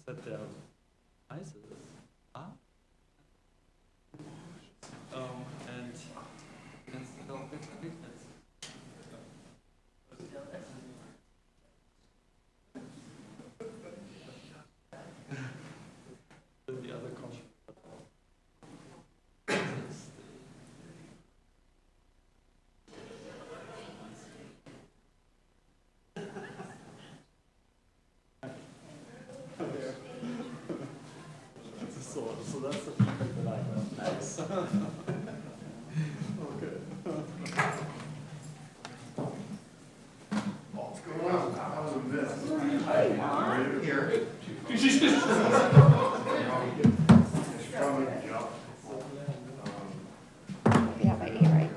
set their ISIS. Ah. And still weakness. The other country. So that's the feedback that I got. Nice. Okay. What's going on? That was a miss. Right here. Yeah, but you're right.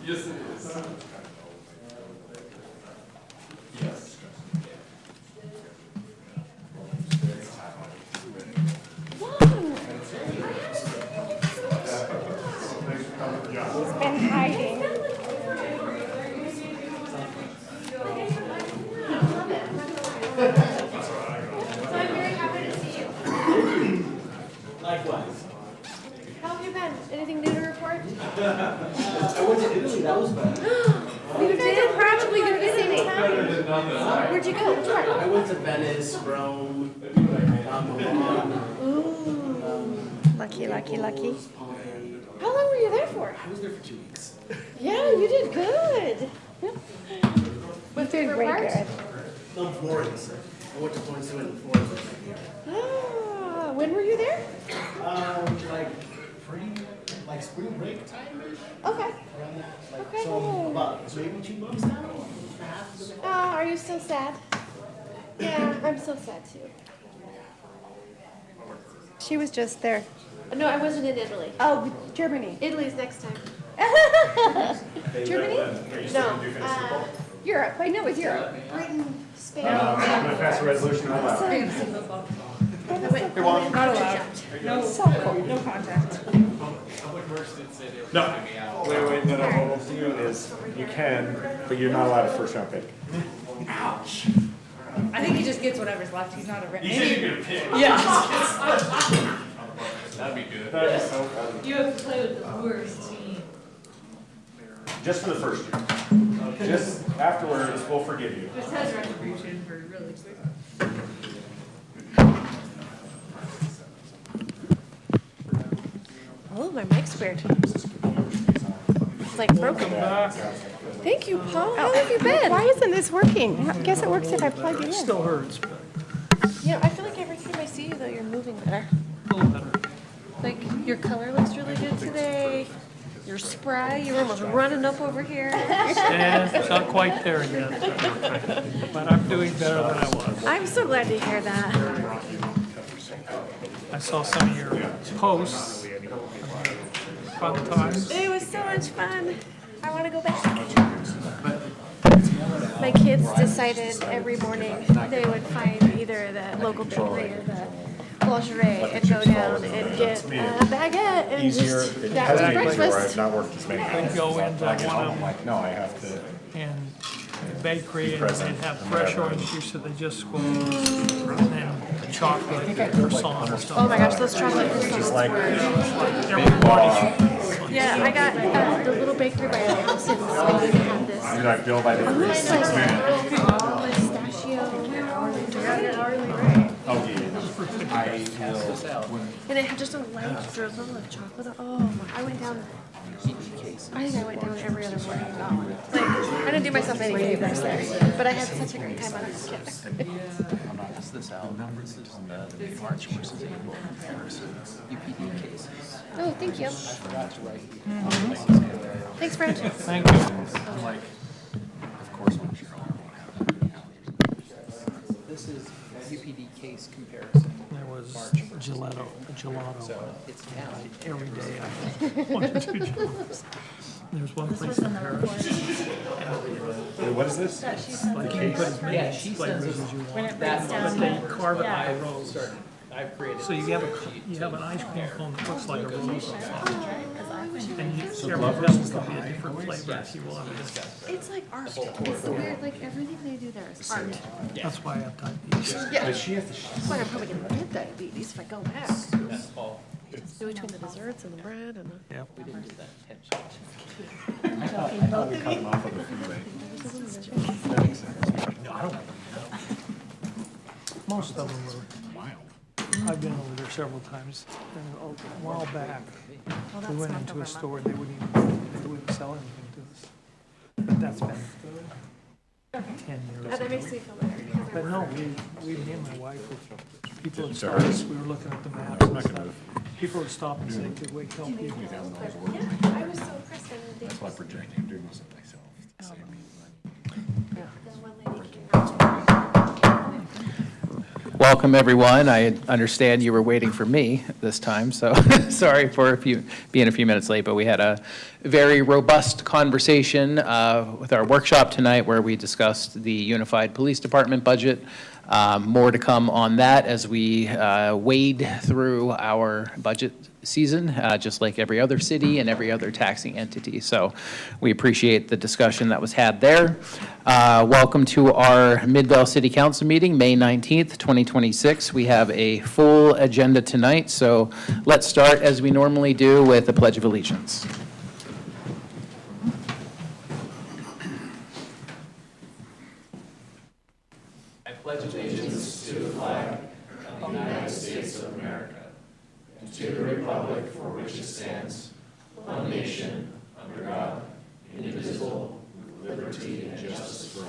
Yes, it is. Yes. He's been hiding. So I'm very happy to see you. Likewise. How have you been? Anything new to report? I went to Italy, that was bad. You did? Practically going to the same time. Where'd you go? Which part? I went to Venice, Rome, Milan. Ooh. Lucky, lucky, lucky. How long were you there for? I was there for 2 weeks. Yeah, you did good. He's doing favorite great part? good. No, Florence. I went to Florence and Florence. Ah, when were you there? Like spring break time. Okay. Around that. Like, Okay. So about maybe 2 months now. Are you still sad? Yeah, I'm so sad too. She was just there. No, I wasn't in Italy. Oh, Germany. Italy's next time. Germany? No. Europe. I know it's Europe. Britain, Spain. I'm gonna pass a resolution on that. Not allowed. No, so cool. No contact. No, wait, no, what we'll do is, you can, but you're not allowed a first round pick. Ouch. I think he just gets whatever's left. He's not a red. You said you're gonna pick. Yeah. That'd be good. That'd be so funny. You have to play with the worst team. Just for the first year. Just afterwards, we'll forgive you. Just has retribution for really quick. Oh, my mic's weird. It's like broken. Thank you, Paul. How have you been? Why isn't this working? I guess it works if I plug it in. Still hurts, but You know, I feel like every time I see you, though, you're moving better. a little better. Like, your color looks really good today. You're spry. You're almost running up over here. And it's not quite there yet, but I'm doing better than I was. I'm so glad to hear that. I saw some of your posts. Fun times. It was so much fun. I want to go back. My kids decided every morning they would find either the local bakery or the boulangerie and go down and get a baguette and Easier, just it that was has been easier where I've breakfast. not worked as many hours. Go into I get one home, of I'm like, no, I have to. and the bakery and Present. they'd have fresh orange juice that they just squeezed and then the chocolate croissant and stuff. Oh my gosh, those chocolate Just croissants like, were. Everybody. Yeah, I got the little bakery by our house in Spain had this. did I bill by the degree It's 6 like minutes? pistachio. Oh, yeah. I will. And it had just a light drizzle of chocolate. Oh my! I went down. I think I went down every other morning. Like I didn't do myself any favors there, but I had such a great time on it. Pass this out. This is the March versus April comparisons. UPD cases. Oh, thank you. Forgot to write. Thanks, Brent. Thank you. I'm like, of course, I'm sure I'll have. This is UPD case comparison. There was gelato. So it's down. Every day I wanted to do gelatos. There's one place in Paris. Wait, what is this? Like you can put as many Yeah, she flavors sends as you want. When it breaks But down. they carve it by Yeah. rows. I've created. So you have an ice cream cone that looks like a rose on top. And every pebble can be a different flavor if you want it. It's like art. It's so weird, like everything they do there is art. That's why I have diabetes. Yeah. That's why I'm probably gonna get diabetes if I go back. Do between the desserts and the bread and the. Yep. We didn't do that intentionally. Most of them were. I've been over there several times. And a while back, we went into a store and they wouldn't sell anything to us. But that's been 10 years That ago. makes me feel better. But no, me and my wife, people would stop us, we were looking at the maps and stuff. People would stop and say, could we help you? I was so impressed. That's why projecting, doing most of myself. Welcome, everyone. I understand you were waiting for me this time, so sorry for being a few minutes late, but we had a very robust conversation with our workshop tonight where we discussed the Unified Police Department budget. More to come on that as we wade through our budget season, just like every other city and every other taxing entity. So we appreciate the discussion that was had there. Welcome to our Midvale City Council meeting, May 19th, 2026. We have a full agenda tonight, so let's start as we normally do with the Pledge of Allegiance. I pledge allegiance to the flag of the United States of America and to the republic for which it stands, one nation, under God, indivisible, with liberty and justice for all.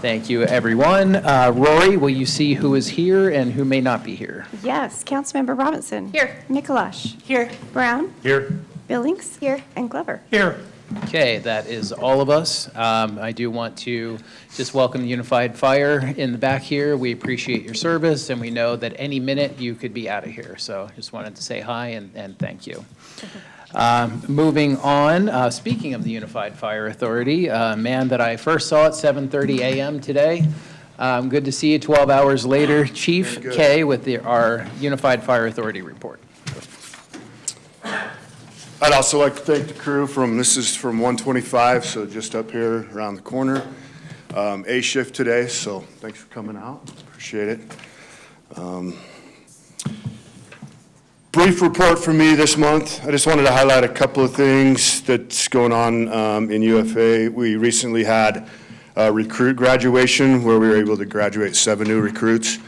Thank you, everyone. Rory, will you see who is here and who may not be here? Yes, Councilmember Robinson. Here. Mikalash. Here. Brown. Here. Billings. Here. And Glover. Here. Okay, that is all of us. I do want to just welcome the Unified Fire in the back here. We appreciate your service, and we know that any minute you could be out of here. So just wanted to say hi and thank you. Moving on, speaking of the Unified Fire Authority, a man that I first saw at 7:30 a.m. today. Good to see you 12 hours later. Chief Kay with our Unified Fire Authority report. I'd also like to thank the crew this is from 125, so just up here around the corner. A shift today, so thanks for coming out. Appreciate it. Brief report for me this month. I just wanted to highlight a couple of things that's going on in UFA. We recently had a recruit graduation where we were able to graduate 7 new recruits,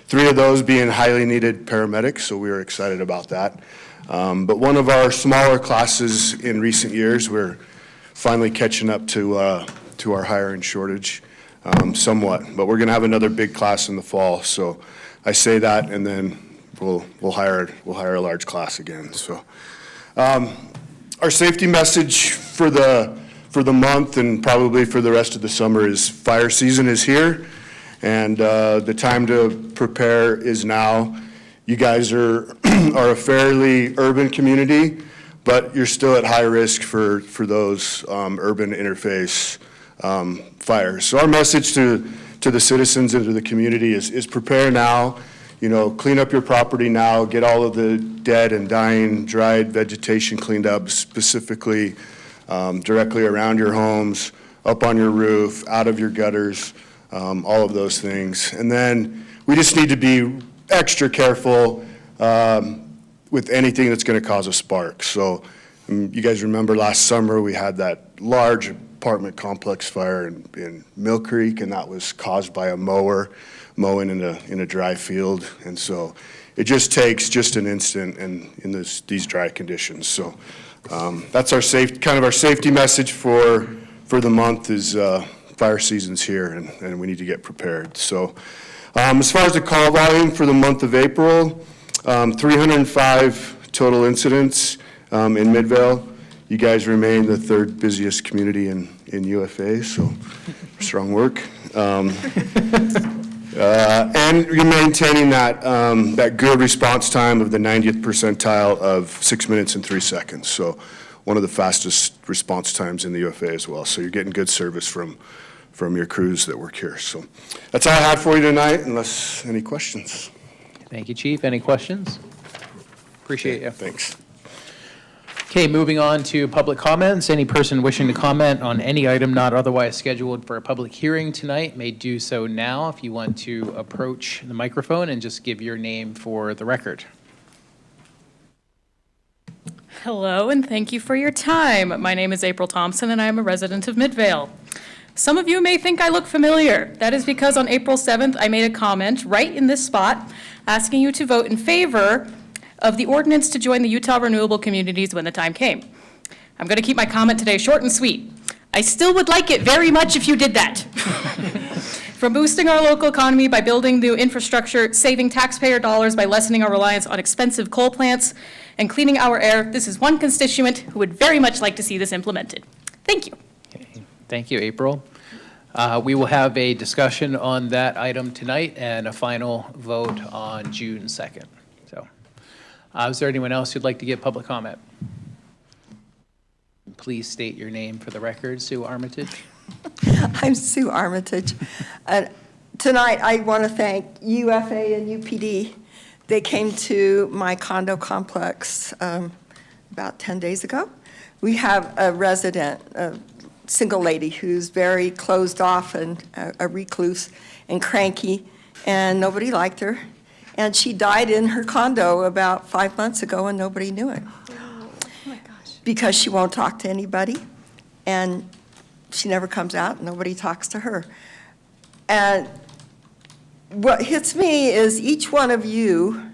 3 of those being highly needed paramedics, so we were excited about that. But one of our smaller classes in recent years, we're finally catching up to our hiring shortage somewhat. But we're going to have another big class in the fall, so I say that, and then we'll hire a large class again. So our safety message for the month and probably for the rest of the summer is fire season is here, and the time to prepare is now. You guys are a fairly urban community, but you're still at high risk for those urban interface fires. So our message to the citizens and to the community is prepare now. You know, clean up your property now, get all of the dead and dying, dried vegetation cleaned up, specifically directly around your homes, up on your roof, out of your gutters, all of those things. And then we just need to be extra careful with anything that's going to cause a spark. So you guys remember last summer we had that large apartment complex fire in Mill Creek, and that was caused by a mower mowing in a dry field. And so it just takes just an instant in these dry conditions. So that's our safety message for the month is fire season's here, and we need to get prepared. So as far as the call volume for the month of April, 305 total incidents in Midvale. You guys remain the 3rd busiest community in UFA, so strong work. And you're maintaining that good response time of the 90th percentile of 6 minutes and 3 seconds. So one of the fastest response times in the UFA as well. So you're getting good service from from your crews that work here. So that's all I had for you tonight, unless any questions. Thank you, Chief. Any questions? Appreciate you. Thanks. Okay, moving on to public comments. Any person wishing to comment on any item not otherwise scheduled for a public hearing tonight may do so now if you want to approach the microphone and just give your name for the record. Hello, and thank you for your time. My name is April Thompson, and I am a resident of Midvale. Some of you may think I look familiar. That is because on April 7th, I made a comment right in this spot asking you to vote in favor of the ordinance to join the Utah Renewable Communities when the time came. I'm going to keep my comment today short and sweet. I still would like it very much if you did that. From boosting our local economy by building new infrastructure, saving taxpayer dollars by lessening our reliance on expensive coal plants, and cleaning our air, this is one constituent who would very much like to see this implemented. Thank you. Okay. Thank you, April. We will have a discussion on that item tonight and a final vote on June 2nd. So, is there anyone else who'd like to give public comment? Please state your name for the record, Sue Armitage. I'm Sue Armitage. Tonight, I want to thank UFA and UPD. They came to my condo complex about 10 days ago. We have a resident, a single lady who's very closed off and a recluse and cranky, and nobody liked her. And she died in her condo about 5 months ago, and nobody knew it. Oh my gosh. Because she won't talk to anybody, and she never comes out, nobody talks to her. And what hits me is each one of you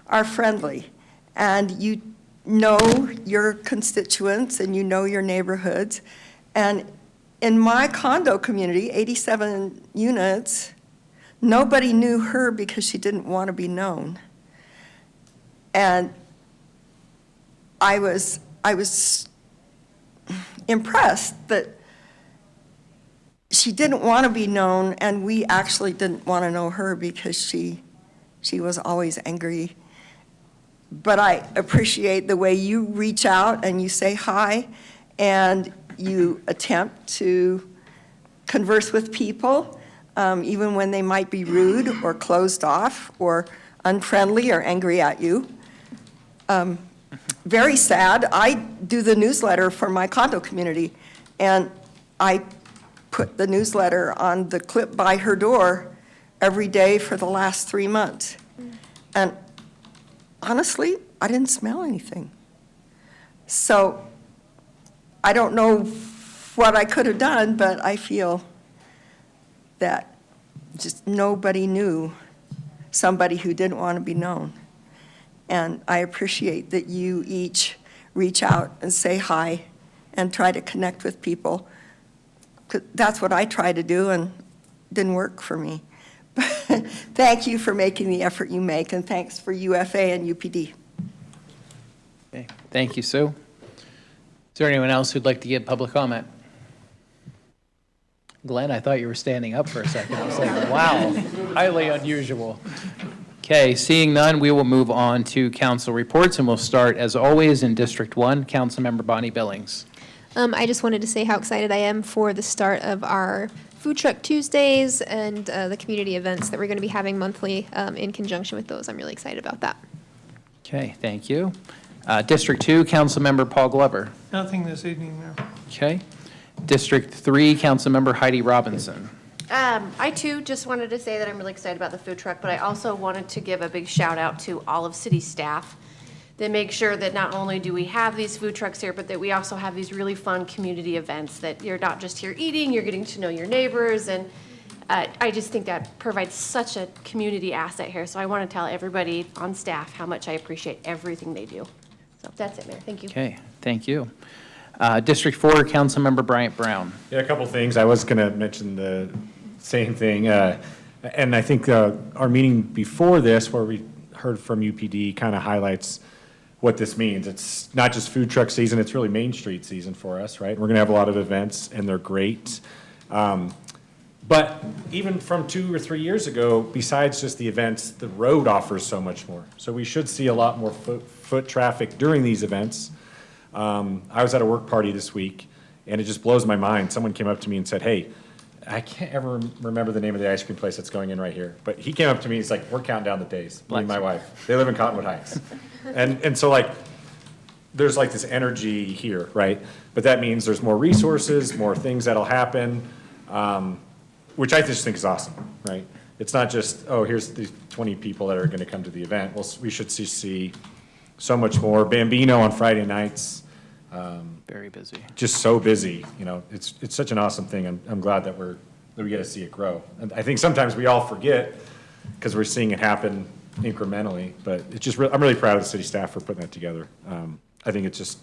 are friendly, and you know your constituents and you know your neighborhoods. And in my condo community, 87 units, nobody knew her because she didn't want to be known. And I was impressed that she didn't want to be known, and we actually didn't want to know her because she was always angry. But I appreciate the way you reach out and you say hi, and you attempt to converse with people, even when they might be rude or closed off or unfriendly or angry at you. Very sad. I do the newsletter for my condo community, and I put the newsletter on the clip by her door every day for the last 3 months. And honestly, I didn't smell anything. So I don't know what I could have done, but I feel that just nobody knew somebody who didn't want to be known. And I appreciate that you each reach out and say hi and try to connect with people. 'Cause that's what I try to do, and it didn't work for me. Thank you for making the effort you make, and thanks for UFA and UPD. Okay. Thank you, Sue. Is there anyone else who'd like to give public comment? Glenn, I thought you were standing up for a second. I was like, wow, highly unusual. Okay, seeing none, we will move on to council reports, and we'll start, as always, in District 1. Councilmember Bonnie Billings. I just wanted to say how excited I am for the start of our Food Truck Tuesdays and the community events that we're going to be having monthly in conjunction with those. I'm really excited about that. Okay, thank you. District 2, Councilmember Paul Glover. Nothing this evening, Mayor. Okay. District 3, Councilmember Heidi Robinson. I too just wanted to say that I'm really excited about the food truck, but I also wanted to give a big shout out to all of city staff that make sure that not only do we have these food trucks here, but that we also have these really fun community events, that you're not just here eating, you're getting to know your neighbors, and I just think that provides such a community asset here. So I want to tell everybody on staff how much I appreciate everything they do. So that's it, Mayor. Thank you. Okay, thank you. District 4, Councilmember Bryant Brown. Yeah, a couple things. I was going to mention the same thing. And I think our meeting before this, where we heard from UPD, kind of highlights what this means. It's not just food truck season, it's really Main Street season for us, right? We're going to have a lot of events, and they're great. But even from 2 or 3 years ago, besides just the events, the road offers so much more. So we should see a lot more foot traffic during these events. I was at a work party this week, and it just blows my mind. Someone came up to me and said, hey, I can't ever remember the name of the ice cream place that's going in right here, but he came up to me, he's like, we're counting down the days, me and my wife. They live in Cottonwood Heights. And so like, there's like this energy here, right? But that means there's more resources, more things that'll happen, which I just think is awesome, right? It's not just, oh, here's these 20 people that are gonna come to the event. Well, we should see so much more. Bambino on Friday nights. Very busy. Just so busy, you know, it's such an awesome thing. I'm glad that we get to see it grow. And I think sometimes we all forget because we're seeing it happen incrementally, but it's just, I'm really proud of the city staff for putting that together. I think it's just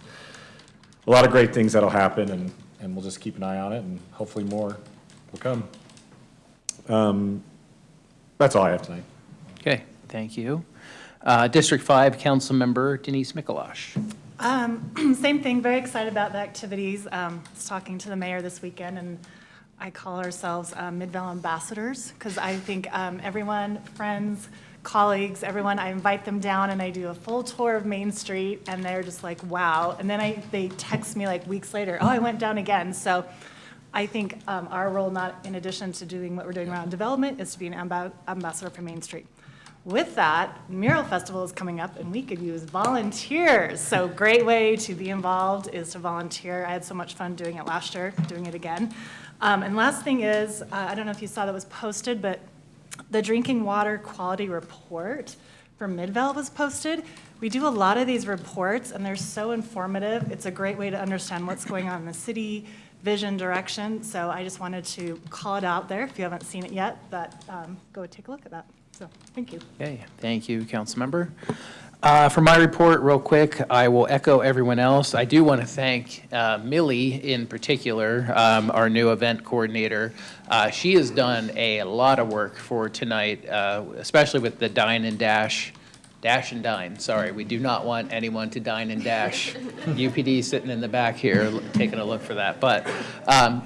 a lot of great things that'll happen, and we'll just keep an eye on it, and hopefully more will come. That's all I have tonight. Okay, thank you. District 5, Councilmember Denise Mikalash. Same thing, very excited about the activities. I was talking to the mayor this weekend, and I call ourselves Midvale ambassadors, because I think everyone, friends, colleagues, everyone, I invite them down and I do a full tour of Main Street, and they're just like, wow. And then they text me like weeks later, oh, I went down again. So I think our role, not in addition to doing what we're doing around development, is to be an ambassador for Main Street. With that, Mural Festival is coming up, and we could use volunteers. So great way to be involved is to volunteer. I had so much fun doing it last year, doing it again. And last thing is, I don't know if you saw that was posted, but the drinking water quality report for Midvale was posted. We do a lot of these reports, and they're so informative. It's a great way to understand what's going on in the city, vision, direction. So I just wanted to call it out there if you haven't seen it yet, but go take a look at that. So, thank you. Okay, thank you, Councilmember. For my report, real quick, I will echo everyone else. I do want to thank Millie in particular, our new event coordinator. She has done a lot of work for tonight, especially with the Dine and Dash and dine, sorry, we do not want anyone to dine and dash. UPD sitting in the back here taking a look for that. But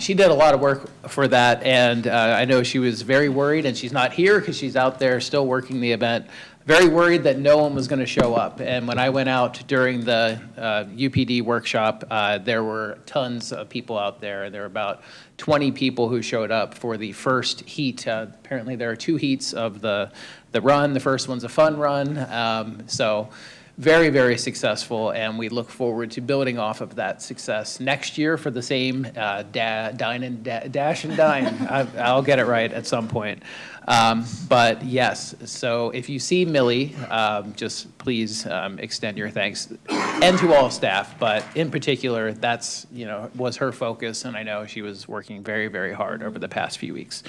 she did a lot of work for that, and I know she was very worried, and she's not here because she's out there still working the event, very worried that no one was going to show up. And when I went out during the UPD workshop, there were tons of people out there. There were about 20 people who showed up for the first heat. Apparently there are 2 heats of the run. The first one's a fun run. So very, very successful, and we look forward to building off of that success next year for the same dine and dash and dine. I'll get it right at some point. But yes, so if you see Millie, just please extend your thanks, and to all staff, but in particular, that's, was her focus, and I know she was working very, very hard over the past few weeks.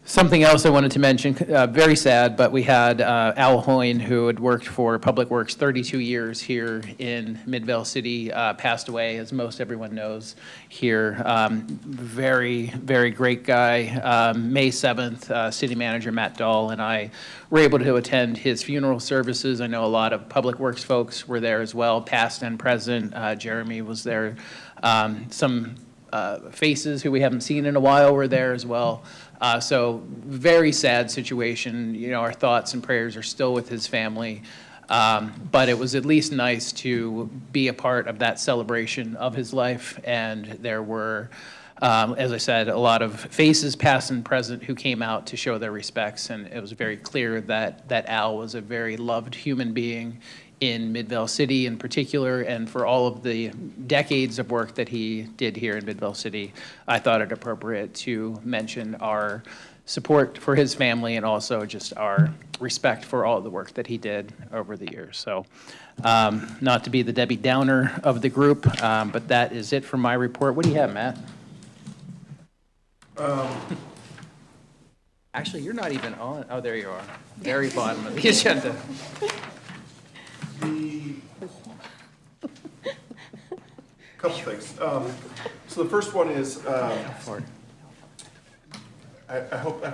Something else I wanted to mention, very sad, but we had Al Hoyne, who had worked for Public Works 32 years here in Midvale City, passed away, as most everyone knows here. Very, very great guy. May 7th, City Manager Matt Dahl and I were able to attend his funeral services. I know a lot of Public Works folks were there as well, past and present. Jeremy was there. Some faces who we haven't seen in a while were there as well. So very sad situation. Our thoughts and prayers are still with his family. But it was at least nice to be a part of that celebration of his life. And there were, as I said, a lot of faces past and present who came out to show their respects. And it was very clear that Al was a very loved human being in Midvale City in particular, and for all of the decades of work that he did here in Midvale City, I thought it appropriate to mention our support for his family and also just our respect for all the work that he did over the years. So not to be the Debbie Downer of the group, but that is it for my report. What do you have, Matt? Actually, you're not even on. Oh, there you are. Very bottom of the agenda. Couple things. So the first one is, I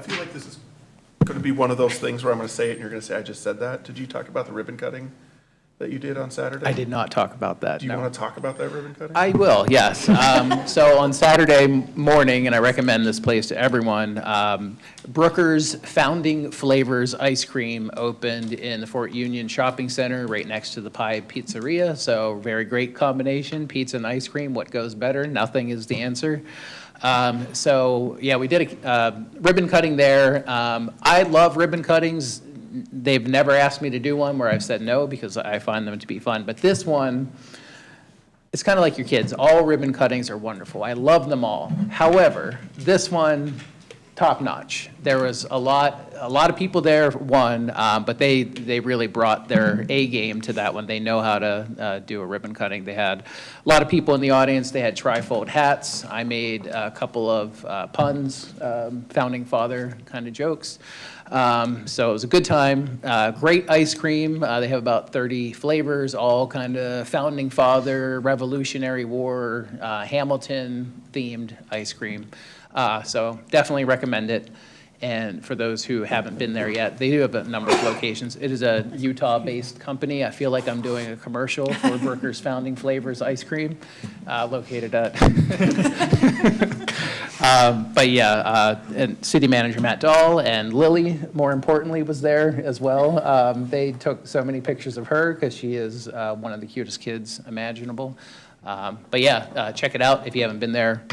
feel like this is going to be one of those things where I'm going to say it and you're going to say, I just said that. Did you talk about the ribbon cutting that you did on Saturday? I did not talk about that, Do you no. want to talk about that ribbon cutting? I will, yes. So on Saturday morning, and I recommend this place to everyone, Brooker's Founding Flavors Ice Cream opened in the Fort Union Shopping Center right next to the Pie Pizzeria. So very great combination, pizza and ice cream. What goes better? Nothing is the answer. So yeah, we did a ribbon cutting there. I love ribbon cuttings. They've never asked me to do one where I've said no because I find them to be fun. But this one, it's kind of like your kids. All ribbon cuttings are wonderful. I love them all. However, this one, top notch. There was a lot of people there, but they really brought their A game to that one. They know how to do a ribbon cutting. They had a lot of people in the audience. They had trifold hats. I made a couple of puns, founding father kind of jokes. So it was a good time. Great ice cream. They have about 30 flavors, all kind of founding father, Revolutionary War, Hamilton themed ice cream. So definitely recommend it. And for those who haven't been there yet, they do have a number of locations. It is a Utah-based company. I feel like I'm doing a commercial for Brooker's Founding Flavors Ice Cream, located at. But yeah, and City Manager Matt Dahl and Lily, more importantly, was there as well. They took so many pictures of her because she is one of the cutest kids imaginable. But yeah, check it out if you haven't been there.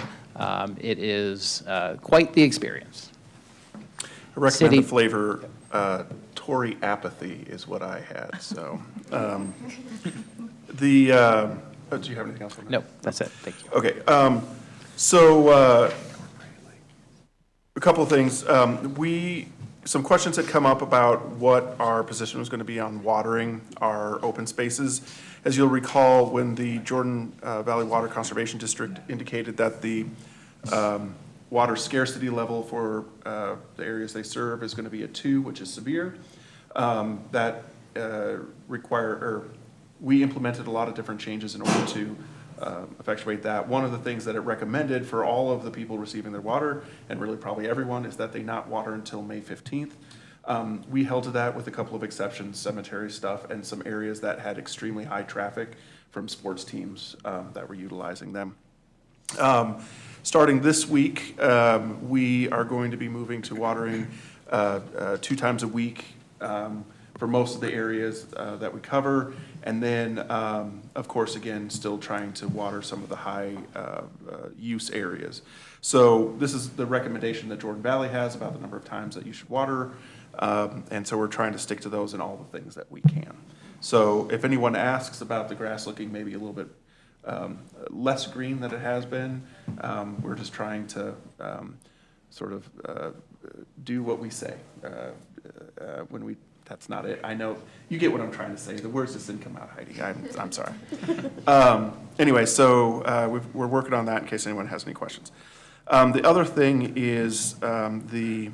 It is quite the experience. I recommend the flavor, Tory Apathy is what I had, so. Do you have anything else on that? No, that's it, thank you. Okay, so a couple of things. Some questions had come up about what our position was going to be on watering our open spaces. As you'll recall, when the Jordan Valley Water Conservation District indicated that the water scarcity level for the areas they serve is going to be a 2, which is severe. We implemented a lot of different changes in order to effectuate that. One of the things that it recommended for all of the people receiving their water, and really probably everyone, is that they not water until May 15th. We held to that with a couple of exceptions, cemetery stuff, and some areas that had extremely high traffic from sports teams that were utilizing them. Starting this week, we are going to be moving to watering 2 times a week for most of the areas that we cover. And then, of course, again, still trying to water some of the high use areas. So this is the recommendation that Jordan Valley has about the number of times that you should water. And so we're trying to stick to those in all the things that we can. So if anyone asks about the grass looking maybe a little bit less green than it has been, we're just trying to sort of do what we say when we. That's not it. I know you get what I'm trying to say. The words just didn't come out, Heidi. I'm sorry. Anyway, so we're working on that in case anyone has any questions. The other thing is the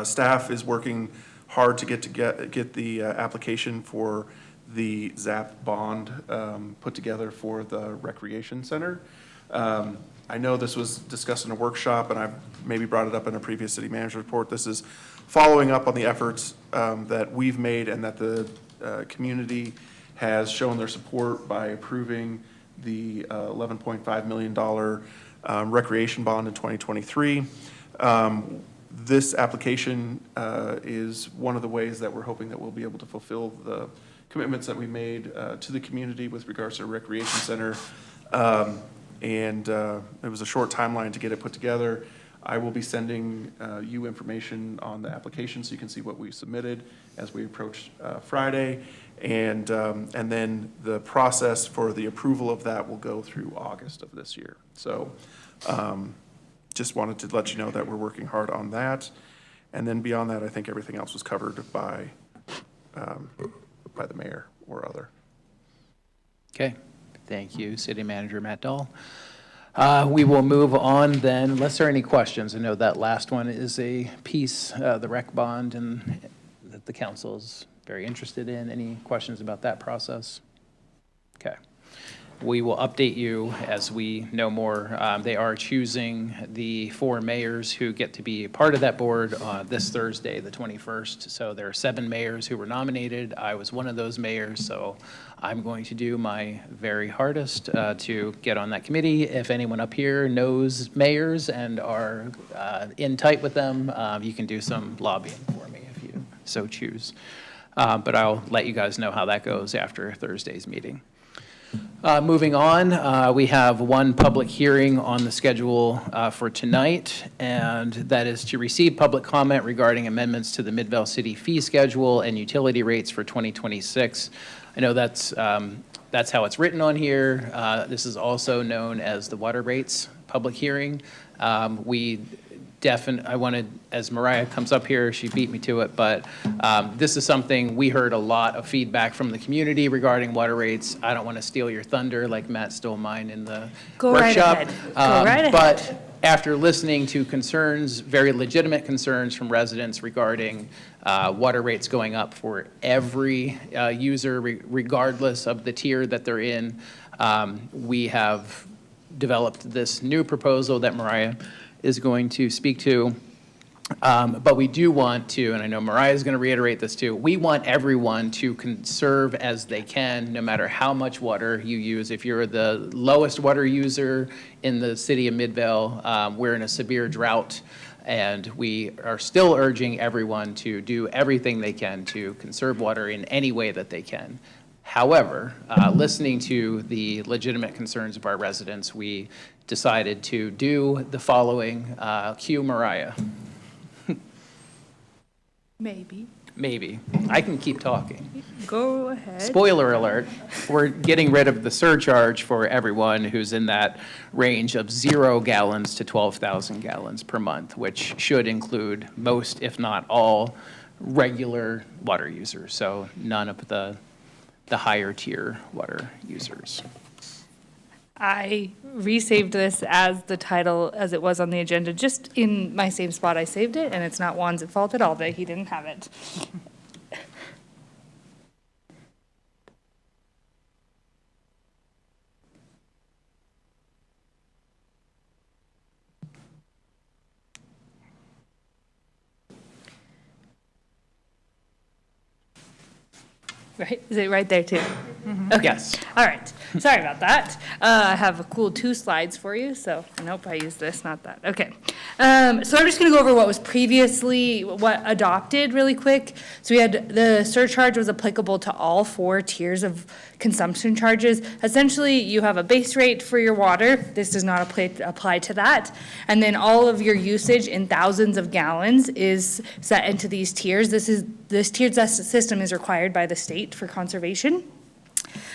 staff is working hard to get the application for the ZAP bond put together for the recreation center. I know this was discussed in a workshop, and I've maybe brought it up in a previous city manager report. This is following up on the efforts that we've made and that the community has shown their support by approving the $11.5 million recreation bond in 2023. This application is one of the ways that we're hoping that we'll be able to fulfill the commitments that we made to the community with regards to a recreation center. And it was a short timeline to get it put together. I will be sending you information on the application so you can see what we submitted as we approach Friday. And then the process for the approval of that will go through August of this year. So just wanted to let you know that we're working hard on that. And then beyond that, I think everything else was covered by the mayor or other. Okay, thank you, City Manager Matt Dahl. We will move on then, unless there are any questions. I know that last one is a piece, the rec bond, and that the council is very interested in. Any questions about that process? Okay. We will update you as we know more. They are choosing the 4 mayors who get to be a part of that board this Thursday, the 21st. So there are 7 mayors who were nominated. I was one of those mayors, so I'm going to do my very hardest to get on that committee. If anyone up here knows mayors and are in tight with them, you can do some lobbying for me if you so choose. But I'll let you guys know how that goes after Thursday's meeting. Moving on, we have one public hearing on the schedule for tonight, and that is to receive public comment regarding amendments to the Midvale City fee schedule and utility rates for 2026. I know that's how it's written on here. This is also known as the water rates public hearing. I wanted, as Mariah comes up here, she beat me to it, but this is something we heard a lot of feedback from the community regarding water rates. I don't want to steal your thunder like Matt stole mine in the workshop. Go right ahead. But after listening to concerns, very legitimate concerns from residents regarding water rates going up for every user, regardless of the tier that they're in, we have developed this new proposal that Mariah is going to speak to. But we do want to, and I know Mariah is going to reiterate this too, we want everyone to conserve as they can, no matter how much water you use. If you're the lowest water user in the city of Midvale, we're in a severe drought, and we are still urging everyone to do everything they can to conserve water in any way that they can. However, listening to the legitimate concerns of our residents, we decided to do the following. Cue Mariah. Maybe. I can keep talking. Go ahead. Spoiler alert, we're getting rid of the surcharge for everyone who's in that range of 0 gallons to 12,000 gallons per month, which should include most, if not all, regular water users, so none of the higher tier water users. I resaved this as the title as it was on the agenda, just in my same spot I saved it, and it's not Juan's fault at all that he didn't have it. Right, is it right there too? Okay. Yes. All right, sorry about that. I have a cool 2 slides for you, so nope, I used this, not that. Okay, so I'm just gonna go over what was previously, what adopted really quick. So we had, the surcharge was applicable to all 4 tiers of consumption charges. Essentially, you have a base rate for your water. This does not apply to that. And then all of your usage in thousands of gallons is set into these tiers. This tiered system is required by the state for conservation.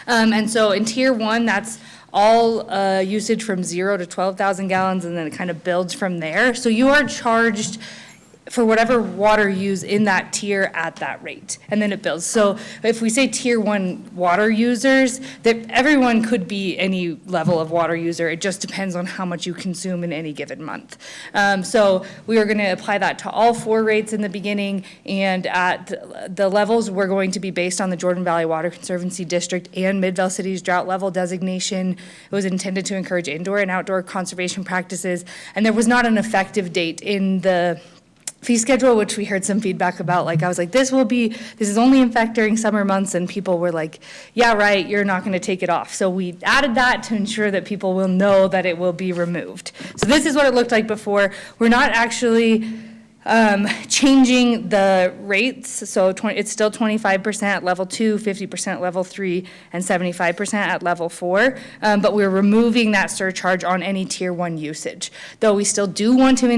And so in tier 1, that's all usage from 0 to 12,000 gallons, and then it kind of builds from there. So you are charged for whatever water you use in that tier at that rate, and then it builds. So if we say tier 1 water users, that everyone could be any level of water user. It just depends on how much you consume in any given month. So we are going to apply that to all 4 rates in the beginning, and at the levels we're going to be based on the Jordan Valley Water Conservancy District and Midvale City's drought level designation. It was intended to encourage indoor and outdoor conservation practices, and there was not an effective date in the fee schedule, which we heard some feedback about. Like, I was like, this is only in effect during summer months, and people were like, yeah, right, you're not going to take it off. So we added that to ensure that people will know that it will be removed. So this is what it looked like before. We're not actually changing the rates, so it's still 25% at level 2, 50% level 3, and 75% at level 4, but we're removing that surcharge on any tier 1 usage. Though we still do want to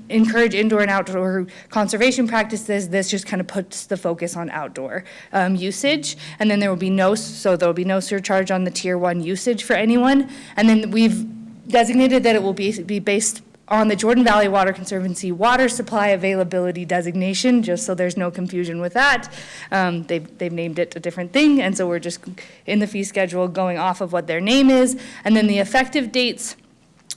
encourage indoor and outdoor conservation practices, this just kind of puts the focus on outdoor usage, and then there will be no surcharge on the tier 1 usage for anyone, and then we've designated that it will be based on the Jordan Valley Water Conservancy water supply availability designation, just so there's no confusion with that. They've named it a different thing, and so we're just in the fee schedule going off of what their name is. And then the effective dates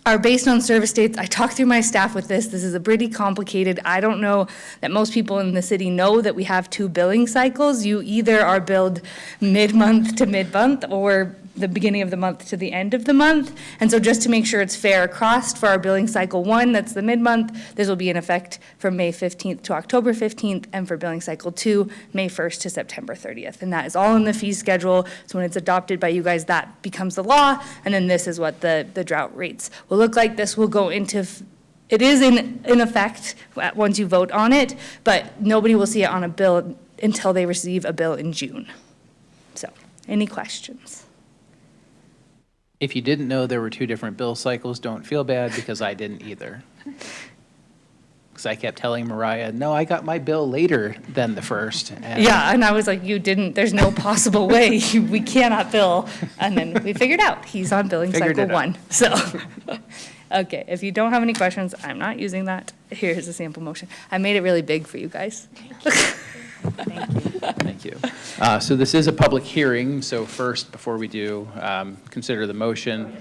are based on service dates. I talked through my staff with this. This is a pretty complicated. I don't know that most people in the city know that we have 2 billing cycles. You either are billed mid-month to mid-month or the beginning of the month to the end of the month. And so just to make sure it's fair across for our billing cycle 1, that's the mid-month, this will be in effect from May 15th to October 15th, and for billing cycle 2, May 1st to September 30th. And that is all in the fee schedule. So when it's adopted by you guys, that becomes the law. And then this is what the drought rates will look like. This will go into, it is in effect once you vote on it, but nobody will see it on a bill until they receive a bill in June. So, any questions? If you didn't know there were 2 different bill cycles, don't feel bad, because I didn't either. Because I kept telling Mariah, no, I got my bill later than the first. And Yeah, and I was like, you didn't, there's no possible way, we cannot bill. And then we figured out, he's on billing Figured cycle it out. 1, so. Okay, if you don't have any questions, I'm not using that. Here's a sample motion. I made it really big for you guys. Thank you. So this is a public hearing, so first, before we do, consider the motion.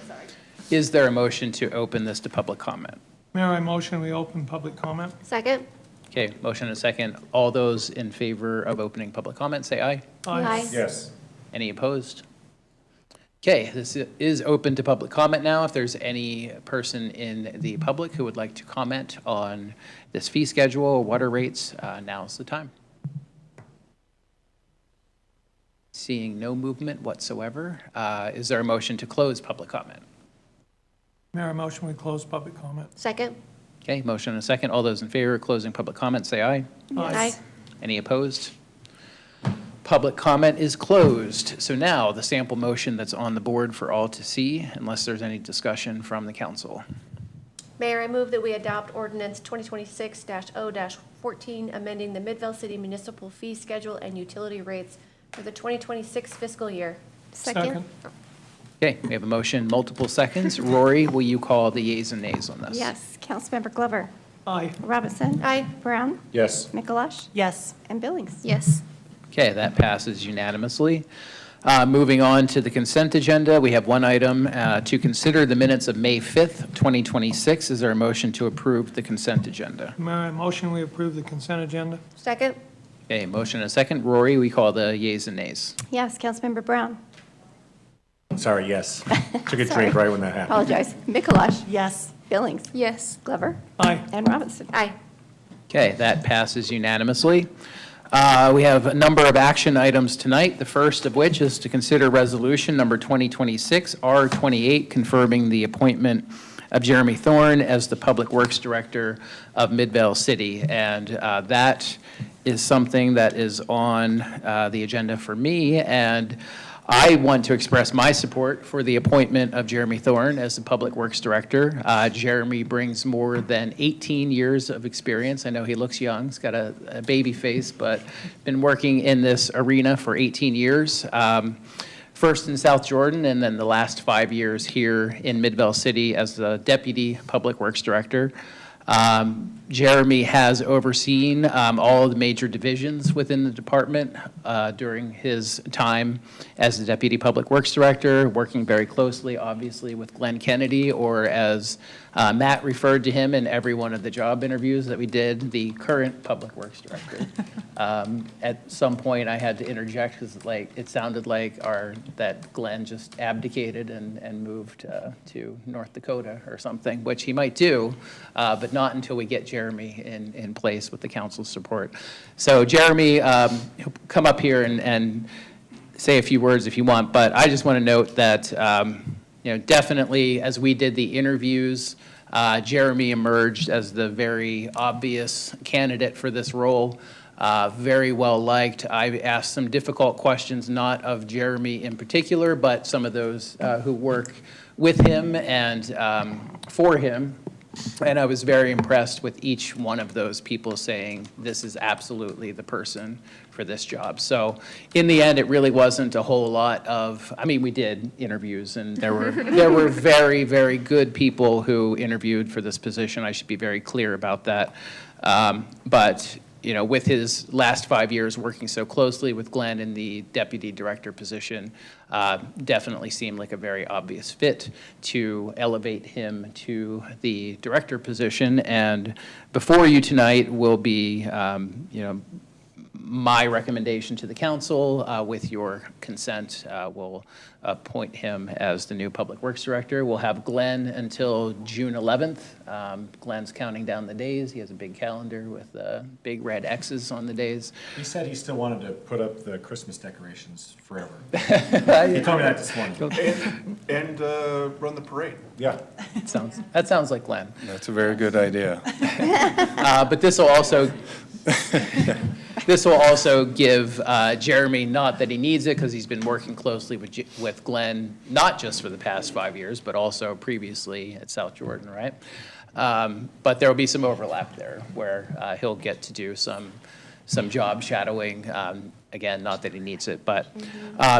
Is there a motion to open this to public comment? Mayor, I motion we open public comment. Second? Okay, motion and a second. All those in favor of opening public comment, say aye. Aye. Yes. Any opposed? Okay, this is open to public comment now. If there's any person in the public who would like to comment on this fee schedule or water rates, now's the time. Seeing no movement whatsoever, is there a motion to close public comment? Mayor, I motion we close public comment. Second? Okay, motion and a second. All those in favor of closing public comment, say aye. Aye. Any opposed? Public comment is closed. So now the sample motion that's on the board for all to see, unless there's any discussion from the council. Mayor, I move that we adopt ordinance 2026-0-14, amending the Midvale City Municipal Fee Schedule and utility rates for the 2026 fiscal year. Second? Okay, we have a motion, multiple seconds. Rory, will you call the yeas and nays on this? Yes. Councilmember Glover? Aye. Robinson? Aye. Brown? Yes. Mikuláš? Yes. And Billings? Yes. Okay, that passes unanimously. Moving on to the consent agenda, we have one item to consider the minutes of May 5th, 2026. Is there a motion to approve the consent agenda? Mayor, I motion we approve the consent agenda. Second? Okay, motion and a second. Rory, we call the yeas and nays. Yes. Councilmember Brown? Sorry, yes. Took a Sorry. drink right when that happened. Apologize. Mikuláš? Yes. Billings? Yes. Glover? Aye. And Robinson? Aye. Okay, that passes unanimously. We have a number of action items tonight, the first of which is to consider resolution number 2026 R28, confirming the appointment of Jeremy Thorne as the Public Works Director of Midvale City. And that is something that is on the agenda for me, and I want to express my support for the appointment of Jeremy Thorne as the Public Works Director. Jeremy brings more than 18 years of experience. I know he looks young, he's got a baby face, but been working in this arena for 18 years. First in South Jordan, and then the last 5 years here in Midvale City as the Deputy Public Works Director. Jeremy has overseen all of the major divisions within the department during his time as the Deputy Public Works Director, working very closely, obviously, with Glenn Kennedy, or as Matt referred to him in every one of the job interviews that we did, the current Public Works Director. At some point, I had to interject because it sounded like that Glenn just abdicated and moved to North Dakota or something, which he might do, but not until we get Jeremy in place with the council's support. So Jeremy, come up here and say a few words if you want, but I just want to note that definitely as we did the interviews, Jeremy emerged as the very obvious candidate for this role. Very well liked. I asked some difficult questions, not of Jeremy in particular, but some of those who work with him and for him. And I was very impressed with each one of those people saying, this is absolutely the person for this job. So in the end, it really wasn't a whole lot of, we did interviews, and there were very, very good people who interviewed for this position. I should be very clear about that. But with his last 5 years working so closely with Glenn in the deputy director position, definitely seemed like a very obvious fit to elevate him to the director position. And before you tonight will be, my recommendation to the council, with your consent, we'll appoint him as the new Public Works Director. We'll have Glenn until June 11th. Glenn's counting down the days. He has a big calendar with big red X's on the days. He said he still wanted to put up the Christmas decorations forever. He told me that this morning. And run the parade. Yeah. That sounds like Glenn. That's a very good idea. But this will also, give Jeremy, not that he needs it, because he's been working closely with Glenn, not just for the past 5 years, but also previously at South Jordan, right? But there will be some overlap there, where he'll get to do some job shadowing. Again, not that he needs it, but,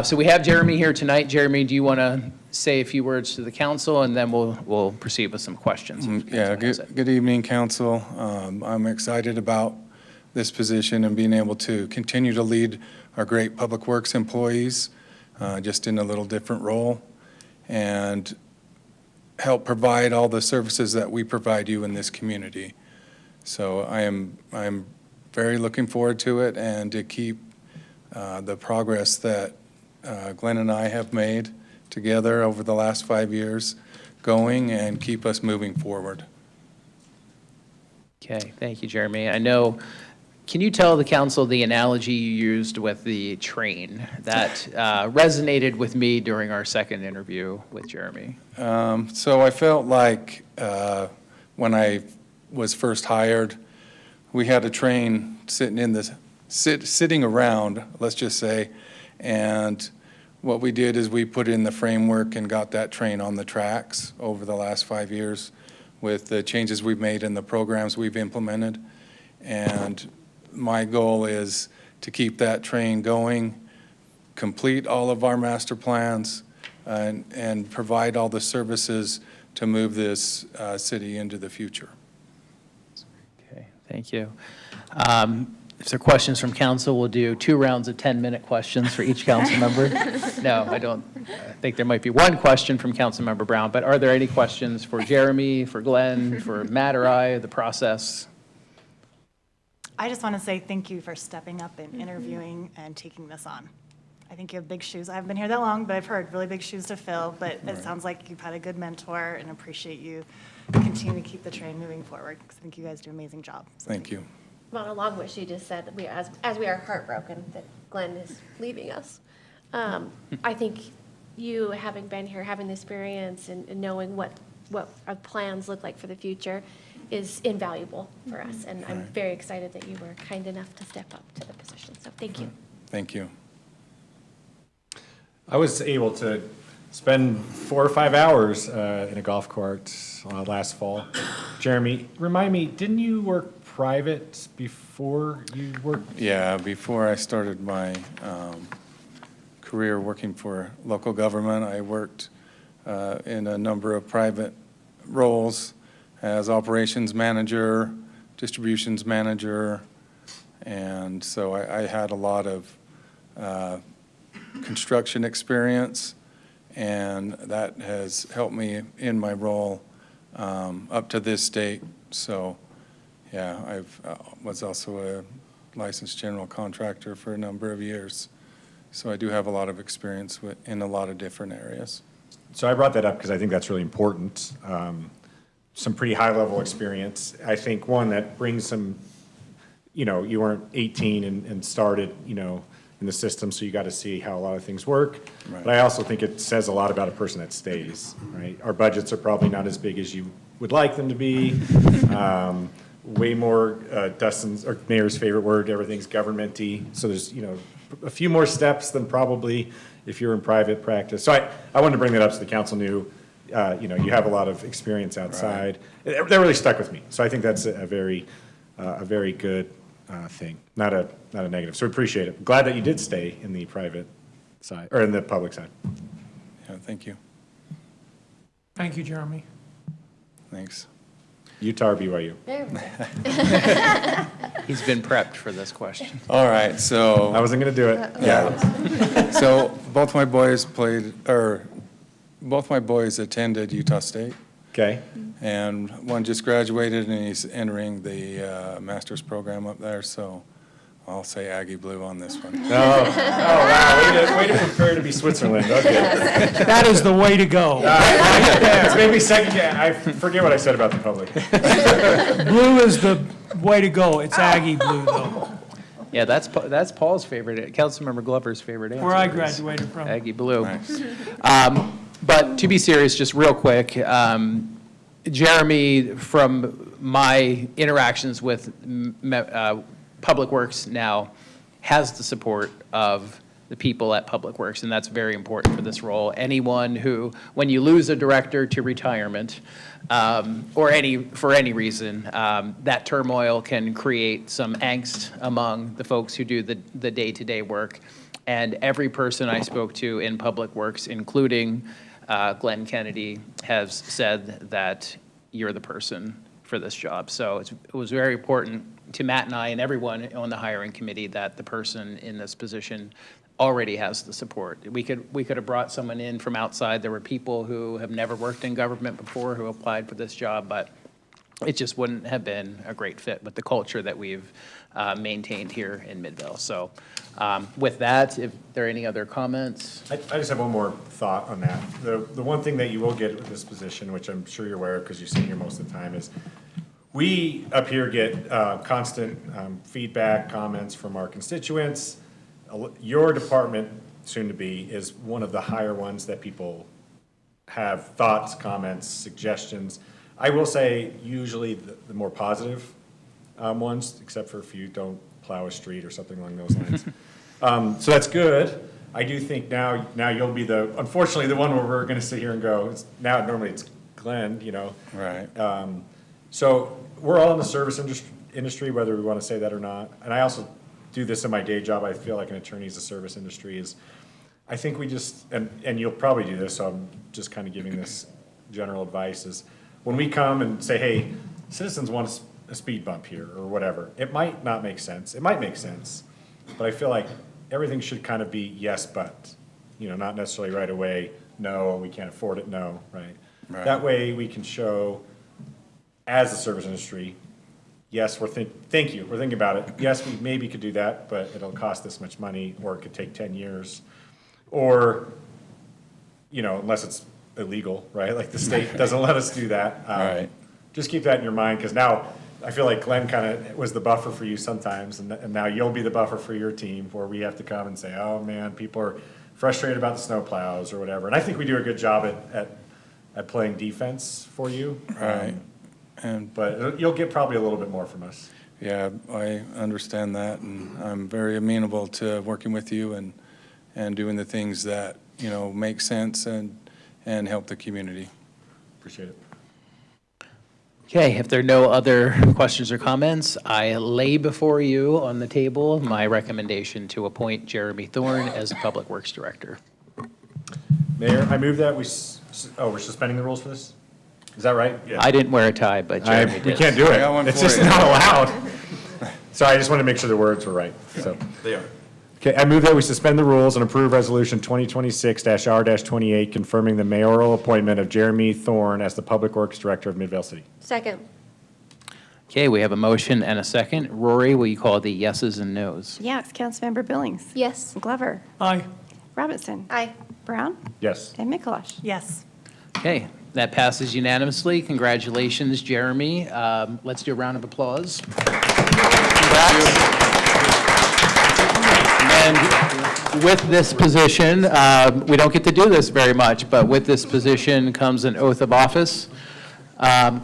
so we have Jeremy here tonight. Jeremy, do you want to say a few words to the council, and then we'll proceed with some questions? Yeah, good evening, council. I'm excited about this position and being able to continue to lead our great Public Works employees, just in a little different role, and help provide all the services that we provide you in this community. So I'm very looking forward to it, and to keep the progress that Glenn and I have made together over the last 5 years going, and keep us moving forward. Okay, thank you, Jeremy. I know, can you tell the council the analogy you used with the train? That resonated with me during our second interview with Jeremy. So I felt like when I was first hired, we had a train sitting around, let's just say, and what we did is we put in the framework and got that train on the tracks over the last 5 years with the changes we've made and the programs we've implemented. And my goal is to keep that train going, complete all of our master plans, and provide all the services to move this city into the future. Okay, thank you. If there are questions from council, we'll do 2 rounds of 10-minute questions for each council member. No, I don't. I think there might be one question from Councilmember Brown, but are there any questions for Jeremy, for Glenn, for Matt or I, the process? I just want to say thank you for stepping up and interviewing and taking this on. I think you have big shoes. I haven't been here that long, but I've heard really big shoes to fill. But it sounds like you've had a good mentor, and appreciate you continue to keep the train moving forward, because I think you guys do an amazing job. So Thank you. Well, along what she just said, as we are heartbroken that Glenn is leaving us, I think you, having been here, having the experience, and knowing what our plans look like for the future is invaluable for us. And I'm very excited that you were kind enough to step up to the position. So thank you. Thank you. I was able to spend 4 or 5 hours in a golf cart last fall. Jeremy, remind me, didn't you work private before you worked? Yeah, before I started my career working for local government, I worked in a number of private roles as operations manager, distributions manager, and so I had a lot of construction experience, and that has helped me in my role up to this date. So yeah, I was also a licensed general contractor for a number of years. So I do have a lot of experience in a lot of different areas. So I brought that up because I think that's really important. Some pretty high-level experience. I think one that brings some, you weren't 18 and started, in the system, so you got to see how a lot of things work. Right. But I also think it says a lot about a person that stays, right? Our budgets are probably not as big as you would like them to be. Way more, Dustin's, or Mayor's favorite word, everything's government-y. So there's, a few more steps than probably if you're in private practice. So I wanted to bring that up so the council knew, you have a lot of experience outside. Right. That really stuck with me. So I think that's a very good thing, not a negative. So we appreciate it. Glad that you did stay in the private side, or in the public side. Yeah, thank you. Thank you, Jeremy. Thanks. Utah or BYU? There we go. He's been prepped for this question. All right, so. I wasn't going to do it. Yeah. So both my boys attended Utah State. Okay. And one just graduated and he's entering the master's program up there. So I'll say Aggie Blue on this one. Oh, wow, way to prepare to be Switzerland, okay. That is the way to go. It's made me second, I forget what I said about the public. Blue is the way to go. It's Aggie blue, though, Yeah, that's Paul's favorite, Councilmember Glover's favorite answer. where I is graduated from. Aggie Blue. Nice. But to be serious, just real quick, Jeremy, from my interactions with Public Works now, has the support of the people at Public Works, and that's very important for this role. Anyone who, when you lose a director to retirement, or for any reason, that turmoil can create some angst among the folks who do the day-to-day work. And every person I spoke to in Public Works, including Glenn Kennedy, has said that you're the person for this job. So it was very important to Matt and I and everyone on the hiring committee that the person in this position already has the support. We could have brought someone in from outside. There were people who have never worked in government before who applied for this job, but it just wouldn't have been a great fit with the culture that we've maintained here in Midvale. So with that, if there are any other comments? I just have one more thought on that. The one thing that you will get with this position, which I'm sure you're aware of because you sit here most of the time, is we up here get constant feedback, comments from our constituents. Your department, soon to be, is one of the higher ones that people have thoughts, comments, suggestions. I will say usually the more positive ones, except for if you don't plow a street or something along those lines. So that's good. I do think now you'll be unfortunately, the one where we're going to sit here and go, normally it's Glenn, you know. Right. So we're all in the service industry, whether we want to say that or not. And I also do this in my day job. I feel like an attorney is the service industry. I think we just, and you'll probably do this, so I'm just kind of giving this general advice, is when we come and say, hey, citizens want a speed bump here or whatever, it might not make sense. It might make sense, but I feel like everything should kind of be yes, but, not necessarily right away, no, we can't afford it, no, right? Right. That way we can show, as a service industry, yes, we're thinking about it. Yes, we maybe could do that, but it'll cost this much money, or it could take 10 years. Or, unless it's illegal, right? Like the state doesn't let us do that. Right. Just keep that in your mind, because now I feel like Glenn kind of was the buffer for you sometimes, and now you'll be the buffer for your team, where we have to come and say, oh man, people are frustrated about the snow plows or whatever. And I think we do a good job at playing defense for you. Right. But you'll get probably a little bit more from us. Yeah, I understand that, and I'm very amenable to working with you and doing the things that, make sense and help the community. Appreciate it. Okay, if there are no other questions or comments, I lay before you on the table my recommendation to appoint Jeremy Thorne as a Public Works Director. Mayor, I move that we're suspending the rules for this? Is that right? Yeah. I didn't wear a tie, but Jeremy did. We can't do I got one it. It's for just you. not allowed. Sorry, I just wanted to make sure the words were right, so. They are. Okay, I move that we suspend the rules and approve Resolution 2026-R-28, confirming the mayoral appointment of Jeremy Thorne as the Public Works Director of Midvale City. Second. Okay, we have a motion and a second. Rory, will you call the yeses and nos? Yes, Councilmember Billings. Yes. Glover. Aye. Robinson. Aye. Brown. Yes. And Mikalash. Yes. Okay, that passes unanimously. Congratulations, Jeremy. Let's do a round of applause. Congrats. And with this position, we don't get to do this very much, but with this position comes an oath of office.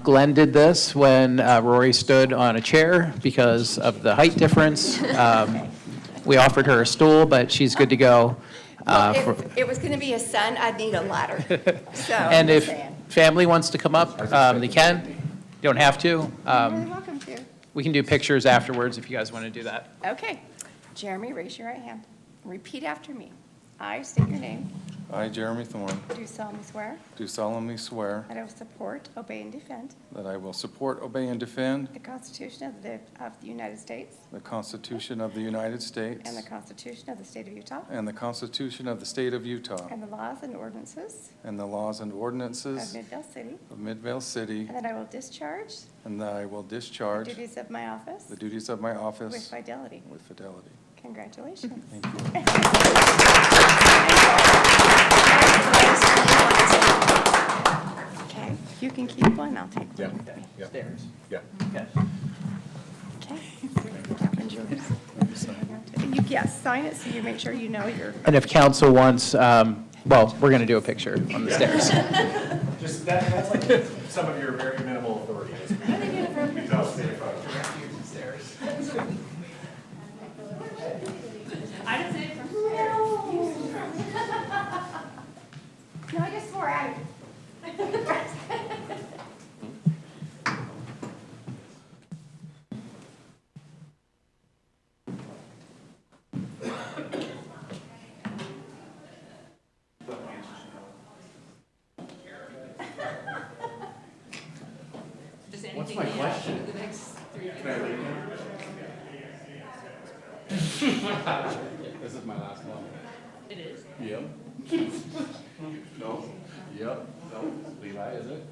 Glenn did this when Rory stood on a chair because of the height difference. We offered her a stool, but she's good to go. If it was going to be a son, I'd need a ladder. So, And if family wants to come up, they can. You don't have to. You're welcome to. We can do pictures afterwards if you guys want to do that. Okay. Jeremy, raise your right hand. Repeat after me. I state your name. I, Jeremy Thorne, do solemnly swear do solemnly swear that I will support, obey, and defend that I will support, obey, and defend the Constitution of the United States the Constitution of the United States and the Constitution of the State of Utah and the Constitution of the State of Utah and the laws and ordinances and the laws and of ordinances Midvale City, of Midvale City, and that I will discharge and that I will the discharge duties of my office the duties of my with office fidelity. with fidelity. Congratulations. Thank you. Okay, you can keep one, I'll take Yeah, one. yeah, Stairs. yeah. Okay. Okay. That one's yours. Yes, sign it so you make sure you know your. And if council wants, well, we're going to do a picture on the stairs. Just that's like some of your very minimal authority. I didn't say it first. No, I just swore at it. What's my question? This is my last one. It is. Yep. No? Yep. No? Levi, is it?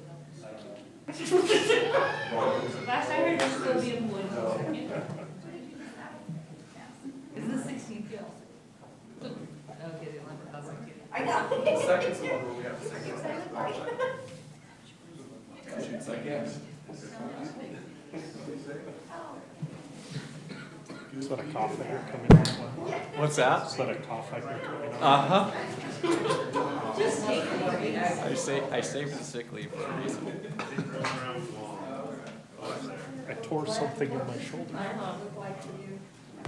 Last I heard you're still being employed until second. Isn't the 16th guild? Okay, the 11th, I was like, I know. Second's the one where we have to second. Is that a cough that you're coming on? What's that? Is that a cough that you're coming on? Uh-huh. I saved the sick leave for a reason. I tore something in my shoulder.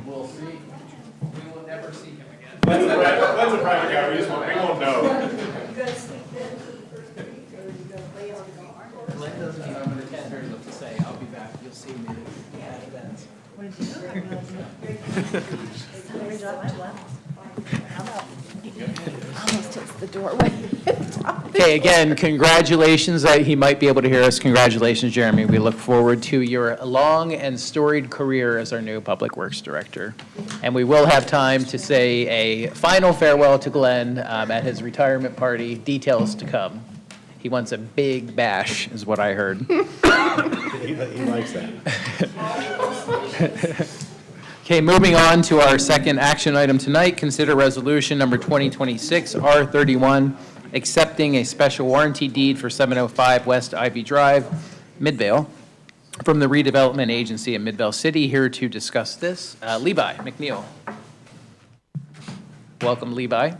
We'll see. We will never see him again. That's a private guy, we won't know. Glenn doesn't even pretend there's enough to say, I'll be back, you'll see me at events. Almost hits the doorway. Okay, again, congratulations, he might be able to hear us. Congratulations, Jeremy. We look forward to your long and storied career as our new Public Works Director. And we will have time to say a final farewell to Glenn at his retirement party. Details to come. He wants a big bash, is what I heard. He likes that. Okay, moving on to our second action item tonight, consider resolution number 2026 R31, accepting a special warranty deed for 705 West Ivy Drive, Midvale, from the redevelopment agency in Midvale City. Here to discuss this, Levi McNeil. Welcome, Levi.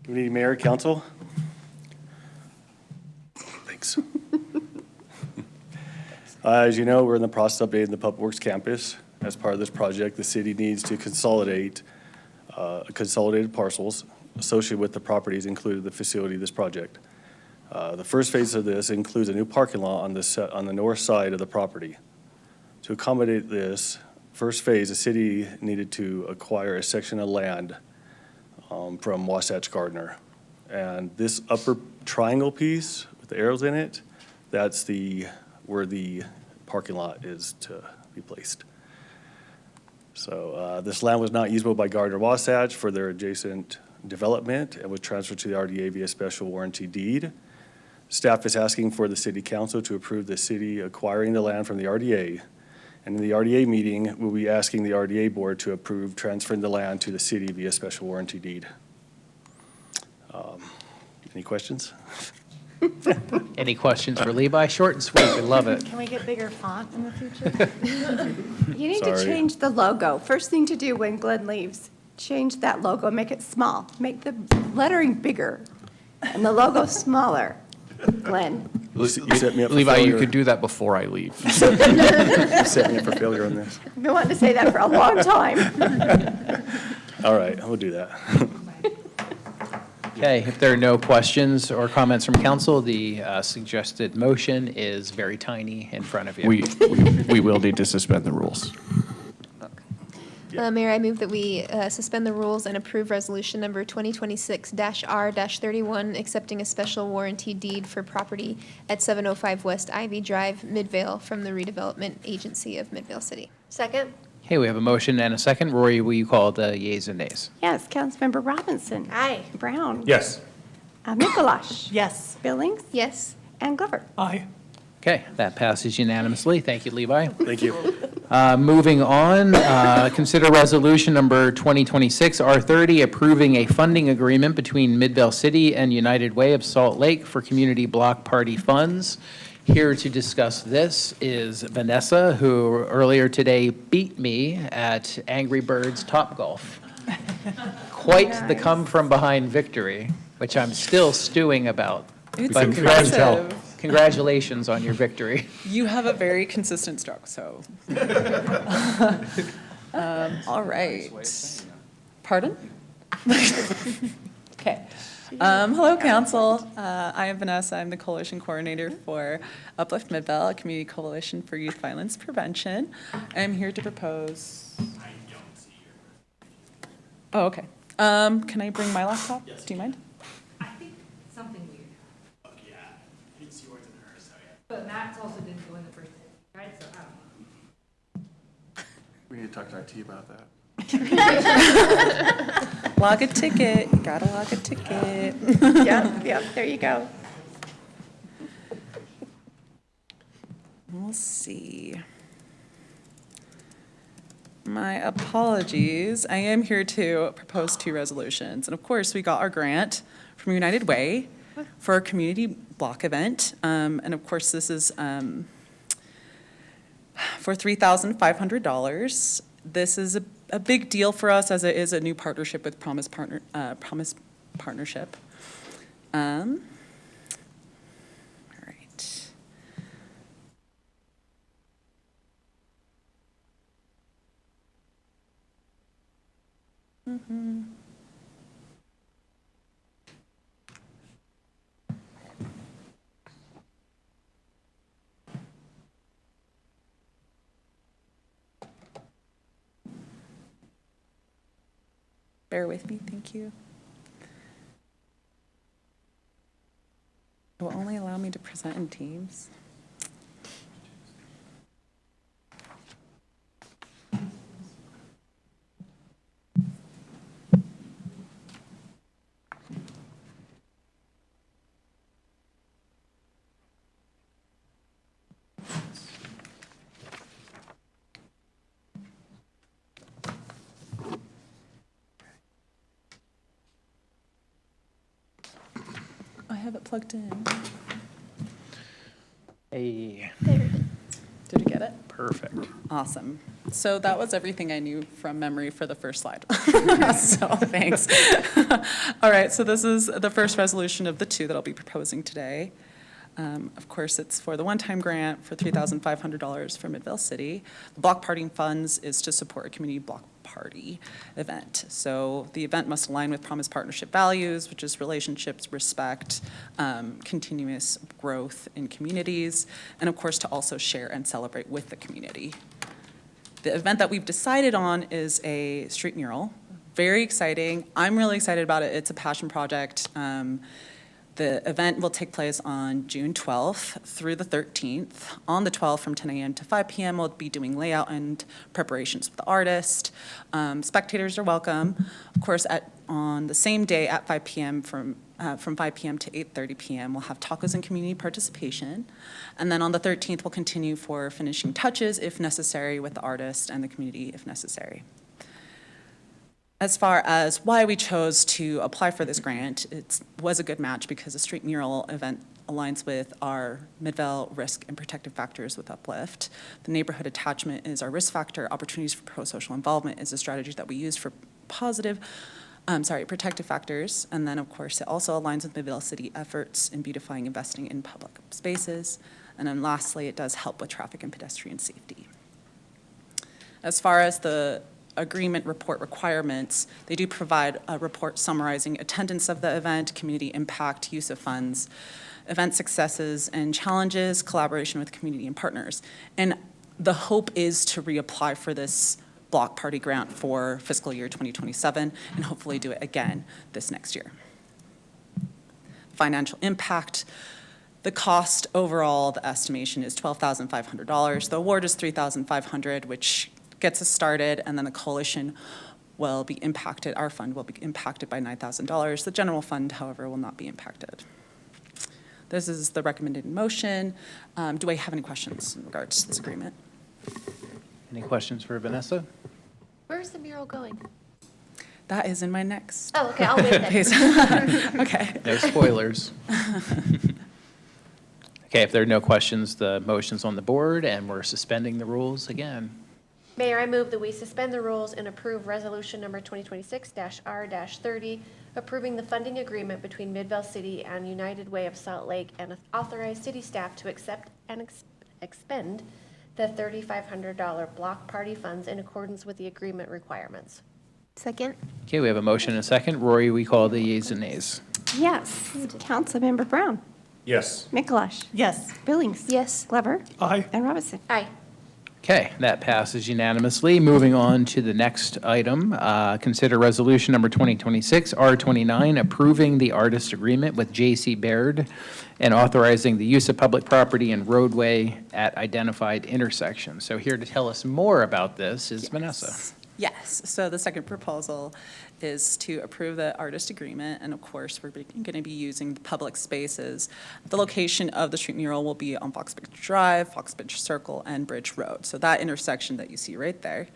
Good evening, Mayor, Council. Thanks. As you know, we're in the process of updating the Public Works campus. As part of this project, the city needs to consolidate consolidated parcels associated with the properties included in the facility of this project. The first phase of this includes a new parking lot on the north side of the property. To accommodate this first phase, the city needed to acquire a section of land from Wasatch Gardner. And this upper triangle piece with the arrows in it, that's where the parking lot is to be placed. So this land was not usable by Gardner Wasatch for their adjacent development and was transferred to the RDA via special warranty deed. Staff is asking for the city council to approve the city acquiring the land from the RDA. And in the RDA meeting, we'll be asking the RDA board to approve transferring the land to the city via special warranty deed. Any questions? Any questions for Levi? Short and sweet, we love it. Can we get bigger font in the future? You need to Sorry. change the logo. First thing to do when Glenn leaves, change that logo, make it small. Make the lettering bigger and the logo smaller. Glenn. You set me up for Levi, you failure. could do that before I leave. You set me up for failure on this. I've been wanting to say that for a long time. All right, we'll do that. Okay, if there are no questions or comments from council, the suggested motion is very tiny in front of you. We will need to suspend the rules. Mayor, I move that we suspend the rules and approve resolution number 2026-R-31, accepting a special warranty deed for property at 705 West Ivy Drive, Midvale, from the Redevelopment Agency of Midvale City. Second? Okay, we have a motion and a second. Rory, will you call the yeas and nays? Yes, Councilmember Robinson. Aye. Brown. Yes. Mikulash. Yes. Billings. Yes. And Glover. Aye. Okay, that passes unanimously. Thank you, Levi. Thank you. Moving on, consider resolution number 2026-R30, approving a funding agreement between Midvale City and United Way of Salt Lake for community block party funds. Here to discuss this is Vanessa, who earlier today beat me at Angry Birds Topgolf. Quite the come-from-behind victory, which I'm still stewing about. It's But impressive. Congratulations on your victory. You have a very consistent stroke, so. All right. Pardon? Okay. Hello, council. I am Vanessa. I'm the coalition coordinator for Uplift Midvale, a community coalition for youth violence prevention. I'm here to propose. Oh, okay. Can I bring my laptop? Yes. Do you mind? But Matt's also didn't go in the first place, right? So I don't know. We need to talk to IT about that. Log a ticket. You gotta log a ticket. Yep, there you go. We'll see. My apologies. I am here to propose 2 resolutions. And of course, we got our grant from United Way for a community block event. And of course, this is for $3,500. This is a big deal for us as it is a new partnership with Promise Partnership. All right. Mm-hmm. Bear with me, thank you. It will only allow me to present in Teams. I have it plugged in. Hey, Did you get it? perfect. Awesome. So that was everything I knew from memory for the first slide. So thanks. All right, so this is the first resolution of the 2 that I'll be proposing today. Of course, it's for the one-time grant for $3,500 for Midvale City. The block party funds is to support a community block party event. So the event must align with Promise Partnership values, which is relationships, respect, continuous growth in communities, and of course to also share and celebrate with the community. The event that we've decided on is a street mural. Very exciting. I'm really excited about it. It's a passion project. The event will take place on June 12th through the 13th. On the 12th from 10 a.m. to 5 p.m. we'll be doing layout and preparations with the artist. Spectators are welcome. Of course, on the same day at 5 p.m. from 5 p.m. to 8:30 p.m. we'll have tacos and community participation. And then on the 13th we'll continue for finishing touches if necessary with the artist and the community if necessary. As far as why we chose to apply for this grant, it was a good match because the street mural event aligns with our Midvale risk and protective factors with Uplift. The neighborhood attachment is our risk factor. Opportunities for pro-social involvement is a strategy that we use for protective factors. And then, of course, it also aligns with Midvale City efforts in beautifying investing in public spaces. And then lastly, it does help with traffic and pedestrian safety. As far as the agreement report requirements, they do provide a report summarizing attendance of the event, community impact, use of funds, event successes and challenges, collaboration with community and partners. And the hope is to reapply for this block party grant for fiscal year 2027, and hopefully do it again this next year. Financial impact. The cost overall, the estimation is $12,500. The award is $3,500, which gets us started, and then the coalition will be impacted, our fund will be impacted by $9,000. The general fund, however, will not be impacted. This is the recommended motion. Do I have any questions in regards to this agreement? Any questions for Vanessa? Where's the mural going? That is in my next. Oh, okay, I'll wait Page. then. Okay. No spoilers. Okay, if there are no questions, the motion's on the board, and we're suspending the rules again. Mayor, I move that we suspend the rules and approve resolution number 2026-R-30, approving the funding agreement between Midvale City and United Way of Salt Lake, and authorize city staff to accept and expend the $3,500 block party funds in accordance with the agreement requirements. Second? Okay, we have a motion and a second. Rory, we call the yeas and nays. Yes. Councilmember Brown. Yes. Mikalash. Yes. Billings. Yes. Glover. Aye. And Robinson. Aye. Okay, that passes unanimously. Moving on to the next item, consider resolution number 2026-R29, approving the artist agreement with J.C. Baird and authorizing the use of public property and roadway at identified intersections. So here to tell us more about this is Vanessa. Yes, so the second proposal is to approve the artist agreement, and of course, we're going to be using the public spaces. The location of the street mural will be on Foxbridge Drive, Foxbridge Circle, and Bridge Road. So that intersection that you see right there.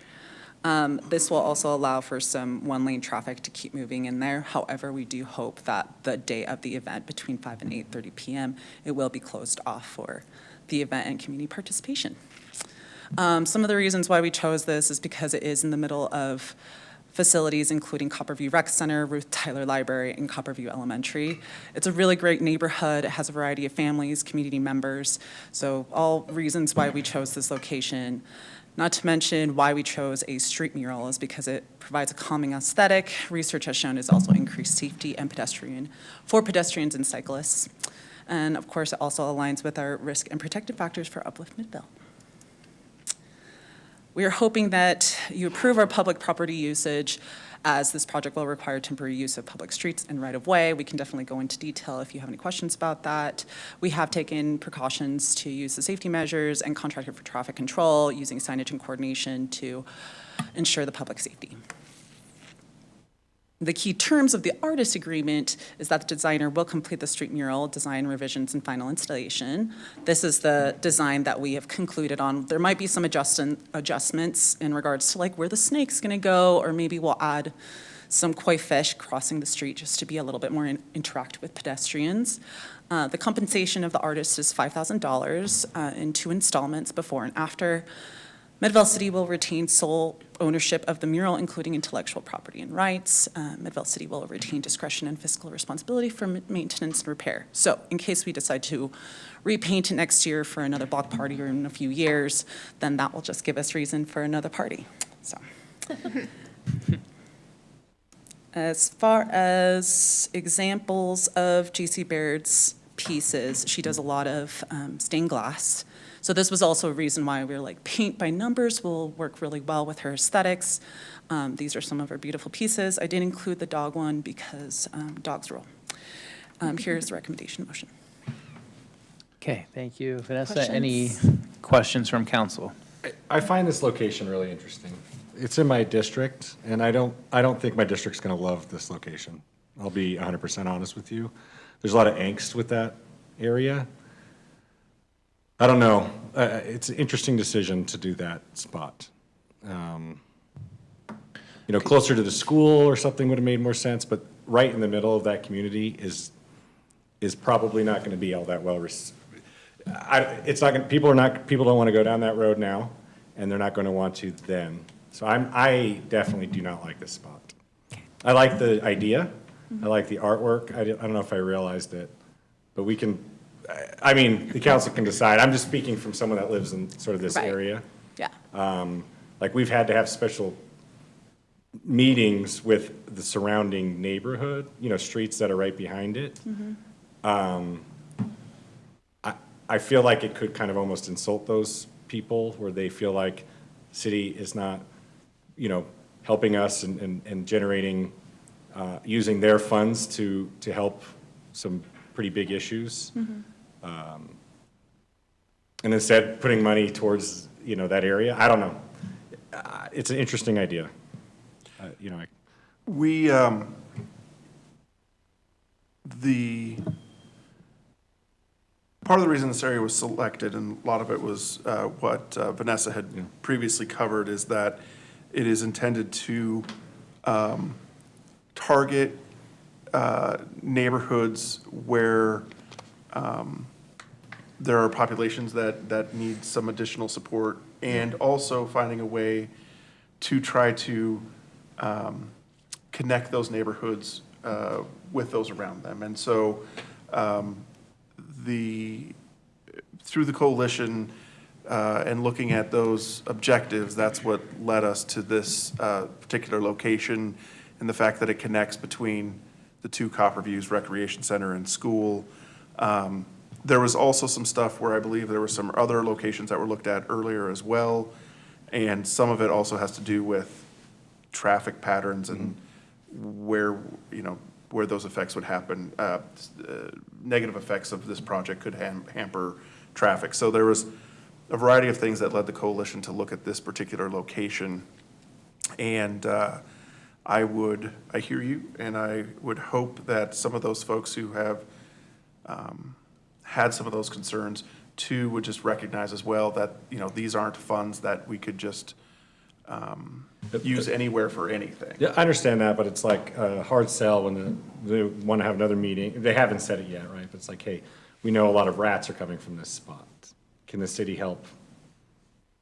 This will also allow for some one-lane traffic to keep moving in there. However, we do hope that the day of the event, between 5 and 8:30 p.m., it will be closed off for the event and community participation. Some of the reasons why we chose this is because it is in the middle of facilities including Copperview Rec Center, Ruth Tyler Library, and Copperview Elementary. It's a really great neighborhood. It has a variety of families, community members, so all reasons why we chose this location. Not to mention why we chose a street mural is because it provides a calming aesthetic. Research has shown is also increased safety and for pedestrians and cyclists. And of course, it also aligns with our risk and protective factors for Uplift Midvale. We are hoping that you approve our public property usage, as this project will require temporary use of public streets and right-of-way. We can definitely go into detail if you have any questions about that. We have taken precautions to use the safety measures and contracted for traffic control, using signage and coordination to ensure the public safety. The key terms of the artist agreement is that the designer will complete the street mural, design revisions, and final installation. This is the design that we have concluded on. There might be some adjustments in regards to like where the snake's gonna go, or maybe we'll add some koi fish crossing the street just to be a little bit more interactive with pedestrians. The compensation of the artist is $5,000 in 2 installments before and after. Midvale City will retain sole ownership of the mural, including intellectual property and rights. Midvale City will retain discretion and fiscal responsibility for maintenance and repair. So in case we decide to repaint it next year for another block party or in a few years, then that will just give us reason for another party. So. As far as examples of J.C. Baird's pieces, she does a lot of stained glass. So this was also a reason why we were like, paint by numbers will work really well with her aesthetics. These are some of her beautiful pieces. I did include the dog one because dogs rule. Here's the recommendation motion. Okay, thank you, Vanessa. Questions? Any questions from council? I find this location really interesting. It's in my district, and I don't think my district's gonna love this location. I'll be 100% honest with you. There's a lot of angst with that area. I don't know. It's an interesting decision to do that spot. Closer to the school or something would have made more sense, but right in the middle of that community is probably not going to be all that well received. It's not going. People don't want to go down that road now, and they're not going to want to then. So I definitely do not like this spot. I like the idea. I like the artwork. I don't know if I realized it, but we can. The council can decide. I'm just speaking from someone that lives in sort of this area. Yeah. Like we've had to have special meetings with the surrounding neighborhood, streets that are right behind it. I feel like it could kind of almost insult those people where they feel like the city is not helping us and generating, using their funds to help some pretty big issues. And instead putting money towards, that area. I don't know. It's an interesting idea. We, part of the reason this area was selected, and a lot of it was what Vanessa had previously covered, is that it is intended to target neighborhoods where there are populations that need some additional support, and also finding a way to try to connect those neighborhoods with those around them. And so through the coalition and looking at those objectives, that's what led us to this particular location, and the fact that it connects between the two Copper Views Recreation Center and school. There was also some stuff where I believe there were some other locations that were looked at earlier as well, and some of it also has to do with traffic patterns and where those effects would happen. Negative effects of this project could hamper traffic. So there was a variety of things that led the coalition to look at this particular location. And I hear you, and I would hope that some of those folks who have had some of those concerns too would just recognize as well that, these aren't funds that we could just use anywhere for anything. Yeah, I understand that, but it's like a hard sell when they want to have another meeting. They haven't said it yet, right? But it's like, hey, we know a lot of rats are coming from this spot. Can the city help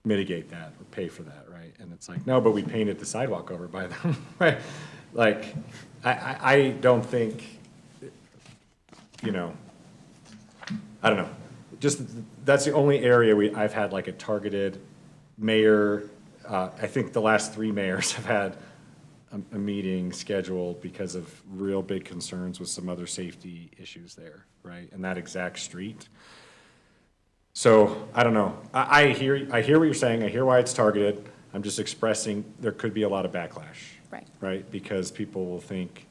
mitigate that or pay for that, right? And it's like, no, but we painted the sidewalk over by them, right? Like, I don't think, I don't know. Just, that's the only area I've had like a targeted mayor. I think the last 3 mayors have had a meeting scheduled because of real big concerns with some other safety issues there, right? In that exact street. So, I don't know. I hear what you're saying. I hear why it's targeted. I'm just expressing there could be a lot of backlash. Right. Right? Because people will think,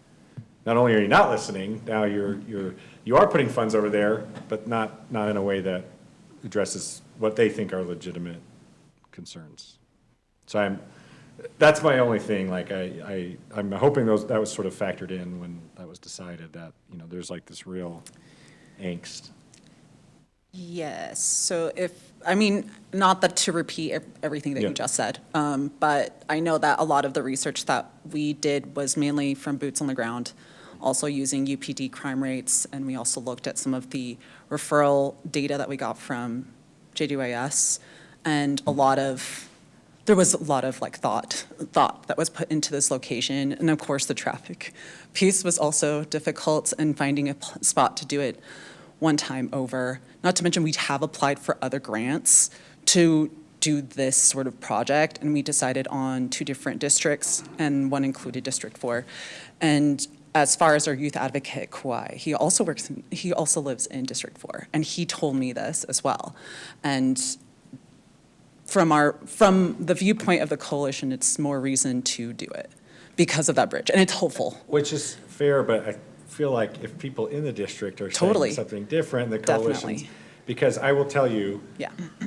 not only are you not listening, now you are putting funds over there, but not in a way that addresses what they think are legitimate concerns. So that's my only thing. Like I'm hoping that was sort of factored in when that was decided, that there's like this real angst. Yes, so not that to repeat everything that you just said, but I know that a lot of the research that we did was mainly from boots on the ground, also using UPD crime rates, and we also looked at some of the referral data that we got from JDYS, and there was a lot of thought that was put into this location, and of course the traffic piece was also difficult, and finding a spot to do it one time over. Not to mention we have applied for other grants to do this sort of project, and we decided on 2 different districts, and one included District 4. And as far as our youth advocate, Kauai, he also lives in District 4, and he told me this as well. And from the viewpoint of the coalition, it's more reason to do it because of that bridge, and it's hopeful. Which is fair, but I feel like if people in the district are saying something different, the coalition's, because I will tell you,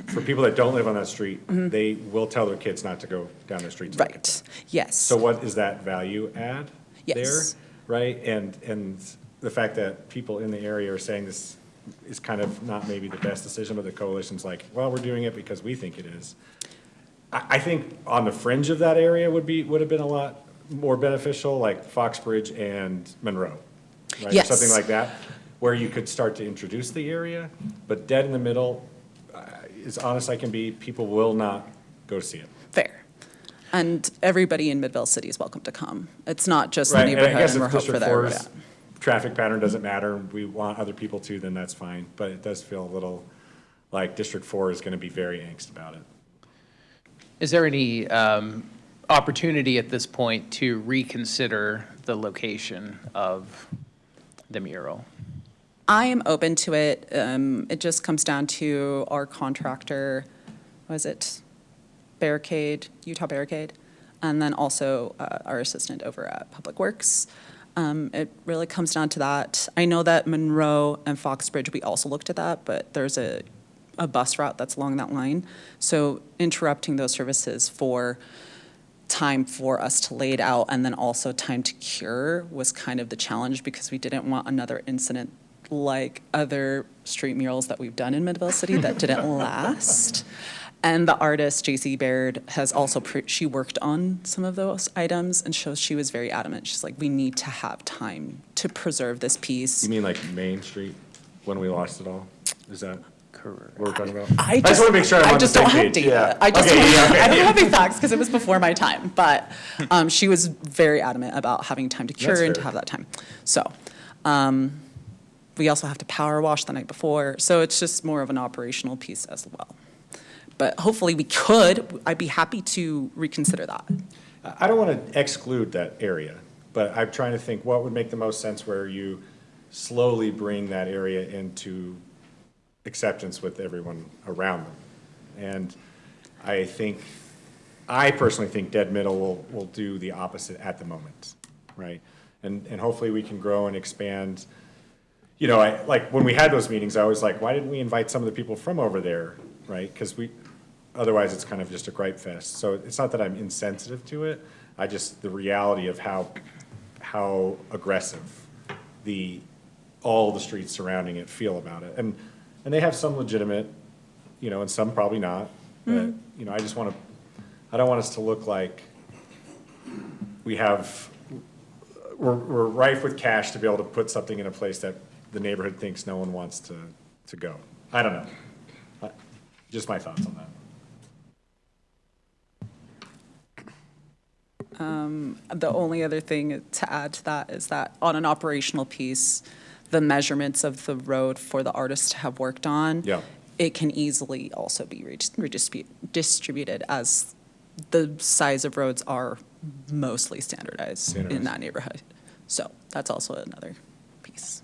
for people that don't live on that street, they will tell their kids not to go down the street. Right, yes. So what is that value add there, right? And the fact that people in the area are saying this is kind of not maybe the best decision, but the coalition's like, well, we're doing it because we think it is. I think on the fringe of that area would have been a lot more beneficial, like Foxbridge and Monroe. Right? Yes. Or something like that, where you could start to introduce the area, but dead in the middle, as honest I can be, people will not go see it. Fair. And everybody in Midvale City is welcome to come. It's not just the Right, neighborhood, and I guess and we're if hope for District that. 4's traffic pattern doesn't matter, we want other people to, then that's fine. But it does feel a little like District 4 is going to be very angst about it. Is there any opportunity at this point to reconsider the location of the mural? I am open to it. It just comes down to our contractor, was it Utah Barricade? and then also our assistant over at Public Works. It really comes down to that. I know that Monroe and Foxbridge, we also looked at that, but there's a bus route that's along that line. So interrupting those services for time for us to lay it out and then also time to cure was kind of the challenge, because we didn't want another incident like other street murals that we've done in Midvale City that didn't last. And the artist, J.C. Baird, has also, she worked on some of those items, and she was very adamant. She's like, we need to have time to preserve this piece. You mean like Main Street, when we lost it all? Is that Correct. what we're talking about? I just want to make sure I'm on the same don't have page. data. I don't have any facts because it was before my time. But she was very adamant about having time to cure and to have that time. So we also have to power wash the night before. So it's just more of an operational piece as well. But hopefully I'd be happy to reconsider that. I don't want to exclude that area, but I'm trying to think what would make the most sense where you slowly bring that area into acceptance with everyone around them. And I personally think Dead Middle will do the opposite at the moment, right? And hopefully we can grow and expand. You know, like when we had those meetings, I was like, why didn't we invite some of the people from over there, right? Because otherwise it's kind of just a gripe fest. So it's not that I'm insensitive to it. The reality of how aggressive all the streets surrounding it feel about it. And they have some legitimate, and some probably not. But, I don't want us to look like we're rife with cash to be able to put something in a place that the neighborhood thinks no one wants to go. I don't know. Just my thoughts on that. The only other thing to add to that is that on an operational piece, the measurements of the road for the artist to have worked on, it can easily also be redistributed, as the size of roads are mostly standardized in that neighborhood. So that's also another piece.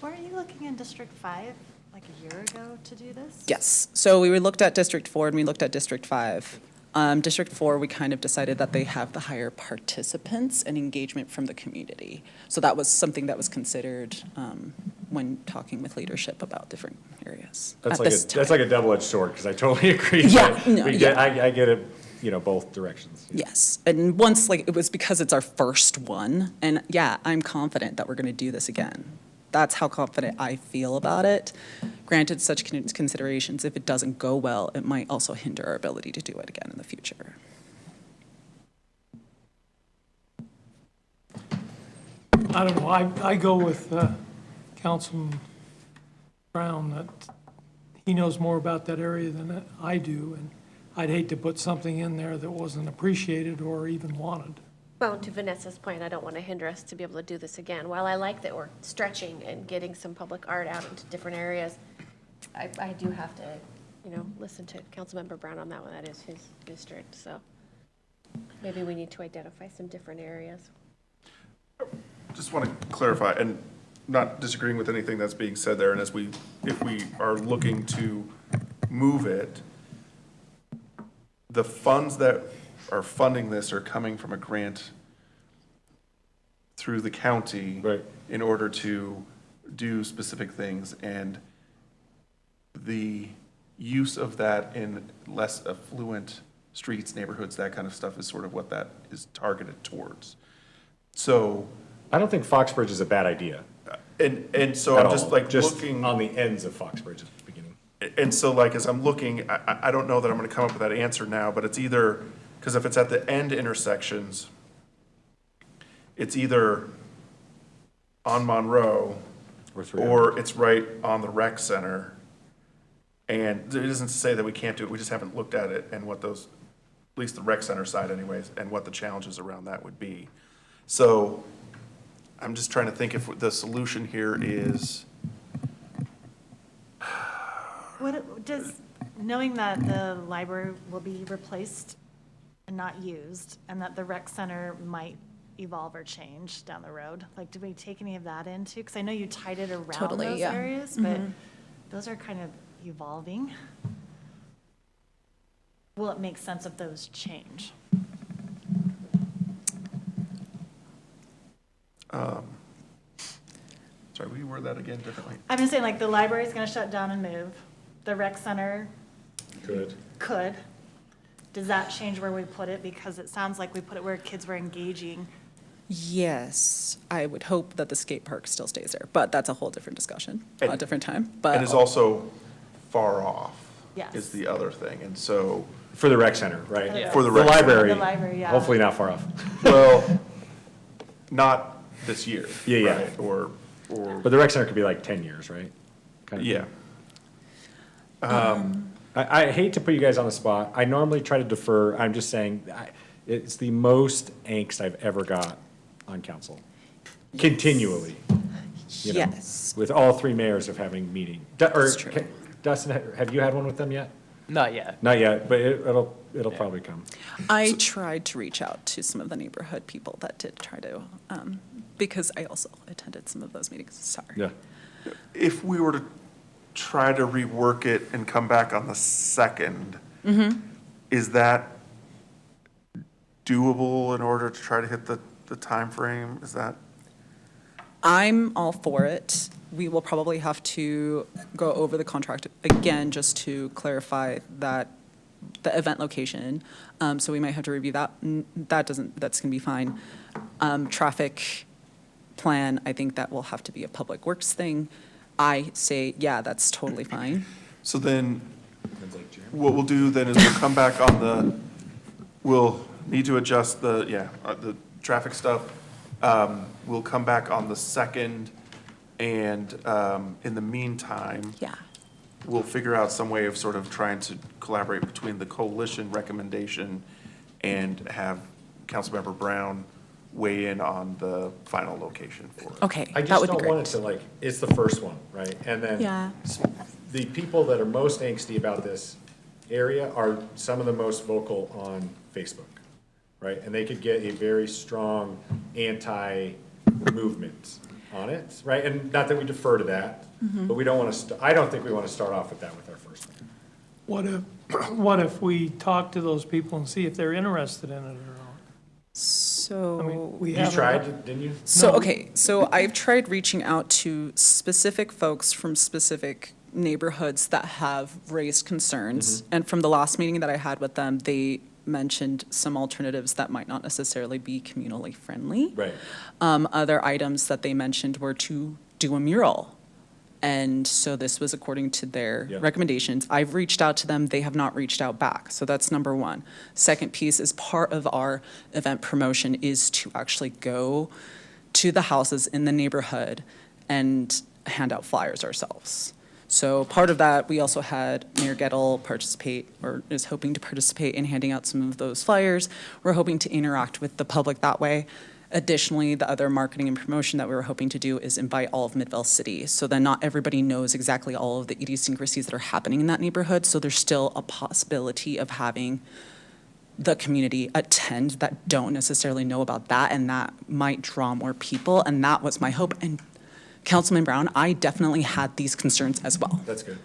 Weren't you looking in District 5 like a year ago to do this? Yes. So we looked at District 4 and we looked at District 5. District 4, we kind of decided that they have the higher participants and engagement from the community. So that was something that was considered when talking with leadership about different areas. That's like a double-edged sword, because I totally agree. Yeah, I get it, both directions. Yes, and once, it was because it's our first one, and I'm confident that we're gonna do this again. That's how confident I feel about it. Granted, such considerations, if it doesn't go well, it might also hinder our ability to do it again in the future. I don't know, I go with Councilman Brown, that he knows more about that area than I do, and I'd hate to put something in there that wasn't appreciated or even wanted. Well, to Vanessa's point, I don't want to hinder us to be able to do this again. While I like that we're stretching and getting some public art out into different areas, I do have to, listen to Councilmember Brown on that one. That is his district, so maybe we need to identify some different areas. Just want to clarify, and not disagreeing with anything that's being said there, and if we are looking to move it, the funds that are funding this are coming from a grant through the county in order to do specific things, and the use of that in less affluent streets, neighborhoods, that kind of stuff is sort of what that is targeted towards. So I don't think Foxbridge is a bad idea. And so I'm just just looking on the ends of Foxbridge at the beginning. And so as I'm looking, I don't know that I'm going to come up with that answer now, but it's either, because if it's at the end intersections, it's either on Monroe or it's right on the rec center. And it isn't to say that we can't do it, we just haven't looked at it and what those, at least the rec center side anyways, and what the challenges around that would be. So I'm just trying to think if the solution here is. Knowing that the library will be replaced and not used, and that the rec center might evolve or change down the road, do we take any of that into? Because I know you tied it around those areas, but those are kind of evolving. Will it make sense if those change? Sorry, will you word that again differently? I'm just saying, like, the library's gonna shut down and move. The rec center Good. could. Does that change where we put it? Because it sounds like we put it where kids were engaging. Yes, I would hope that the skate park still stays there, but that's a whole different discussion, a And- different time, And but. is also far off. Yes. Is the other thing, and so, For the rec center, right? Yeah. For the The rec center. library, The library, yeah. hopefully not far off. well, not this year. Yeah, yeah. right? Or, But the rec center could be like 10 years, right? Kind of yeah. I hate to put you guys on the spot. I normally try to defer. I'm just saying, it's the most angst I've ever got on council. Continually. you know, Yes. With all three mayors of having meeting. That's true. Dustin, have you had one with them yet? Not yet. Not yet, but it'll probably come. I tried to reach out to some of the neighborhood people that did try to, because I also attended some of those meetings, sorry. Yeah. If we were to try to rework it and come back on the 2nd, is that doable in order to try to hit the timeframe? Is that? I'm all for it. We will probably have to go over the contract again, just to clarify that, the event location. So we might have to review that. That's gonna be fine. Traffic plan, I think that will have to be a public works thing. I say, yeah, that's totally fine. So then, what we'll do then is we'll come back on we'll need to adjust the traffic stuff. We'll come back on the 2nd, and in the meantime, Yeah. we'll figure out some way of sort of trying to collaborate between the coalition recommendation and have Councilmember Brown weigh in on the final location for it. Okay, I that just would be don't want great. it to like, it's the first one, right? And then Yeah. the people that are most angsty about this area are some of the most vocal on Facebook, right? And they could get a very strong anti-movement on it, right? And not that we defer to that, but we don't want to, I don't think we want to start off with that with our first one. What if we talk to those people and see if they're interested in it or not? I So. mean, we You haven't. tried, didn't you? So, No. okay, so I've tried reaching out to specific folks from specific neighborhoods that have raised concerns. And from the last meeting that I had with them, they mentioned some alternatives that might not necessarily be communally friendly. Right. Other items that they mentioned were to do a mural. And so this was according to their Yeah. recommendations. I've reached out to them, they have not reached out back. So that's number one. Second piece is part of our event promotion is to actually go to the houses in the neighborhood and hand out flyers ourselves. So part of that, we also had Mayor Gettle participate, or is hoping to participate in handing out some of those flyers. We're hoping to interact with the public that way. Additionally, the other marketing and promotion that we were hoping to do is invite all of Midvale City. So then not everybody knows exactly all of the idiosyncrasies that are happening in that neighborhood. So there's still a possibility of having the community attend that don't necessarily know about that, and that might draw more people. And that was my hope. And Councilman Brown, I definitely had these concerns as well. That's good.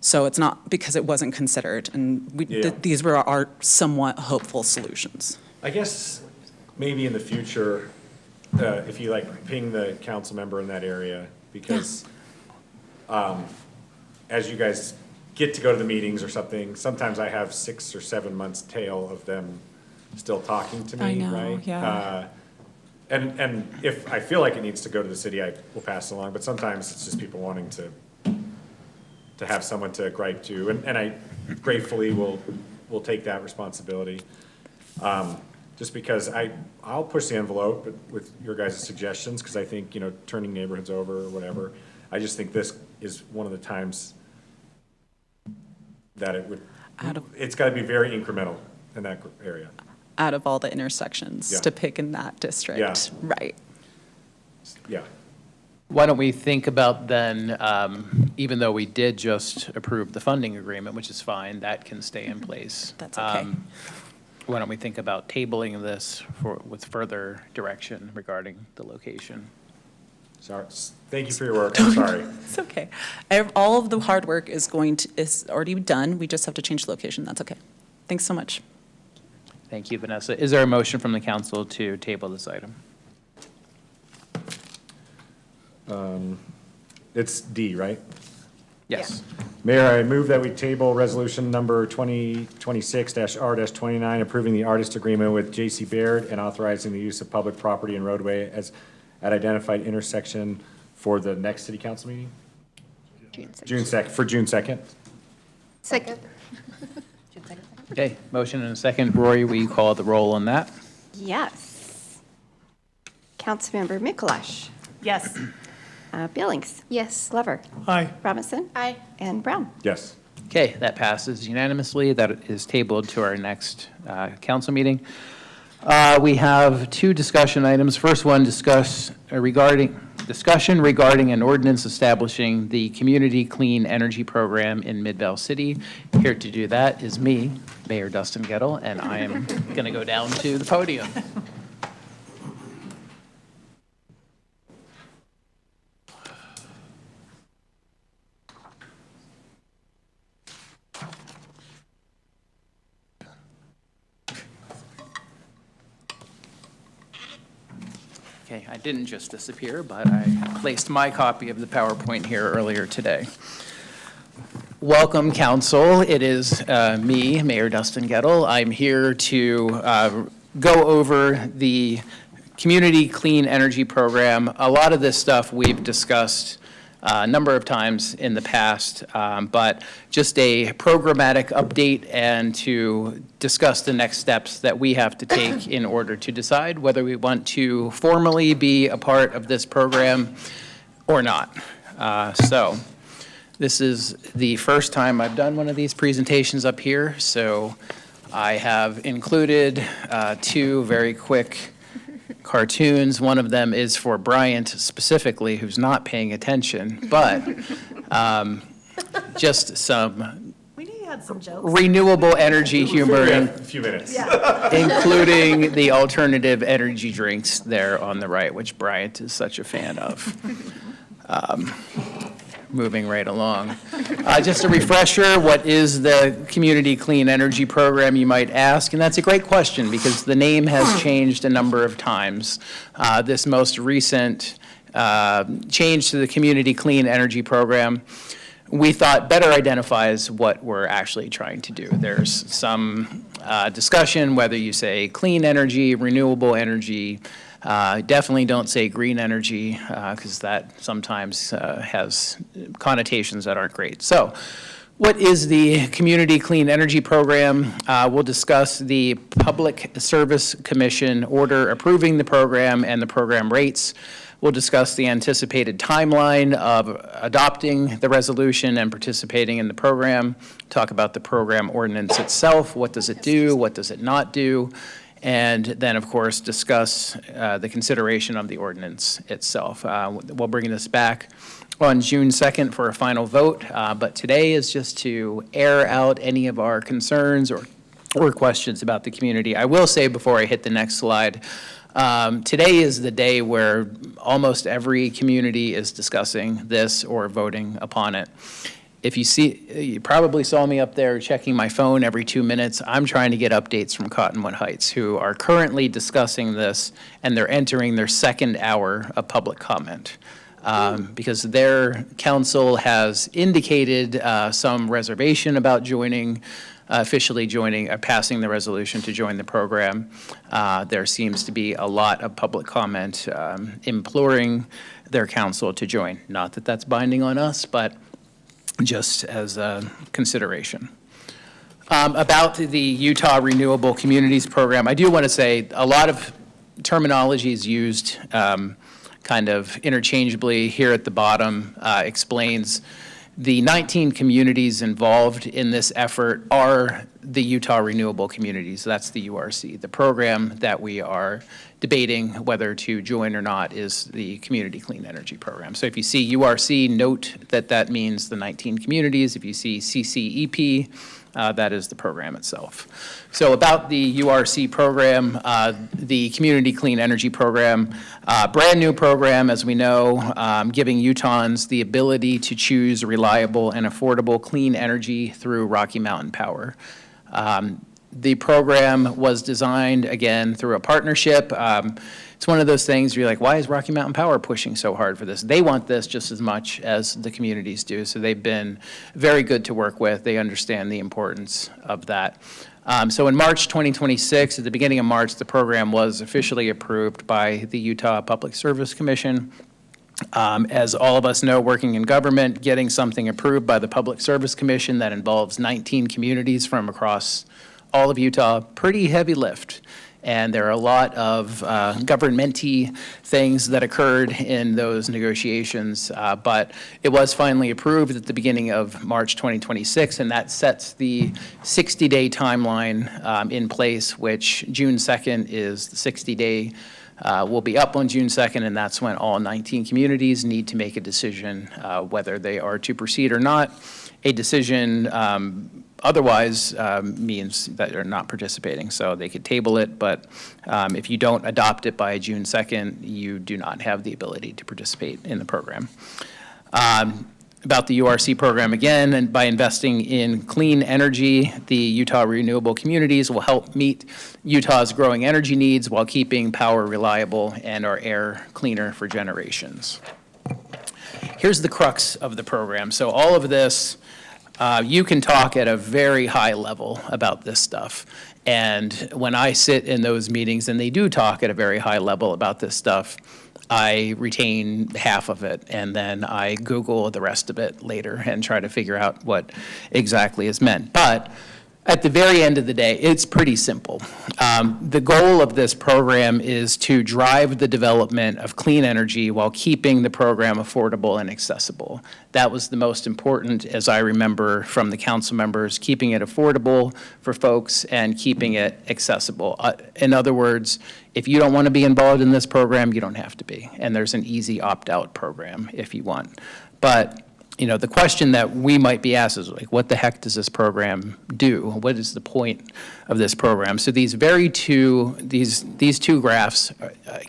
So it's not because it wasn't considered, and Yeah. these were our somewhat hopeful solutions. I guess maybe in the future, if you like ping the council member in that area, because as you guys get to go to the meetings or something, sometimes I have 6 or 7 months tail of them still talking to me, I know, right? yeah. And if I feel like it needs to go to the city, I will pass it along, but sometimes it's just people wanting to have someone to gripe to, and I gratefully will take that responsibility. Just because I'll push the envelope with your guys' suggestions, because I think, turning neighborhoods over or whatever, I just think this is one of the times that it's gotta be very incremental in that area. Out of all the intersections Yeah. to pick in that district. Yeah. Right. Yeah. Why don't we think about then, even though we did just approve the funding agreement, which is fine, that can stay in place. That's okay. Why don't we think about tabling this with further direction regarding the location? Sorry, thank you for your work, I'm sorry. It's okay. All of the hard work is already done. We just have to change the location. That's okay. Thanks so much. Thank you, Vanessa. Is there a motion from the council to table this item? It's D, right? Yes. Mayor, I move that we table resolution number 2026-R-29, approving the artist agreement with J.C. Baird and authorizing the use of public property and roadway as at identified intersection for the next city council meeting? June 2nd. Second. Okay, motion and a second. Rory, will you call the roll on that? Yes. Councilmember Mikuláš. Yes. Billings. Yes. Glover. Aye. Robinson. Aye. And Brown. Yes. Okay, that passes unanimously. That is tabled to our next council meeting. We have two discussion items. First one, discussion regarding an ordinance establishing the Community Clean Energy Program in Midvale City. Here to do that is me, Mayor Dustin Gettle, and I am going to go down to the podium. Okay, I didn't just disappear, but I placed my copy of the PowerPoint here earlier today. Welcome, council. It is me, Mayor Dustin Gettle. I'm here to go over the Community Clean Energy Program. A lot of this stuff we've discussed a number of times in the past, but just a programmatic update and to discuss the next steps that we have to take in order to decide whether we want to formally be a part of this program or not. So this is the first time I've done one of these presentations up here, so I have included two very quick cartoons. One of them is for Bryant specifically, who's not paying attention, but just some We knew you had some jokes. renewable energy humor, A few minutes. including the alternative energy drinks there on the right, which Bryant is such a fan of. Moving right along. Just a refresher, what is the Community Clean Energy Program, you might ask? And that's a great question because the name has changed a number of times. This most recent change to the Community Clean Energy Program, we thought better identifies what we're actually trying to do. There's some discussion whether you say clean energy, renewable energy. Definitely don't say green energy because that sometimes has connotations that aren't great. So what is the Community Clean Energy Program? We'll discuss the Public Service Commission order approving the program and the program rates. We'll discuss the anticipated timeline of adopting the resolution and participating in the program, talk about the program ordinance itself, what does it do, what does it not do, and then, of course, discuss the consideration of the ordinance itself. We'll bring this back on June 2nd for a final vote, but today is just to air out any of our concerns or questions about the community. I will say before I hit the next slide, today is the day where almost every community is discussing this or voting upon it. If you see, you probably saw me up there checking my phone every 2 minutes. I'm trying to get updates from Cottonwood Heights, who are currently discussing this, and they're entering their second hour of public comment. Because their council has indicated some reservation about officially passing the resolution to join the program. There seems to be a lot of public comment imploring their council to join. Not that that's binding on us, but just as a consideration. About the Utah Renewable Communities Program, I do want to say a lot of terminology is used kind of interchangeably. Here at the bottom explains the 19 communities involved in this effort are the Utah Renewable Communities. That's the URC. The program that we are debating whether to join or not is the Community Clean Energy Program. So if you see URC, note that that means the 19 communities. If you see CCEP, that is the program itself. So about the URC program, the Community Clean Energy Program, brand new program, as we know, giving Utahns the ability to choose reliable and affordable clean energy through Rocky Mountain Power. The program was designed, again, through a partnership. It's one of those things where you're like, why is Rocky Mountain Power pushing so hard for this? They want this just as much as the communities do, so they've been very good to work with. They understand the importance of that. So in March 2026, at the beginning of March, the program was officially approved by the Utah Public Service Commission. As all of us know, working in government, getting something approved by the Public Service Commission that involves 19 communities from across all of Utah, pretty heavy lift. And there are a lot of government-y things that occurred in those negotiations, but it was finally approved at the beginning of March 2026, and that sets the 60-day timeline in place, which June 2nd is the 60-day, will be up on June 2nd, and that's when all 19 communities need to make a decision whether they are to proceed or not. A decision otherwise means that they're not participating, so they could table it, but if you don't adopt it by June 2nd, you do not have the ability to participate in the program. About the URC program again, and by investing in clean energy, the Utah Renewable Communities will help meet Utah's growing energy needs while keeping power reliable and our air cleaner for generations. Here's the crux of the program. So all of this, you can talk at a very high level about this stuff. And when I sit in those meetings, and they do talk at a very high level about this stuff, I retain half of it, and then I Google the rest of it later and try to figure out what exactly is meant. But at the very end of the day, it's pretty simple. The goal of this program is to drive the development of clean energy while keeping the program affordable and accessible. That was the most important, as I remember from the council members, keeping it affordable for folks and keeping it accessible. In other words, if you don't want to be involved in this program, you don't have to be. And there's an easy opt-out program if you want. But you know, the question that we might be asked is like, what the heck does this program do? What is the point of this program? So these two graphs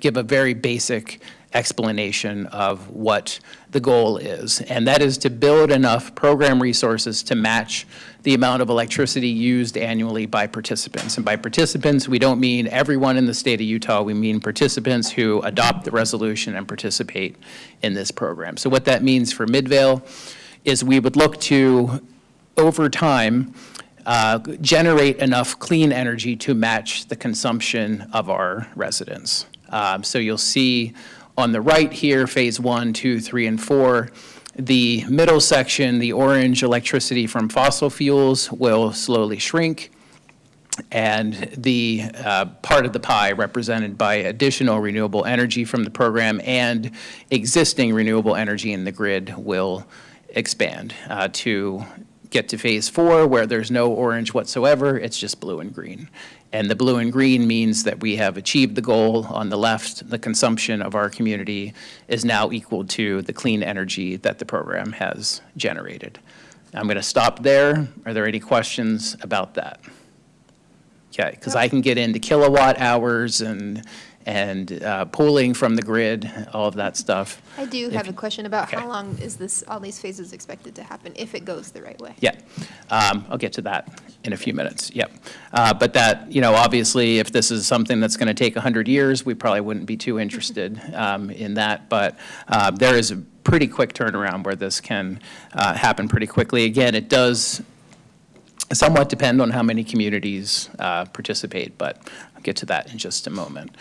give a very basic explanation of what the goal is, and that is to build enough program resources to match the amount of electricity used annually by participants. And by participants, we don't mean everyone in the state of Utah. We mean participants who adopt the resolution and participate in this program. So what that means for Midvale is we would look to, over time, generate enough clean energy to match the consumption of our residents. So you'll see on the right here, phase 1, 2, 3, and 4. The middle section, the orange electricity from fossil fuels, will slowly shrink, and the part of the pie represented by additional renewable energy from the program and existing renewable energy in the grid will expand to get to phase 4, where there's no orange whatsoever. It's just blue and green. And the blue and green means that we have achieved the goal. On the left, the consumption of our community is now equal to the clean energy that the program has generated. I'm going to stop there. Are there any questions about that? Okay, because I can get into kilowatt hours and pulling from the grid, all of that stuff. I do have a question about how long is this, all these phases expected to happen if it goes the right way? Yeah, I'll get to that in a few minutes, yep. But that, you know, obviously, if this is something that's going to take 100 years, we probably wouldn't be too interested in that. But there is a pretty quick turnaround where this can happen pretty quickly. Again, it does somewhat depend on how many communities participate, but I'll get to that in just a moment.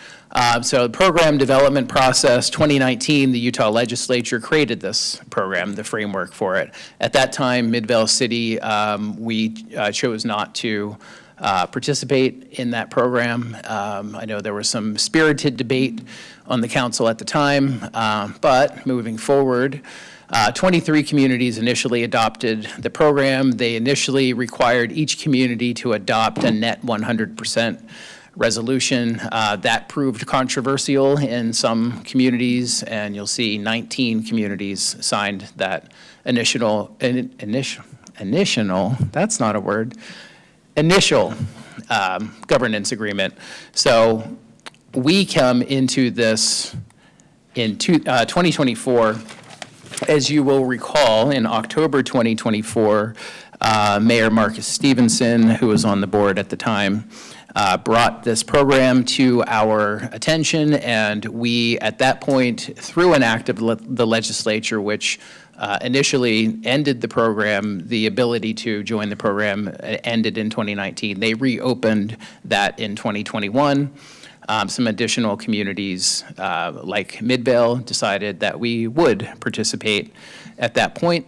So the program development process, 2019, the Utah legislature created this program, the framework for it. At that time, Midvale City, we chose not to participate in that program. I know there was some spirited debate on the council at the time, but moving forward, 23 communities initially adopted the program. They initially required each community to adopt a net 100% resolution. That proved controversial in some communities, and you'll see 19 communities signed that initial, that's not a word, initial governance agreement. So we come into this in 2024. As you will recall, in October 2024, Mayor Marcus Stevenson, who was on the board at the time, brought this program to our attention, and we, at that point, through an act of the legislature, which initially ended the program, the ability to join the program ended in 2019. They reopened that in 2021. Some additional communities, like Midvale, decided that we would participate at that point.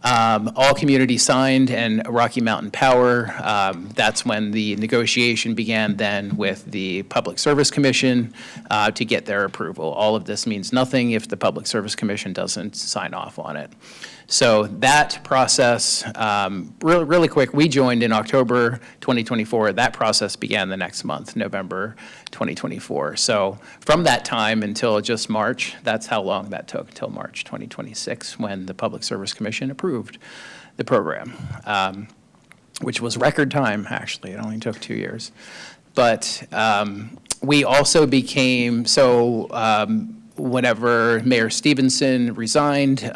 All communities signed, and Rocky Mountain Power, that's when the negotiation began then with the Public Service Commission to get their approval. All of this means nothing if the Public Service Commission doesn't sign off on it. So that process, really quick, we joined in October 2024. That process began the next month, November 2024. So from that time until just March, that's how long that took, till March 2026, when the Public Service Commission approved the program, which was record time, actually. It only took 2 years. But we also became, whenever Mayor Stevenson resigned,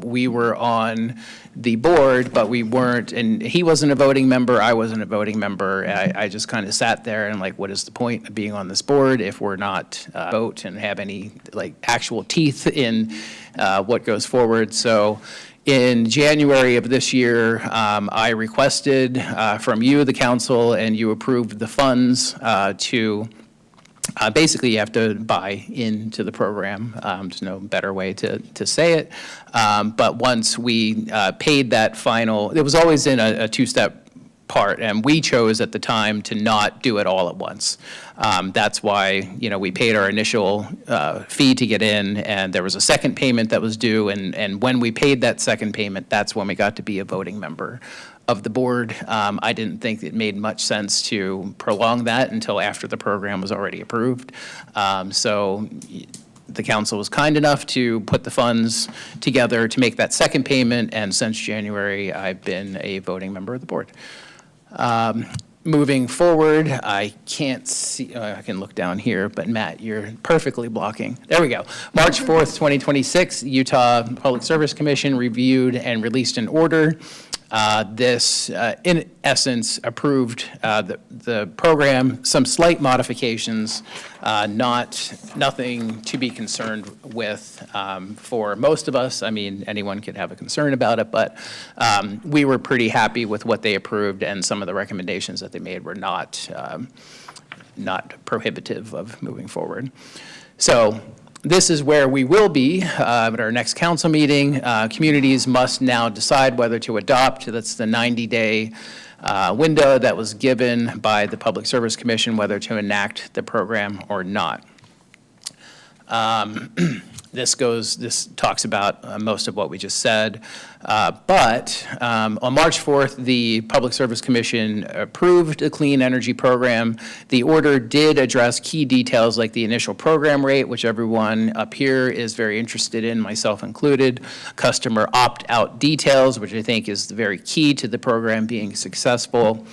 we were on the board, but we weren't, and he wasn't a voting member, I wasn't a voting member. I just kind of sat there and like, what is the point of being on this board if we're not vote and have any like actual teeth in what goes forward? So in January of this year, I requested from you, the council, and you approved the funds to basically, you have to buy into the program. There's no better way to say it. But once we paid that final, it was always in a two-step part, and we chose at the time to not do it all at once. That's why, we paid our initial fee to get in, and there was a second payment that was due, and when we paid that second payment, that's when we got to be a voting member of the board. I didn't think it made much sense to prolong that until after the program was already approved. So the council was kind enough to put the funds together to make that second payment, and since January, I've been a voting member of the board. Moving forward, I can't see, I can look down here, but Matt, you're perfectly blocking. There we go. March 4th, 2026, Utah Public Service Commission reviewed and released an order. This, in essence, approved the program, some slight modifications, nothing to be concerned with for most of us. I mean, anyone could have a concern about it, but we were pretty happy with what they approved, and some of the recommendations that they made were not prohibitive of moving forward. So this is where we will be at our next council meeting. Communities must now decide whether to adopt. That's the 90-day window that was given by the Public Service Commission, whether to enact the program or not. This talks about most of what we just said. But on March 4th, the Public Service Commission approved the Clean Energy Program. The order did address key details like the initial program rate, which everyone up here is very interested in, myself included. Customer opt-out details, which I think is very key to the program being successful.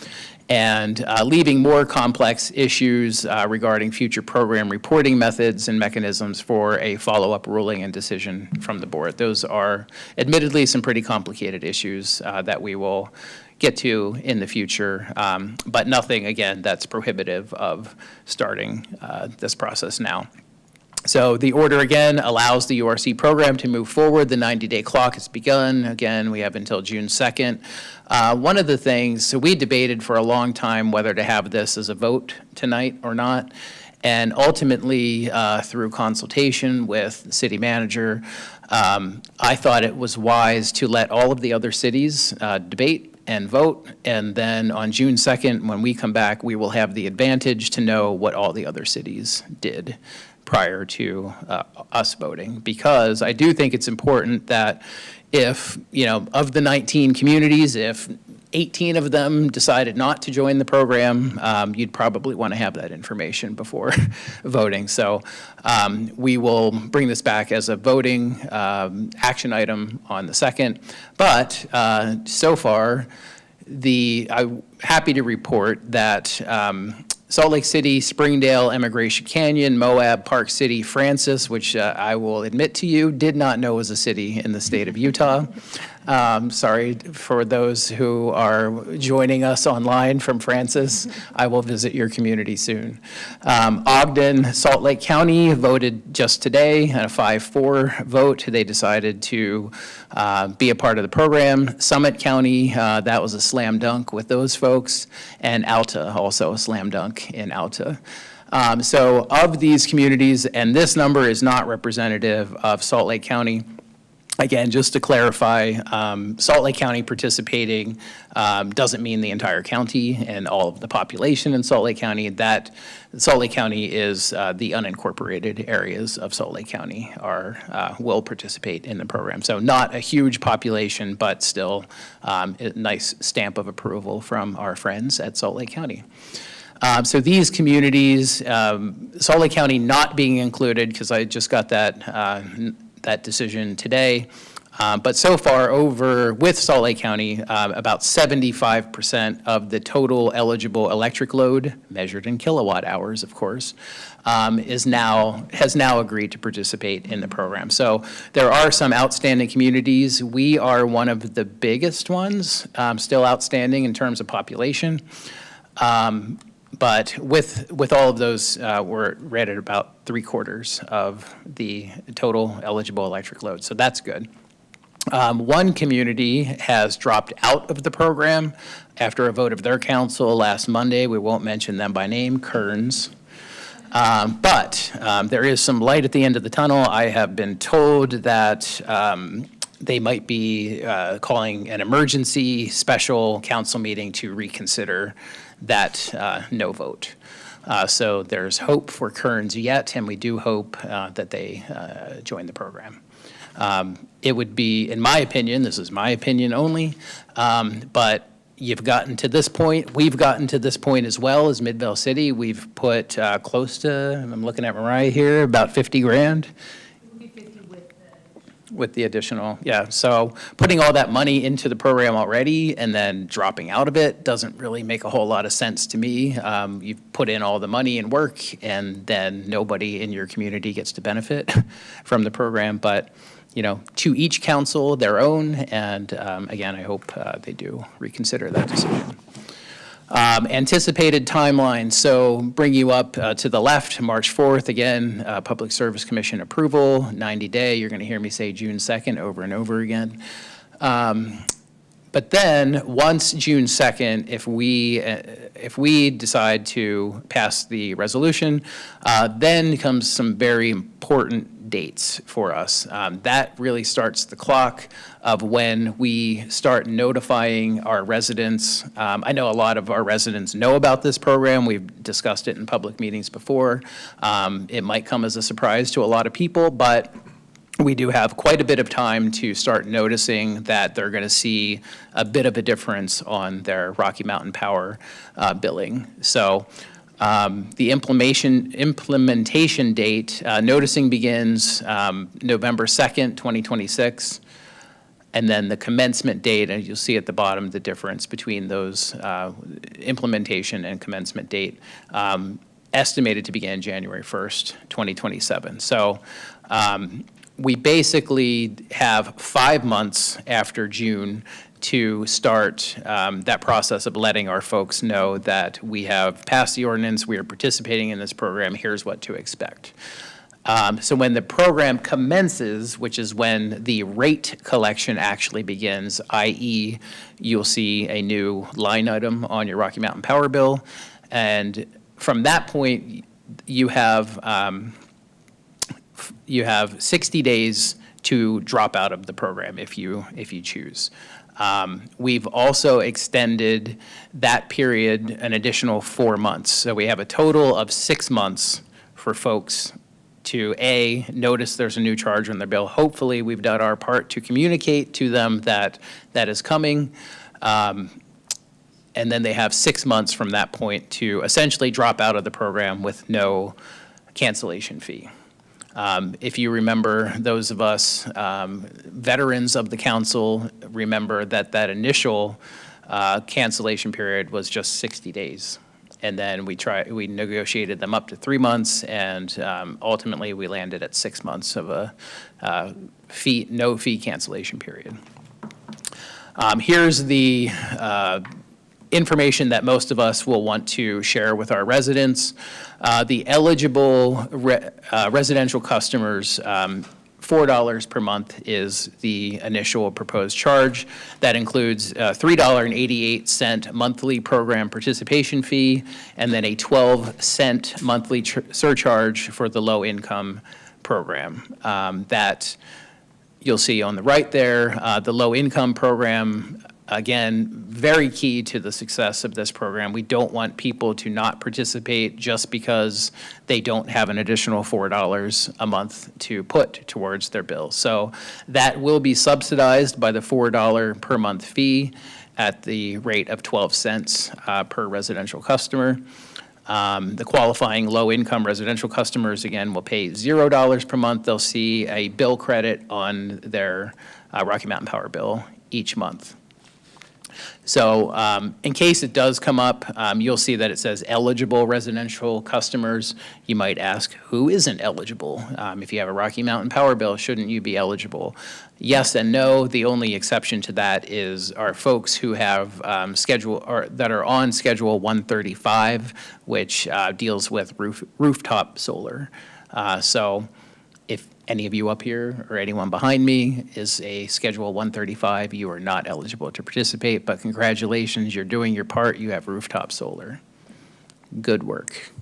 And leaving more complex issues regarding future program reporting methods and mechanisms for a follow-up ruling and decision from the board. Those are admittedly some pretty complicated issues that we will get to in the future, but nothing, again, that's prohibitive of starting this process now. So the order, again, allows the URC program to move forward. The 90-day clock has begun. Again, we have until June 2nd. One of the things, so we debated for a long time whether to have this as a vote tonight or not. And ultimately, through consultation with the city manager, I thought it was wise to let all of the other cities debate and vote. And then on June 2nd, when we come back, we will have the advantage to know what all the other cities did prior to us voting, because I do think it's important that if, of the 19 communities, if 18 of them decided not to join the program, you'd probably want to have that information before voting. So we will bring this back as a voting action item on the 2nd. But so far, I'm happy to report that Salt Lake City, Springdale, Emigration Canyon, Moab, Park City, Francis, which I will admit to you, did not know was a city in the state of Utah. Sorry for those who are joining us online from Francis. I will visit your community soon. Ogden, Salt Lake County voted just today at a 5-4 vote. They decided to be a part of the program. Summit County, that was a slam dunk with those folks, and Alta, also a slam dunk in Alta. So of these communities, and this number is not representative of Salt Lake County. Again, just to clarify, Salt Lake County participating doesn't mean the entire county and all of the population in Salt Lake County. That Salt Lake County is the unincorporated areas of Salt Lake County will participate in the program. So not a huge population, but still a nice stamp of approval from our friends at Salt Lake County. So these communities, Salt Lake County not being included, because I just got that decision today. But so far, with Salt Lake County, about 75% of the total eligible electric load, measured in kilowatt hours, of course, has now agreed to participate in the program. So there are some outstanding communities. We are one of the biggest ones, still outstanding in terms of population. But with all of those, we're right at about 3/4 of the total eligible electric load, so that's good. One community has dropped out of the program after a vote of their council last Monday. We won't mention them by name, Kearns. But there is some light at the end of the tunnel. I have been told that they might be calling an emergency special council meeting to reconsider that no vote. So there's hope for Kearns yet, and we do hope that they join the program. It would be, in my opinion, this is my opinion only, but you've gotten to this point. We've gotten to this point as well as Midvale City. We've put close to, I'm looking at Mariah here, about 50 grand. With the additional, yeah. So putting all that money into the program already and then dropping out of it doesn't really make a whole lot of sense to me. You've put in all the money and work, and then nobody in your community gets to benefit from the program. But, to each council their own, and again, I hope they do reconsider that decision. Anticipated timeline, so bring you up to the left, March 4th, again, Public Service Commission approval, 90-day. You're going to hear me say June 2nd over and over again. But then, once June 2nd, if we decide to pass the resolution, then comes some very important dates for us. That really starts the clock of when we start notifying our residents. I know a lot of our residents know about this program. We've discussed it in public meetings before. It might come as a surprise to a lot of people, but we do have quite a bit of time to start noticing that they're going to see a bit of a difference on their Rocky Mountain Power billing. So the implementation date, noticing begins November 2nd, 2026. And then the commencement date, and you'll see at the bottom the difference between those implementation and commencement date, estimated to begin January 1st, 2027. So we basically have 5 months after June to start that process of letting our folks know that we have passed the ordinance, we are participating in this program, here's what to expect. So when the program commences, which is when the rate collection actually begins, i.e. you'll see a new line item on your Rocky Mountain Power bill, and from that point, you have 60 days to drop out of the program if you choose. We've also extended that period an additional 4 months. So we have a total of 6 months for folks to notice there's a new charge on their bill. Hopefully, we've done our part to communicate to them that that is coming. And then they have 6 months from that point to essentially drop out of the program with no cancellation fee. If you remember, those of us veterans of the council remember that initial cancellation period was just 60 days. And then we negotiated them up to 3 months, and ultimately we landed at 6 months of a no fee cancellation period. Here's the information that most of us will want to share with our residents. The eligible residential customers, $4 per month is the initial proposed charge. That includes a $3.88 monthly program participation fee, and then a 12-cent monthly surcharge for the low-income program. That you'll see on the right there. The low-income program, again, very key to the success of this program. We don't want people to not participate just because they don't have an additional $4 a month to put towards their bill. So that will be subsidized by the $4 per month fee at the rate of 12 cents per residential customer. The qualifying low-income residential customers, again, will pay $0 per month. They'll see a bill credit on their Rocky Mountain Power bill each month. So in case it does come up, you'll see that it says eligible residential customers. You might ask, who isn't eligible? If you have a Rocky Mountain Power bill, shouldn't you be eligible? Yes and no. The only exception to that is our folks who have that are on Schedule 135, which deals with rooftop solar. So if any of you up here or anyone behind me is a Schedule 135, you are not eligible to participate, but congratulations, you're doing your part. You have rooftop solar. Good work.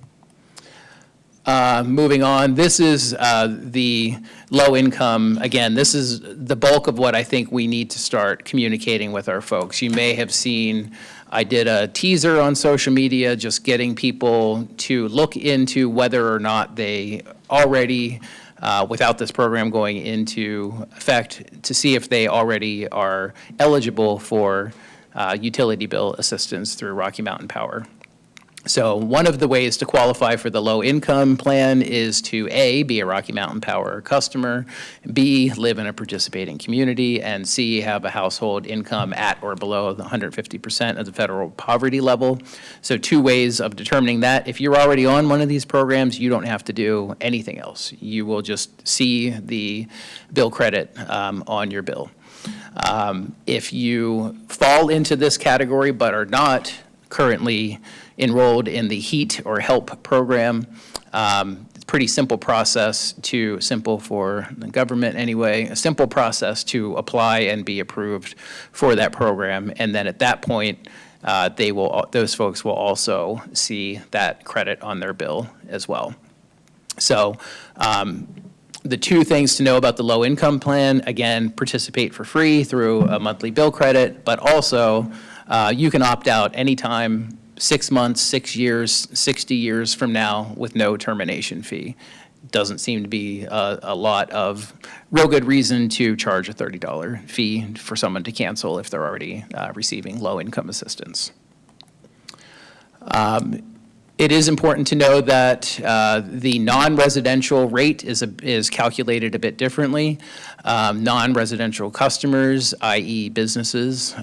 Moving on, this is the low income. Again, this is the bulk of what I think we need to start communicating with our folks. You may have seen, I did a teaser on social media, just getting people to look into whether or not they already, without this program going into effect, to see if they already are eligible for utility bill assistance through Rocky Mountain Power. So one of the ways to qualify for the low income plan is to A, be a Rocky Mountain Power customer, B, live in a participating community, and C, have a household income at or below the 150% of the federal poverty level. So 2 ways of determining that. If you're already on one of these programs, you don't have to do anything else. You will just see the bill credit on your bill. If you fall into this category but are not currently enrolled in the HEAT or HELP program. It's a pretty simple process simple for the government anyway, a simple process to apply and be approved for that program. And then at that point, those folks will also see that credit on their bill as well. So the 2 things to know about the low income plan, again, participate for free through a monthly bill credit, but also you can opt out anytime, 6 months, 6 years, 60 years from now with no termination fee. Doesn't seem to be a lot of real good reason to charge a $30 fee for someone to cancel if they're already receiving low-income assistance. It is important to know that the non-residential rate is calculated a bit differently. Non-residential customers, i.e. businesses,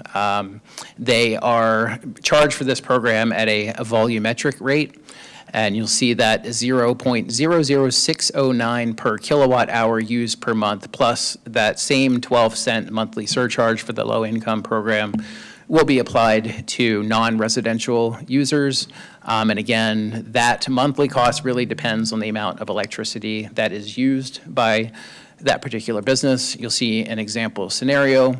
they are charged for this program at a volumetric rate. And you'll see that 0.00609 per kilowatt hour used per month, plus that same 12-cent monthly surcharge for the low-income program will be applied to non-residential users. And again, that monthly cost really depends on the amount of electricity that is used by that particular business. You'll see an example scenario.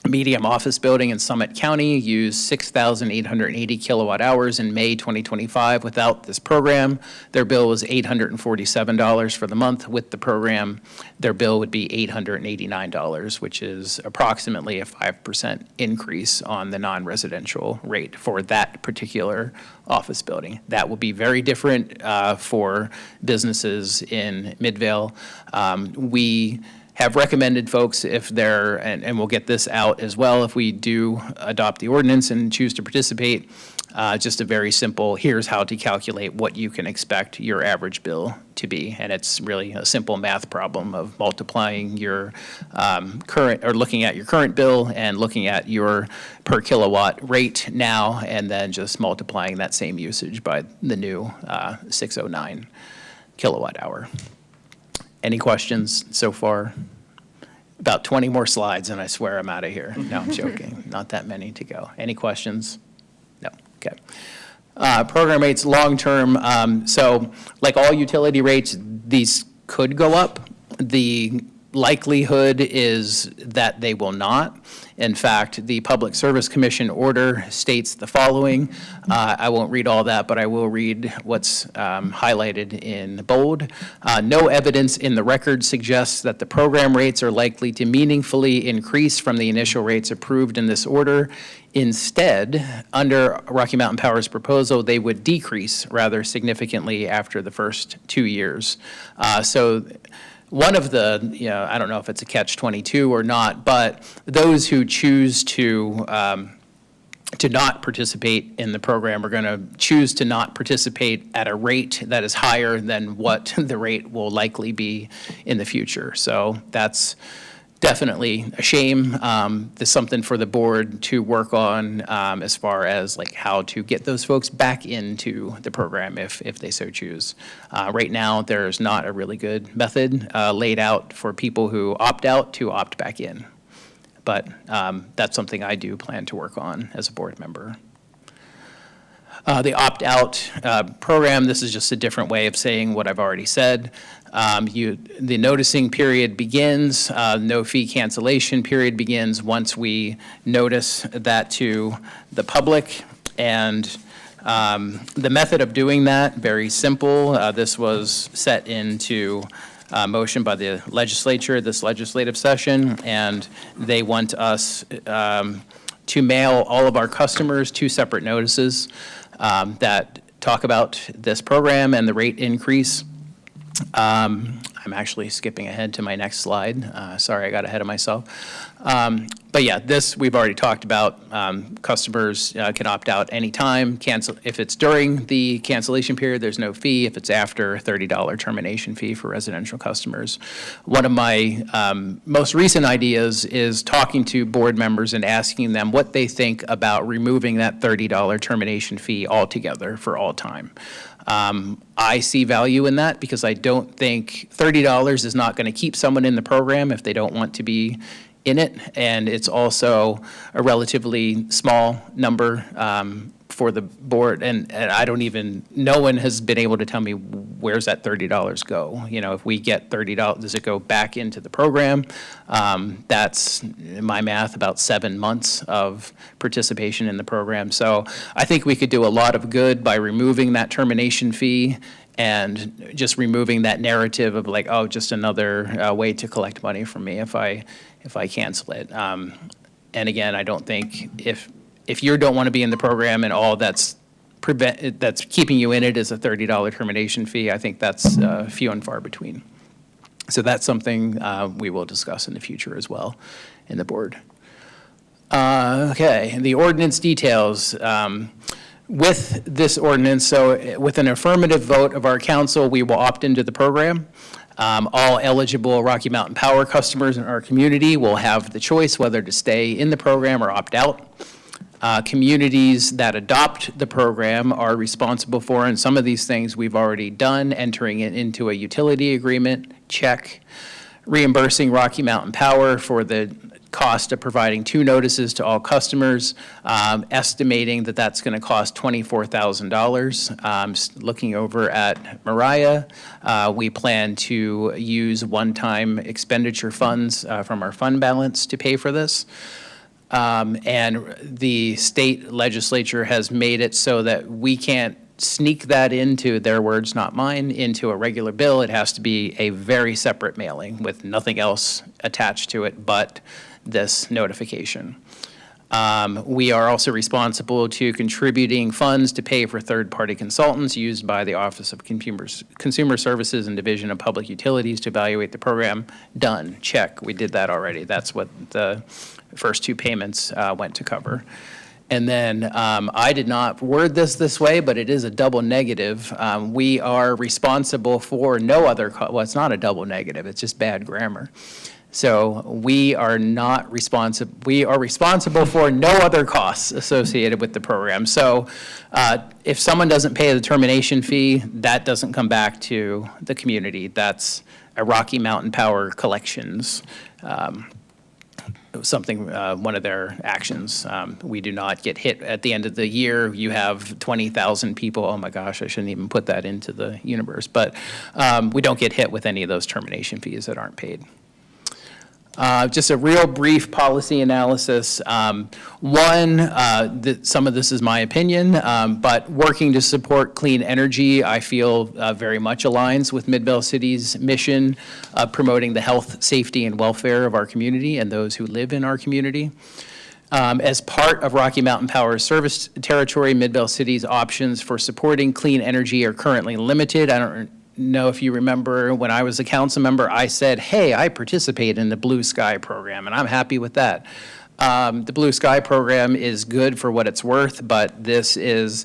A medium office building in Summit County used 6,880 kilowatt hours in May 2025 without this program. Their bill was $847 for the month. With the program, their bill would be $889, which is approximately a 5% increase on the non-residential rate for that particular office building. That will be very different for businesses in Midvale. We have recommended folks if they're, and we'll get this out as well if we do adopt the ordinance and choose to participate, just a very simple, here's how to calculate what you can expect your average bill to be. And it's really a simple math problem of multiplying your looking at your current bill and looking at your per kilowatt rate now, and then just multiplying that same usage by the new 609 kilowatt hour. Any questions so far? About 20 more slides, and I swear I'm out of here. No, I'm joking. Not that many to go. Any questions? No, okay. Program rates long-term, so like all utility rates, these could go up. The likelihood is that they will not. In fact, the Public Service Commission order states the following. I won't read all that, but I will read what's highlighted in bold. No evidence in the record suggests that the program rates are likely to meaningfully increase from the initial rates approved in this order. Instead, under Rocky Mountain Power's proposal, they would decrease rather significantly after the first 2 years. So one of the, I don't know if it's a catch-22 or not, but those who choose to not participate in the program are going to choose to not participate at a rate that is higher than what the rate will likely be in the future. So that's definitely a shame. There's something for the board to work on as far as like how to get those folks back into the program if they so choose. Right now, there's not a really good method laid out for people who opt out to opt back in. But that's something I do plan to work on as a board member. The opt-out program, this is just a different way of saying what I've already said. The noticing period begins, no fee cancellation period begins once we notice that to the public. And the method of doing that, very simple. This was set into motion by the legislature this legislative session, and they want us to mail all of our customers 2 separate notices that talk about this program and the rate increase. I'm actually skipping ahead to my next slide. Sorry, I got ahead of myself. But yeah, this we've already talked about. Customers can opt out anytime. Cancel if it's during the cancellation period, there's no fee. If it's after, $30 termination fee for residential customers. One of my most recent ideas is talking to board members and asking them what they think about removing that $30 termination fee altogether for all time. I see value in that because I don't think $30 is not going to keep someone in the program if they don't want to be in it. And it's also a relatively small number for the board. And I don't even, no one has been able to tell me where's that $30 go. You know, if we get $30, does it go back into the program? That's, in my math, about 7 months of participation in the program. So I think we could do a lot of good by removing that termination fee and just removing that narrative of like, oh, just another way to collect money from me if I cancel it. And again, I don't think if you don't want to be in the program and all that's keeping you in it is a $30 termination fee, I think that's few and far between. So that's something we will discuss in the future as well in the board. Okay, the ordinance details. With this ordinance, so with an affirmative vote of our council, we will opt into the program. All eligible Rocky Mountain Power customers in our community will have the choice whether to stay in the program or opt out. Communities that adopt the program are responsible for, and some of these things we've already done, entering it into a utility agreement, check. Reimbursing Rocky Mountain Power for the cost of providing 2 notices to all customers, estimating that that's going to cost $24,000. Looking over at Mariah, we plan to use one-time expenditure funds from our fund balance to pay for this. And the state legislature has made it so that we can't sneak that into, their words, not mine, into a regular bill. It has to be a very separate mailing with nothing else attached to it but this notification. We are also responsible to contributing funds to pay for third-party consultants used by the Office of Consumer Services and Division of Public Utilities to evaluate the program. Done, check, we did that already. That's what the first 2 payments went to cover. And then I did not word this way, but it is a double negative. We are responsible for no other, well, it's not a double negative, it's just bad grammar. So we are not responsible, we are responsible for no other costs associated with the program. So if someone doesn't pay the termination fee, that doesn't come back to the community. That's a Rocky Mountain Power collections something, one of their actions. We do not get hit at the end of the year. You have 20,000 people. Oh my gosh, I shouldn't even put that into the universe. But we don't get hit with any of those termination fees that aren't paid. Just a real brief policy analysis. Some of this is my opinion, but working to support clean energy, I feel very much aligns with Midvale City's mission of promoting the health, safety, and welfare of our community and those who live in our community. As part of Rocky Mountain Power's service territory, Midvale City's options for supporting clean energy are currently limited. I don't know if you remember when I was a council member, I said, hey, I participate in the Blue Sky program, and I'm happy with that. The Blue Sky program is good for what it's worth, but this is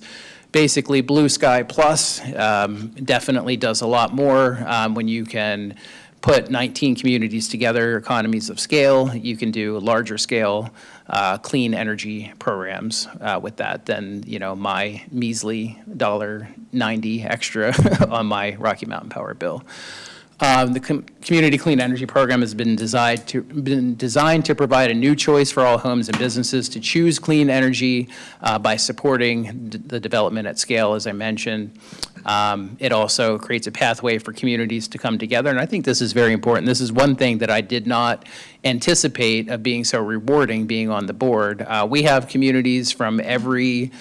basically Blue Sky Plus. Definitely does a lot more when you can put 19 communities together, economies of scale. You can do larger scale clean energy programs with that than, my measly $1.90 extra on my Rocky Mountain Power bill. The Community Clean Energy Program has been designed to provide a new choice for all homes and businesses to choose clean energy by supporting the development at scale, as I mentioned. It also creates a pathway for communities to come together, and I think this is very important. This is one thing that I did not anticipate of being so rewarding being on the board. We have communities from every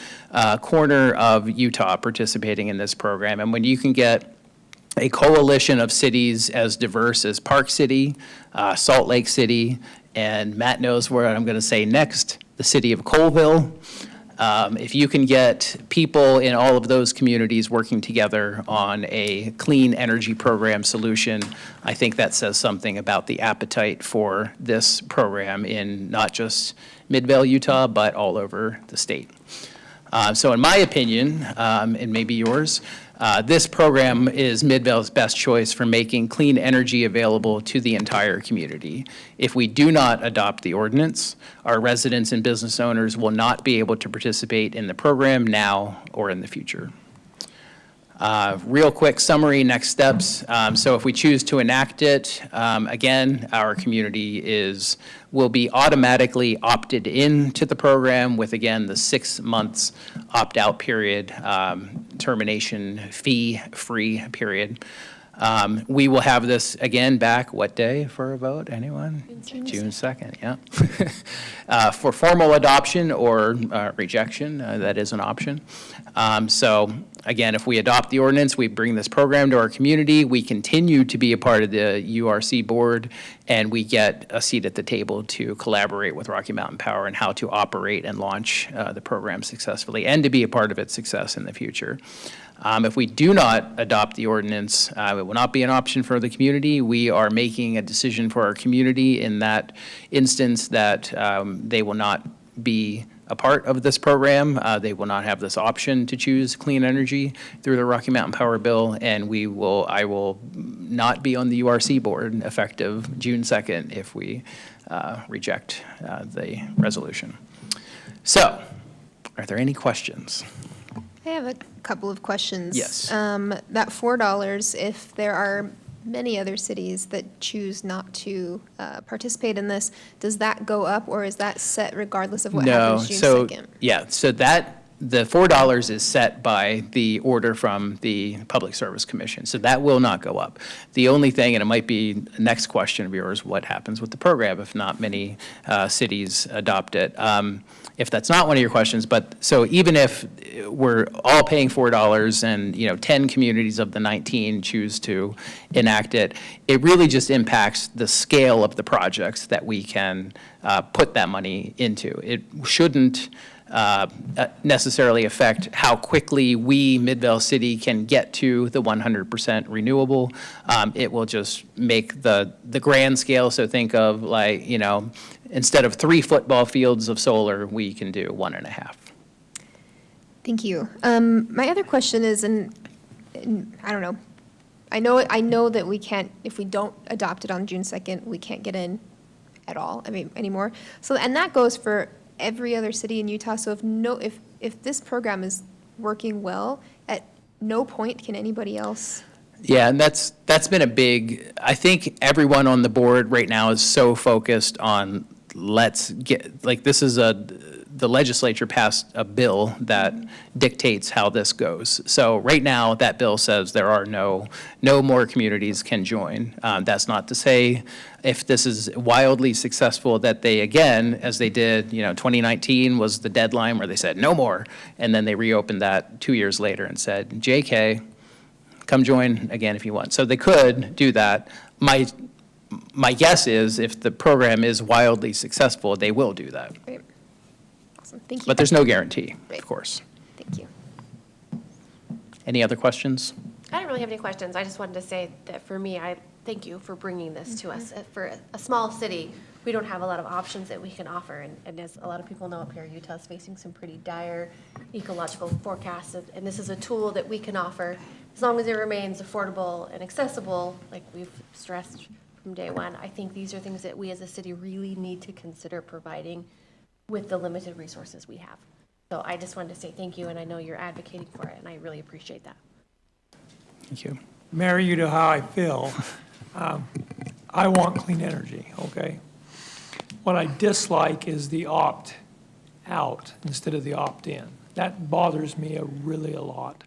corner of Utah participating in this program, and when you can get a coalition of cities as diverse as Park City, Salt Lake City, and Matt knows where I'm going to say next, the city of Colville. If you can get people in all of those communities working together on a clean energy program solution, I think that says something about the appetite for this program in not just Midvale, Utah, but all over the state. So in my opinion, and maybe yours, this program is Midvale's best choice for making clean energy available to the entire community. If we do not adopt the ordinance, our residents and business owners will not be able to participate in the program now or in the future. Real quick summary, next steps. So if we choose to enact it, again, our community will be automatically opted into the program with, again, the 6 months opt-out period, termination fee-free period. We will have this again back, what day for a vote? Anyone? June 2nd, yeah. For formal adoption or rejection, that is an option. So again, if we adopt the ordinance, we bring this program to our community, we continue to be a part of the URC board, and we get a seat at the table to collaborate with Rocky Mountain Power and how to operate and launch the program successfully and to be a part of its success in the future. If we do not adopt the ordinance, it will not be an option for the community. We are making a decision for our community in that instance that they will not be a part of this program. They will not have this option to choose clean energy through the Rocky Mountain Power bill, and I will not be on the URC board effective June 2nd if we reject the resolution. So, are there any questions? I have a couple of questions. Yes. That $4, if there are many other cities that choose not to participate in this, does that go up, or is that set regardless of what happens June 2nd? Yeah, so the $4 is set by the order from the Public Service Commission, so that will not go up. The only thing, and it might be the next question of yours, what happens with the program if not many cities adopt it? If that's not one of your questions, but so even if we're all paying $4 and 10 communities of the 19 choose to enact it, it really just impacts the scale of the projects that we can put that money into. It shouldn't necessarily affect how quickly we, Midvale City, can get to the 100% renewable. It will just make the grand scale, so think of instead of 3 football fields of solar, we can do 1.5. Thank you. My other question is, and I don't know, I know that we can't, if we don't adopt it on June 2nd, we can't get in at all, anymore. So, and that goes for every other city in Utah. So if this program is working well, at no point can anybody else Yeah, and that's been a big, I think everyone on the board right now is so focused on, let's get, like, the legislature passed a bill that dictates how this goes. So right now, that bill says there are no more communities can join. That's not to say if this is wildly successful that they, again, as they did, 2019 was the deadline where they said no more. And then they reopened that 2 years later and said, JK, come join again if you want. So they could do that. My guess is if the program is wildly successful, they will do that. Great. Awesome, thank you. But there's no guarantee, Great. of course. Thank you. Any other questions? I don't really have any questions. I just wanted to say that for me, I thank you for bringing this to us. For a small city, we don't have a lot of options that we can offer. And as a lot of people know up here, Utah's facing some pretty dire ecological forecasts. And this is a tool that we can offer as long as it remains affordable and accessible, like we've stressed from day one. I think these are things that we as a city really need to consider providing with the limited resources we have. So I just wanted to say thank you, and I know you're advocating for it, and I really appreciate that. Thank you. Mary, you know how I feel. I want clean energy, okay? What I dislike is the opt-out instead of the opt-in. That bothers me really a lot.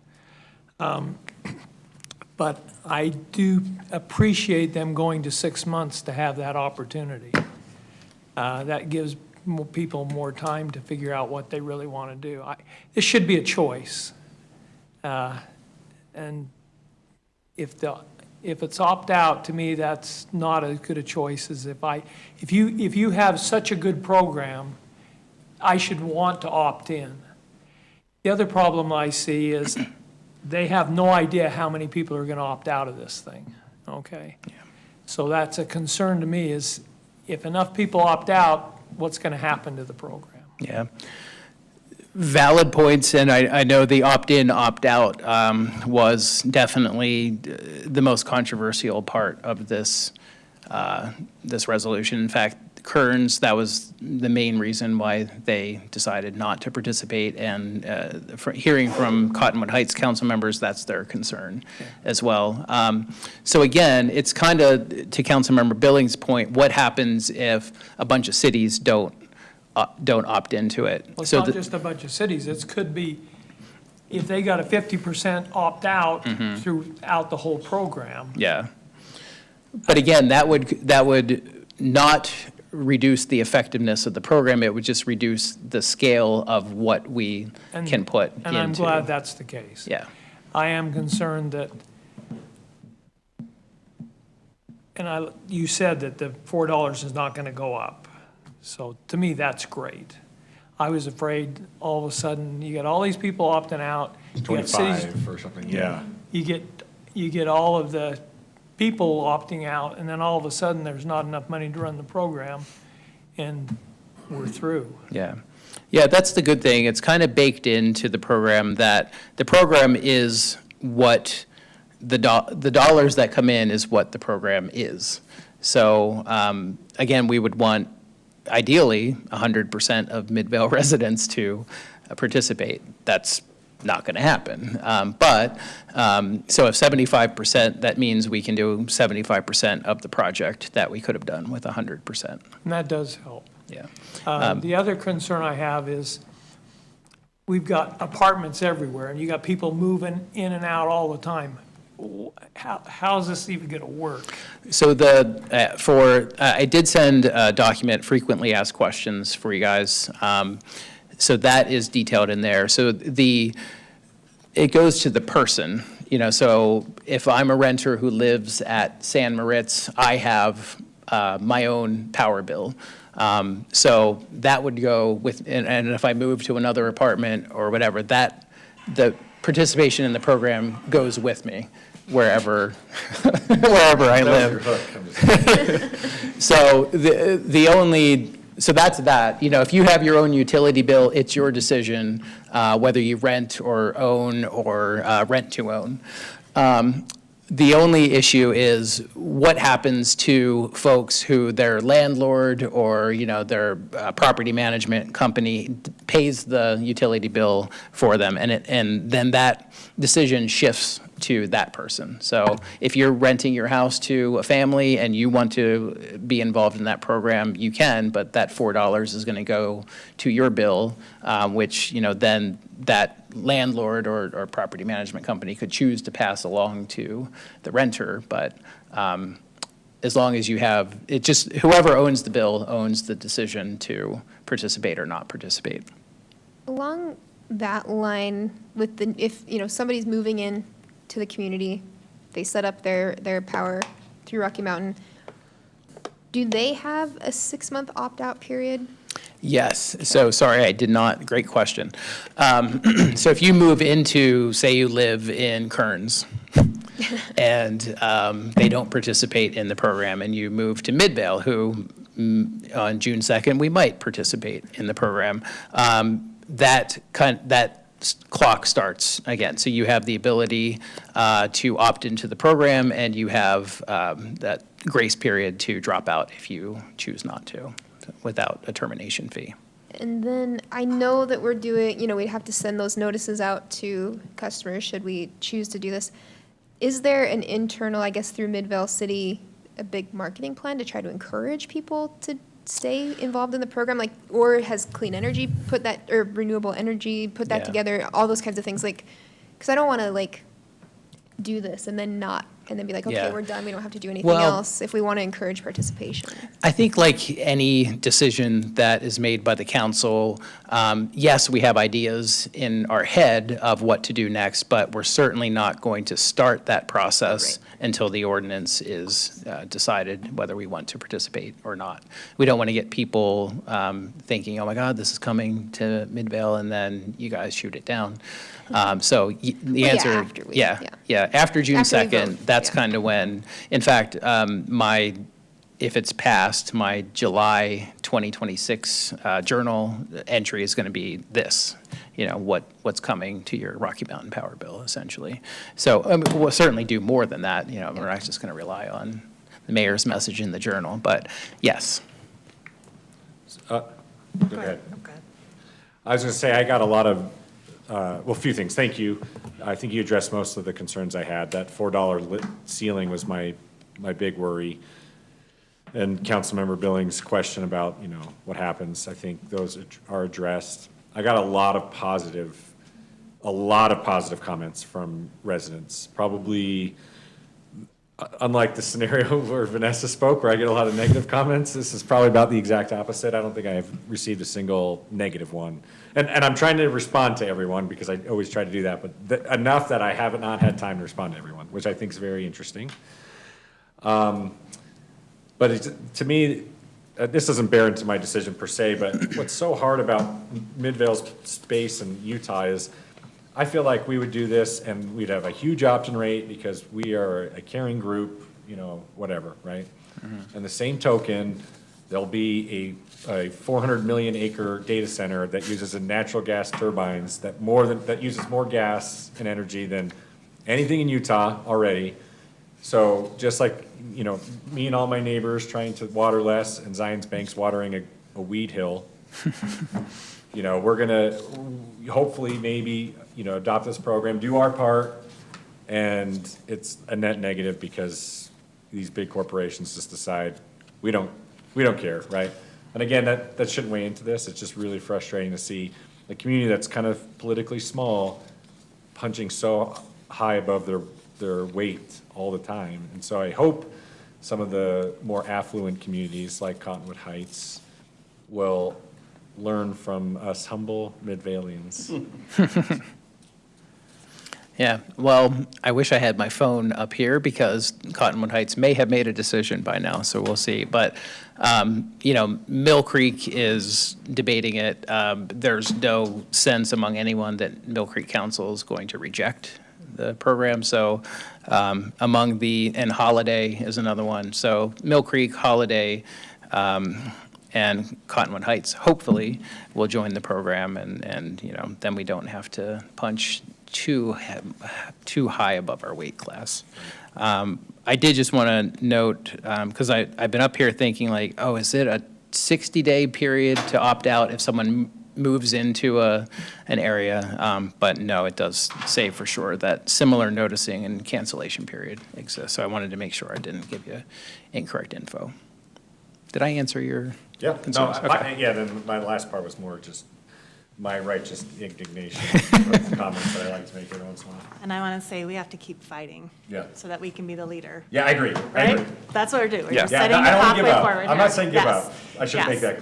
But I do appreciate them going to 6 months to have that opportunity. That gives people more time to figure out what they really want to do. This should be a choice. And if it's opt-out, to me, that's not as good a choice as if you have such a good program, I should want to opt in. The other problem I see is they have no idea how many people are going to opt out of this thing, okay? Yeah. So that's a concern to me, is if enough people opt out, what's going to happen to the program? Yeah. Valid points, and I know the opt-in, opt-out was definitely the most controversial part of this resolution. In fact, Kearns, that was the main reason why they decided not to participate, and hearing from Cottonwood Heights council members, that's their concern as well. So again, it's kind of, to Councilmember Billings' point, what happens if a bunch of cities don't opt into it? Well, it's so not just a bunch of cities. It could be, if they got a 50% opt-out throughout the whole program. Yeah. But again, that would not reduce the effectiveness of the program. It would just reduce the scale of what we can put into. And I'm glad that's the case. Yeah. I am concerned that, and you said that the $4 is not going to go up. So to me, that's great. I was afraid all of a sudden you get all these people opting out. You got cities, 25 or something, yeah. you get all of the people opting out, and then all of a sudden there's not enough money to run the program, and we're through. Yeah. Yeah, that's the good thing. It's kind of baked into the program that the program is what the dollars that come in is what the program is. So again, we would want ideally 100% of Midvale residents to participate. That's not going to happen. So if 75%, that means we can do 75% of the project that we could have done with 100%. And that does help. Yeah. The other concern I have is we've got apartments everywhere, and you got people moving in and out all the time. How is this even going to work? So I did send a document, frequently asked questions for you guys. So that is detailed in there. So it goes to the person, so if I'm a renter who lives at San Moritz, I have my own power bill. So that would go with, and if I move to another apartment or whatever, the participation in the program goes with me wherever I live. So so that's that. If you have your own utility bill, it's your decision whether you rent or own or rent to own. The only issue is what happens to folks who their landlord or, their property management company pays the utility bill for them, and then that decision shifts to that person. So if you're renting your house to a family and you want to be involved in that program, you can, but that $4 is going to go to your bill, which, then that landlord or property management company could choose to pass along to the renter. But as long as you have, whoever owns the bill owns the decision to participate or not participate. Along that line, with if somebody's moving in to the community, they set up their power through Rocky Mountain, do they have a 6-month opt-out period? Yes. So, sorry, I did not. Great question. So if you move into, say you live in Kearns, and they don't participate in the program, and you move to Midvale, who on June 2nd, we might participate in the program, that clock starts again. So you have the ability to opt into the program, and you have that grace period to drop out if you choose not to, without a termination fee. And then I know that we're doing, we'd have to send those notices out to customers should we choose to do this. Is there an internal, I guess through Midvale City, a big marketing plan to try to encourage people to stay involved in the program? Or has Clean Energy put that, or Renewable Energy put that together, all those kinds of things? Because I don't want to do this and then be like, okay, we're done, we don't have to do anything else, if we want to encourage participation. I think like any decision that is made by the council, yes, we have ideas in our head of what to do next, but we're certainly not going to start that process until the ordinance is decided whether we want to participate or not. We don't want to get people thinking, oh my God, this is coming to Midvale, and then you guys shoot it down. So the answer, after June 2nd, that's kind of when, in fact, if it's passed, my July 2026 journal entry is going to be this, what's coming to your Rocky Mountain Power bill, essentially. So we'll certainly do more than that. We're not just going to rely on the mayor's message in the journal, but yes. Go ahead. I was going to say, I got a lot of, a few things. Thank you. I think you addressed most of the concerns I had. That $4 ceiling was my big worry. And Councilmember Billings' question about, what happens, I think those are addressed. I got a lot of positive comments from residents. Probably, unlike the scenario where Vanessa spoke, where I get a lot of negative comments, this is probably about the exact opposite. I don't think I have received a single negative one. And I'm trying to respond to everyone, because I always try to do that, but enough that I have not had time to respond to everyone, which I think is very interesting. But to me, this doesn't bear into my decision per se, but what's so hard about Midvale's space in Utah is I feel like we would do this and we'd have a huge opt-in rate because we are a caring group, whatever, right? Mm-hmm. And the same token, there'll be a 400 million acre data center that uses a natural gas turbines that uses more gas and energy than anything in Utah already. So just like, me and all my neighbors trying to water less and Zion's Bank's watering a weed hill, we're gonna hopefully maybe, adopt this program, do our part, and it's a net negative because these big corporations just decide we don't care, right? And again, that shouldn't weigh into this. It's just really frustrating to see a community that's kind of politically small punching so high above their weight all the time. And so I hope some of the more affluent communities like Cottonwood Heights will learn from us humble Midvaleans. Yeah, well, I wish I had my phone up here because Cottonwood Heights may have made a decision by now, so we'll see. But, Mill Creek is debating it. There's no sense among anyone that Mill Creek Council is going to reject the program. So and Holiday is another one. So Mill Creek, Holiday, and Cottonwood Heights, hopefully, will join the program, and then we don't have to punch too high above our weight class. I did just want to note, because I've been up here thinking is it a 60-day period to opt out if someone moves into an area. But no, it does say for sure that similar noticing and cancellation period exists. So I wanted to make sure I didn't give you incorrect info. Did I answer your Yeah, no, concerns? Okay. yeah, then my last part was more just my righteous indignation with the comments that I like to make every once in a while. And I want to say, we have to keep fighting. Yeah. So that we can be the leader. Yeah, I agree, I Right? agree. That's what we're doing. We're Yeah. just Yeah, setting no, the I don't want to pathway give up. forward. I'm not saying give Yes. up. I should make Yes. that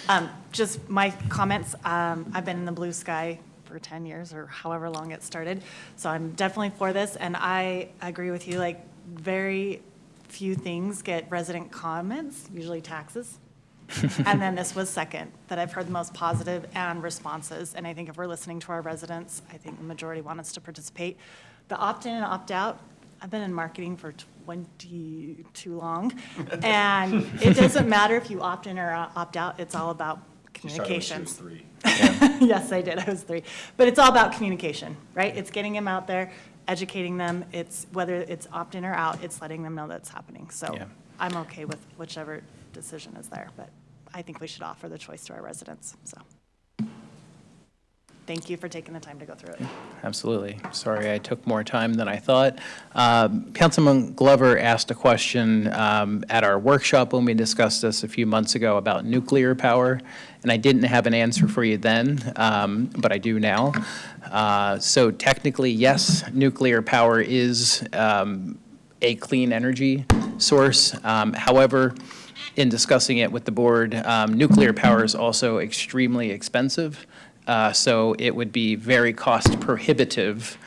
clear. Just my comments, I've been in the blue sky for 10 years or however long it started. So I'm definitely for this, and I agree with you, like, very few things get resident comments, usually taxes. And then this was second, that I've heard the most positive and responses. And I think if we're listening to our residents, I think the majority want us to participate. The opt-in and opt-out, I've been in marketing for too long. And it doesn't matter if you opt in or opt out, it's all about You started when she was communications. 3. Yes, I did, I was 3. But it's all about communication, right? It's getting them out there, educating them. It's, whether it's opt-in or out, it's letting them know that's happening. So Yeah. I'm okay with whichever decision is there, but I think we should offer the choice to our residents, so. Thank you for taking the time to go through it. Absolutely. Sorry I took more time than I thought. Councilman Glover asked a question at our workshop when we discussed this a few months ago about nuclear power, and I didn't have an answer for you then, but I do now. So technically, yes, nuclear power is a clean energy source. However, in discussing it with the board, nuclear power is also extremely expensive. So it would be very cost prohibitive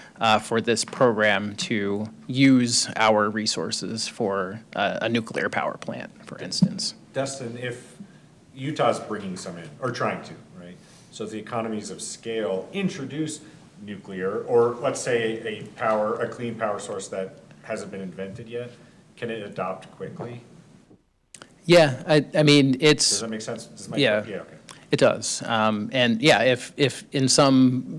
for this program to use our resources for a nuclear power plant, for instance. Dustin, if Utah's bringing some in, or trying to, right? So if the economies of scale introduce nuclear, or let's say a clean power source that hasn't been invented yet, can it adopt quickly? Yeah, I mean, it's. Does that make sense? Yeah. Yeah, okay. It does. And yeah, if in some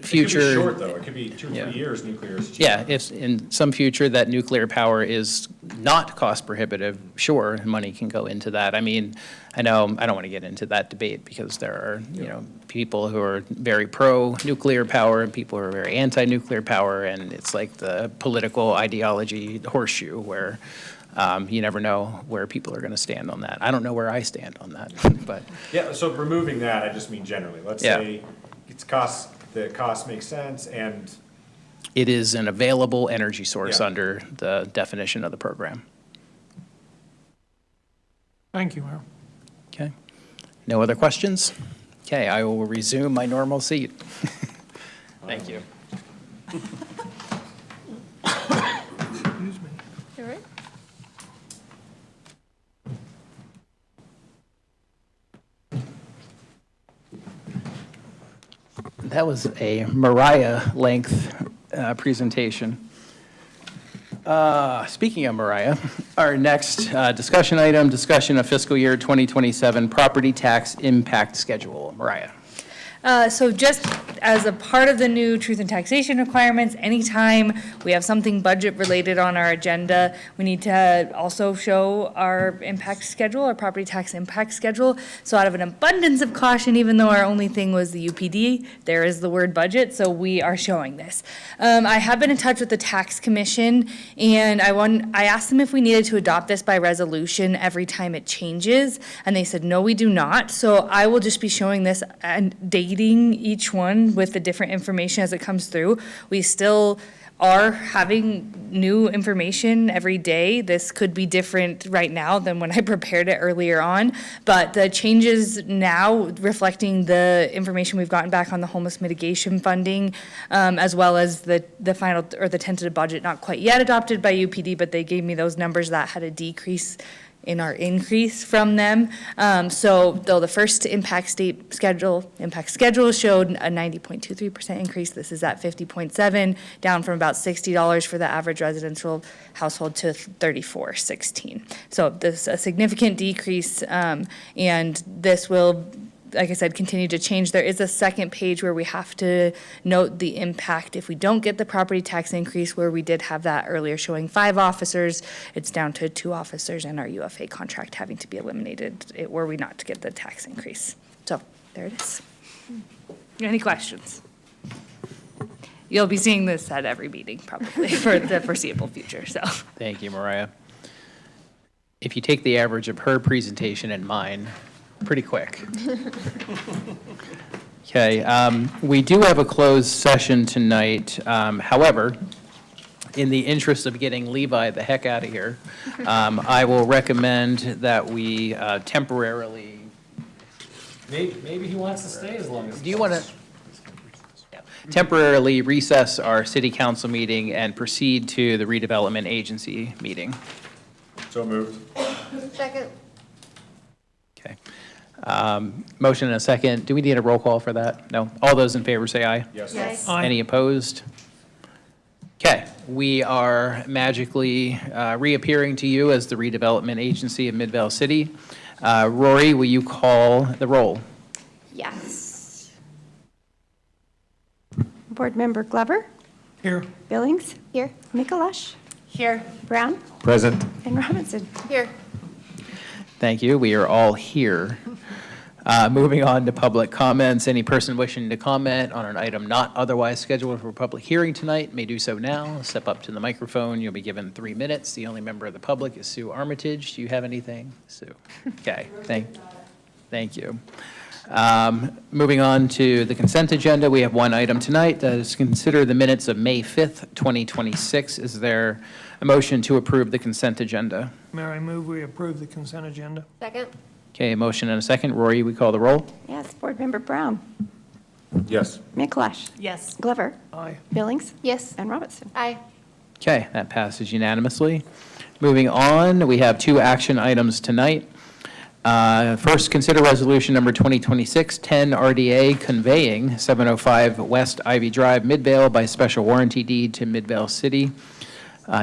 future. It could be short, though. It could be 2 or 3 Yeah. years, nuclear is cheap. Yeah, if in some future that nuclear power is not cost prohibitive, sure, money can go into that. I mean, I know, I don't want to get into that debate because there are, people who are very pro-nuclear power and people who are very anti-nuclear power, and it's like the political ideology horseshoe where you never know where people are going to stand on that. I don't know where I stand on that, but. Yeah, so removing that, I just mean generally. Let's Yeah. say the cost makes sense, and It is an available energy source Yeah. under the definition of the program. Thank you, Mayor. Okay. No other questions? Okay, I will resume my normal seat. Thank you. Excuse me. All right. That was a Mariah-length presentation. Speaking of Mariah, our next discussion item, discussion of fiscal year 2027 property tax impact schedule. Mariah. So just as a part of the new truth and taxation requirements, anytime we have something budget-related on our agenda, we need to also show our impact schedule, our property tax impact schedule. So out of an abundance of caution, even though our only thing was the UPD, there is the word budget, so we are showing this. I have been in touch with the tax commission, and I asked them if we needed to adopt this by resolution every time it changes, and they said, no, we do not. So I will just be showing this and dating each one with the different information as it comes through. We still are having new information every day. This could be different right now than when I prepared it earlier on, but the changes now reflecting the information we've gotten back on the homeless mitigation funding, as well as the final, or the tentative budget, not quite yet adopted by UPD, but they gave me those numbers that had a decrease in our increase from them. So though the first impact schedule showed a 90.23% increase, this is at 50.7, down from about $60 for the average residential household to $34.16. So this is a significant decrease, and this will, like I said, continue to change. There is a second page where we have to note the impact if we don't get the property tax increase, where we did have that earlier showing 5 officers. It's down to 2 officers and our UFA contract having to be eliminated were we not to get the tax increase. So There it is. Any questions? You'll be seeing this at every meeting probably for the foreseeable future, so. Thank you, Mariah. If you take the average of her presentation and mine, pretty quick. Okay, we do have a closed session tonight. However, in the interest of getting Levi the heck out of here, I will recommend that we temporarily. Maybe he wants to stay as long as. Do you want to? Temporarily recess our city council meeting and proceed to the redevelopment agency meeting. So moved. Second. Okay. Motion and a second. Do we need a roll call for that? No? All those in favor say aye. Yes. Aye. Any opposed? Okay, we are magically reappearing to you as the redevelopment agency of Midvale City. Rory, will you call the roll? Yes. Board Member Glover? Here. Billings? Here. Mikalash? Here. Brown? Present. And Robinson? Here. Thank you. We are all here. Moving on to public comments. Any person wishing to comment on an item not otherwise scheduled for public hearing tonight may do so now. Step up to the microphone. You'll be given 3 minutes. The only member of the public is Sue Armitage. Do you have anything, Sue? Okay, thank you. Moving on to the consent agenda, we have one item tonight that is consider the minutes of May 5th, 2026. Is there a motion to approve the consent agenda? Mayor, I move we approve the consent agenda. Second. Okay, a motion and a second. Rory, we call the roll? Yes. Board Member Brown? Yes. Mikalash? Yes. Glover? Aye. Billings? Yes. And Robinson? Aye. Okay, that passes unanimously. Moving on, we have 2 action items tonight. First, consider resolution number 2026-10 RDA conveying 705 West Ivy Drive, Midvale by special warranty deed to Midvale City.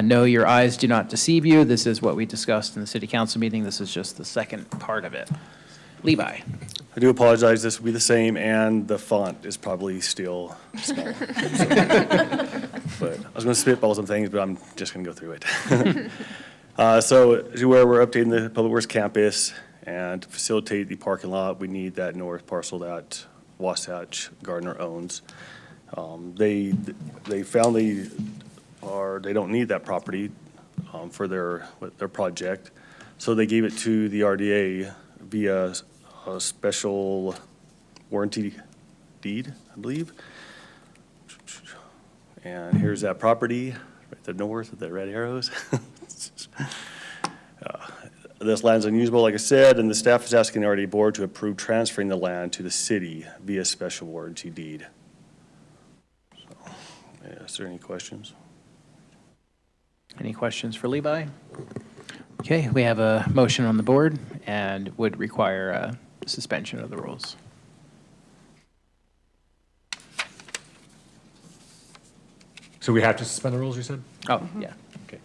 No, your eyes do not deceive you. This is what we discussed in the city council meeting. This is just the second part of it. Levi. I do apologize, this will be the same, and the font is probably still small. But I was going to spitball some things, but I'm just going to go through it. So, as you're aware, we're updating the Public Works campus, and to facilitate the parking lot, we need that north parcel that Wasatch Gardner owns. They found they don't need that property for their project, so they gave it to the RDA via a special warranty deed, I believe. And here's that property, right to the north with the red arrows. This land's unusable, like I said, and the staff is asking the RDA board to approve transferring the land to the city via special warranty deed. So, yeah, is there any questions? Any questions for Levi? Okay, we have a motion on the board and would require a suspension of the rules. So we have to suspend the rules, you said? Oh, yeah. Okay.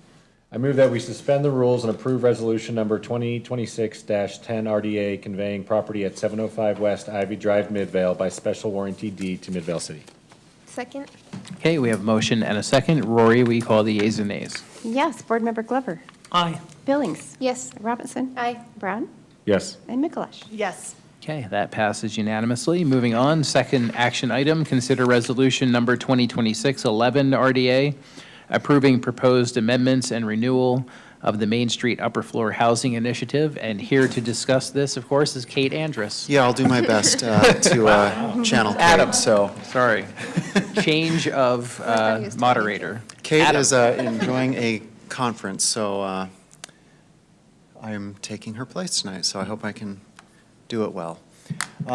I move that we suspend the rules and approve resolution number 2026-10 RDA conveying property at 705 West Ivy Drive, Midvale by special warranty deed to Midvale City. Second. Okay, we have a motion and a second. Rory, will you call the yeas and nays? Yes. Board Member Glover? Aye. Billings? Yes. Robinson? Aye. Brown? Yes. And Mikalash? Yes. Okay, that passes unanimously. Moving on, second action item, consider resolution number 2026-11 RDA, approving proposed amendments and renewal of the Main Street Upper Floor Housing Initiative. And here to discuss this, of course, is Kate Andrus. Yeah, I'll do my best to channel Kate. Adam, So sorry. Change of moderator. Kate Adam. is enjoying a conference, so I am taking her place tonight, so I hope I can do it well.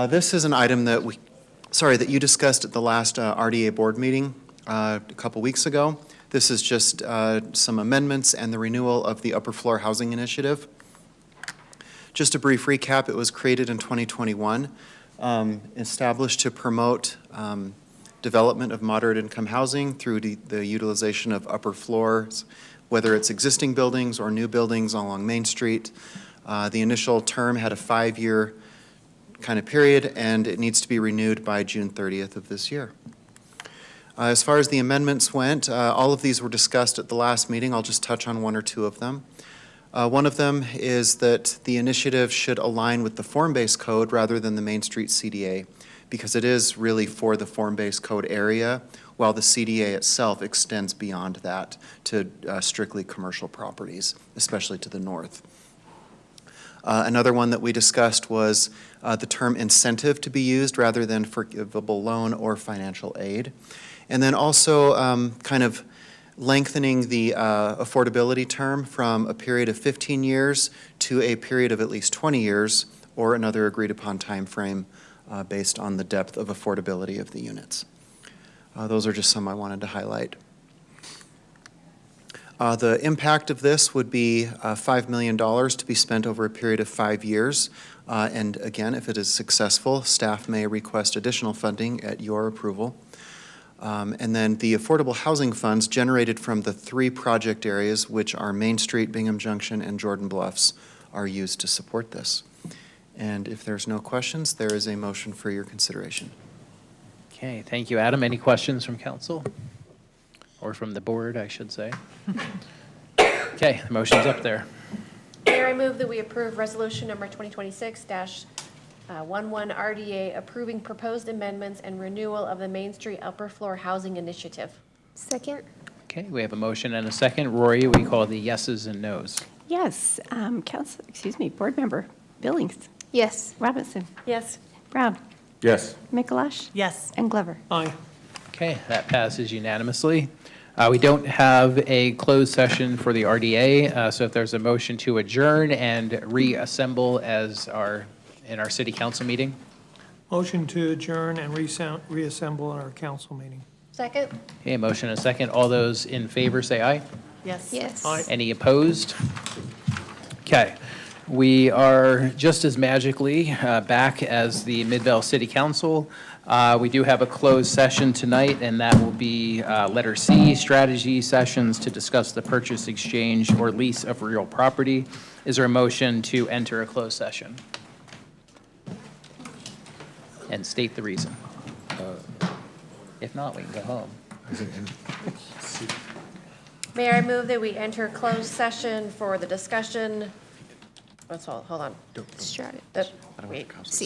This is an item that that you discussed at the last RDA board meeting a couple weeks ago. This is just some amendments and the renewal of the Upper Floor Housing Initiative. Just a brief recap, it was created in 2021, established to promote development of moderate income housing through the utilization of upper floors, whether it's existing buildings or new buildings along Main Street. The initial term had a 5-year kind of period, and it needs to be renewed by June 30th of this year. As far as the amendments went, all of these were discussed at the last meeting. I'll just touch on one or two of them. One of them is that the initiative should align with the form-based code rather than the Main Street CDA, because it is really for the form-based code area, while the CDA itself extends beyond that to strictly commercial properties, especially to the north. Another one that we discussed was the term incentive to be used rather than forgivable loan or financial aid. And then also kind of lengthening the affordability term from a period of 15 years to a period of at least 20 years or another agreed upon time frame based on the depth of affordability of the units. Those are just some I wanted to highlight. The impact of this would be $5 million to be spent over a period of 5 years. And again, if it is successful, staff may request additional funding at your approval. And then the affordable housing funds generated from the 3 project areas, which are Main Street, Bingham Junction, and Jordan Bluffs, are used to support this. And if there's no questions, there is a motion for your consideration. Okay, thank you, Adam. Any questions from council? Or from the board, I should say. Okay, the motion's up there. Mayor, I move that we approve resolution number 2026-11 RDA approving proposed amendments and renewal of the Main Street Upper Floor Housing Initiative. Second? Okay, we have a motion and a second. Rory, we call the yeses and nos. Yes, Board Member Billings, Yes. Robinson, Yes. Brown, Yes. Mikalash, Yes. and Glover. Aye. Okay, that passes unanimously. We don't have a closed session for the RDA, so if there's a motion to adjourn and reassemble in our city council meeting. Motion to adjourn and reassemble in our council meeting. Second? Okay, motion and a second. All those in favor say aye. Yes. Yes. Aye. Any opposed? Okay, we are just as magically back as the Midvale City Council. We do have a closed session tonight, and that will be letter C, strategy sessions to discuss the purchase, exchange, or lease of real property. Is there a motion to enter a closed session? And state the reason. If not, we can go home. Mayor, I move that we enter closed session for the discussion, hold on. Strategy. Wait. C.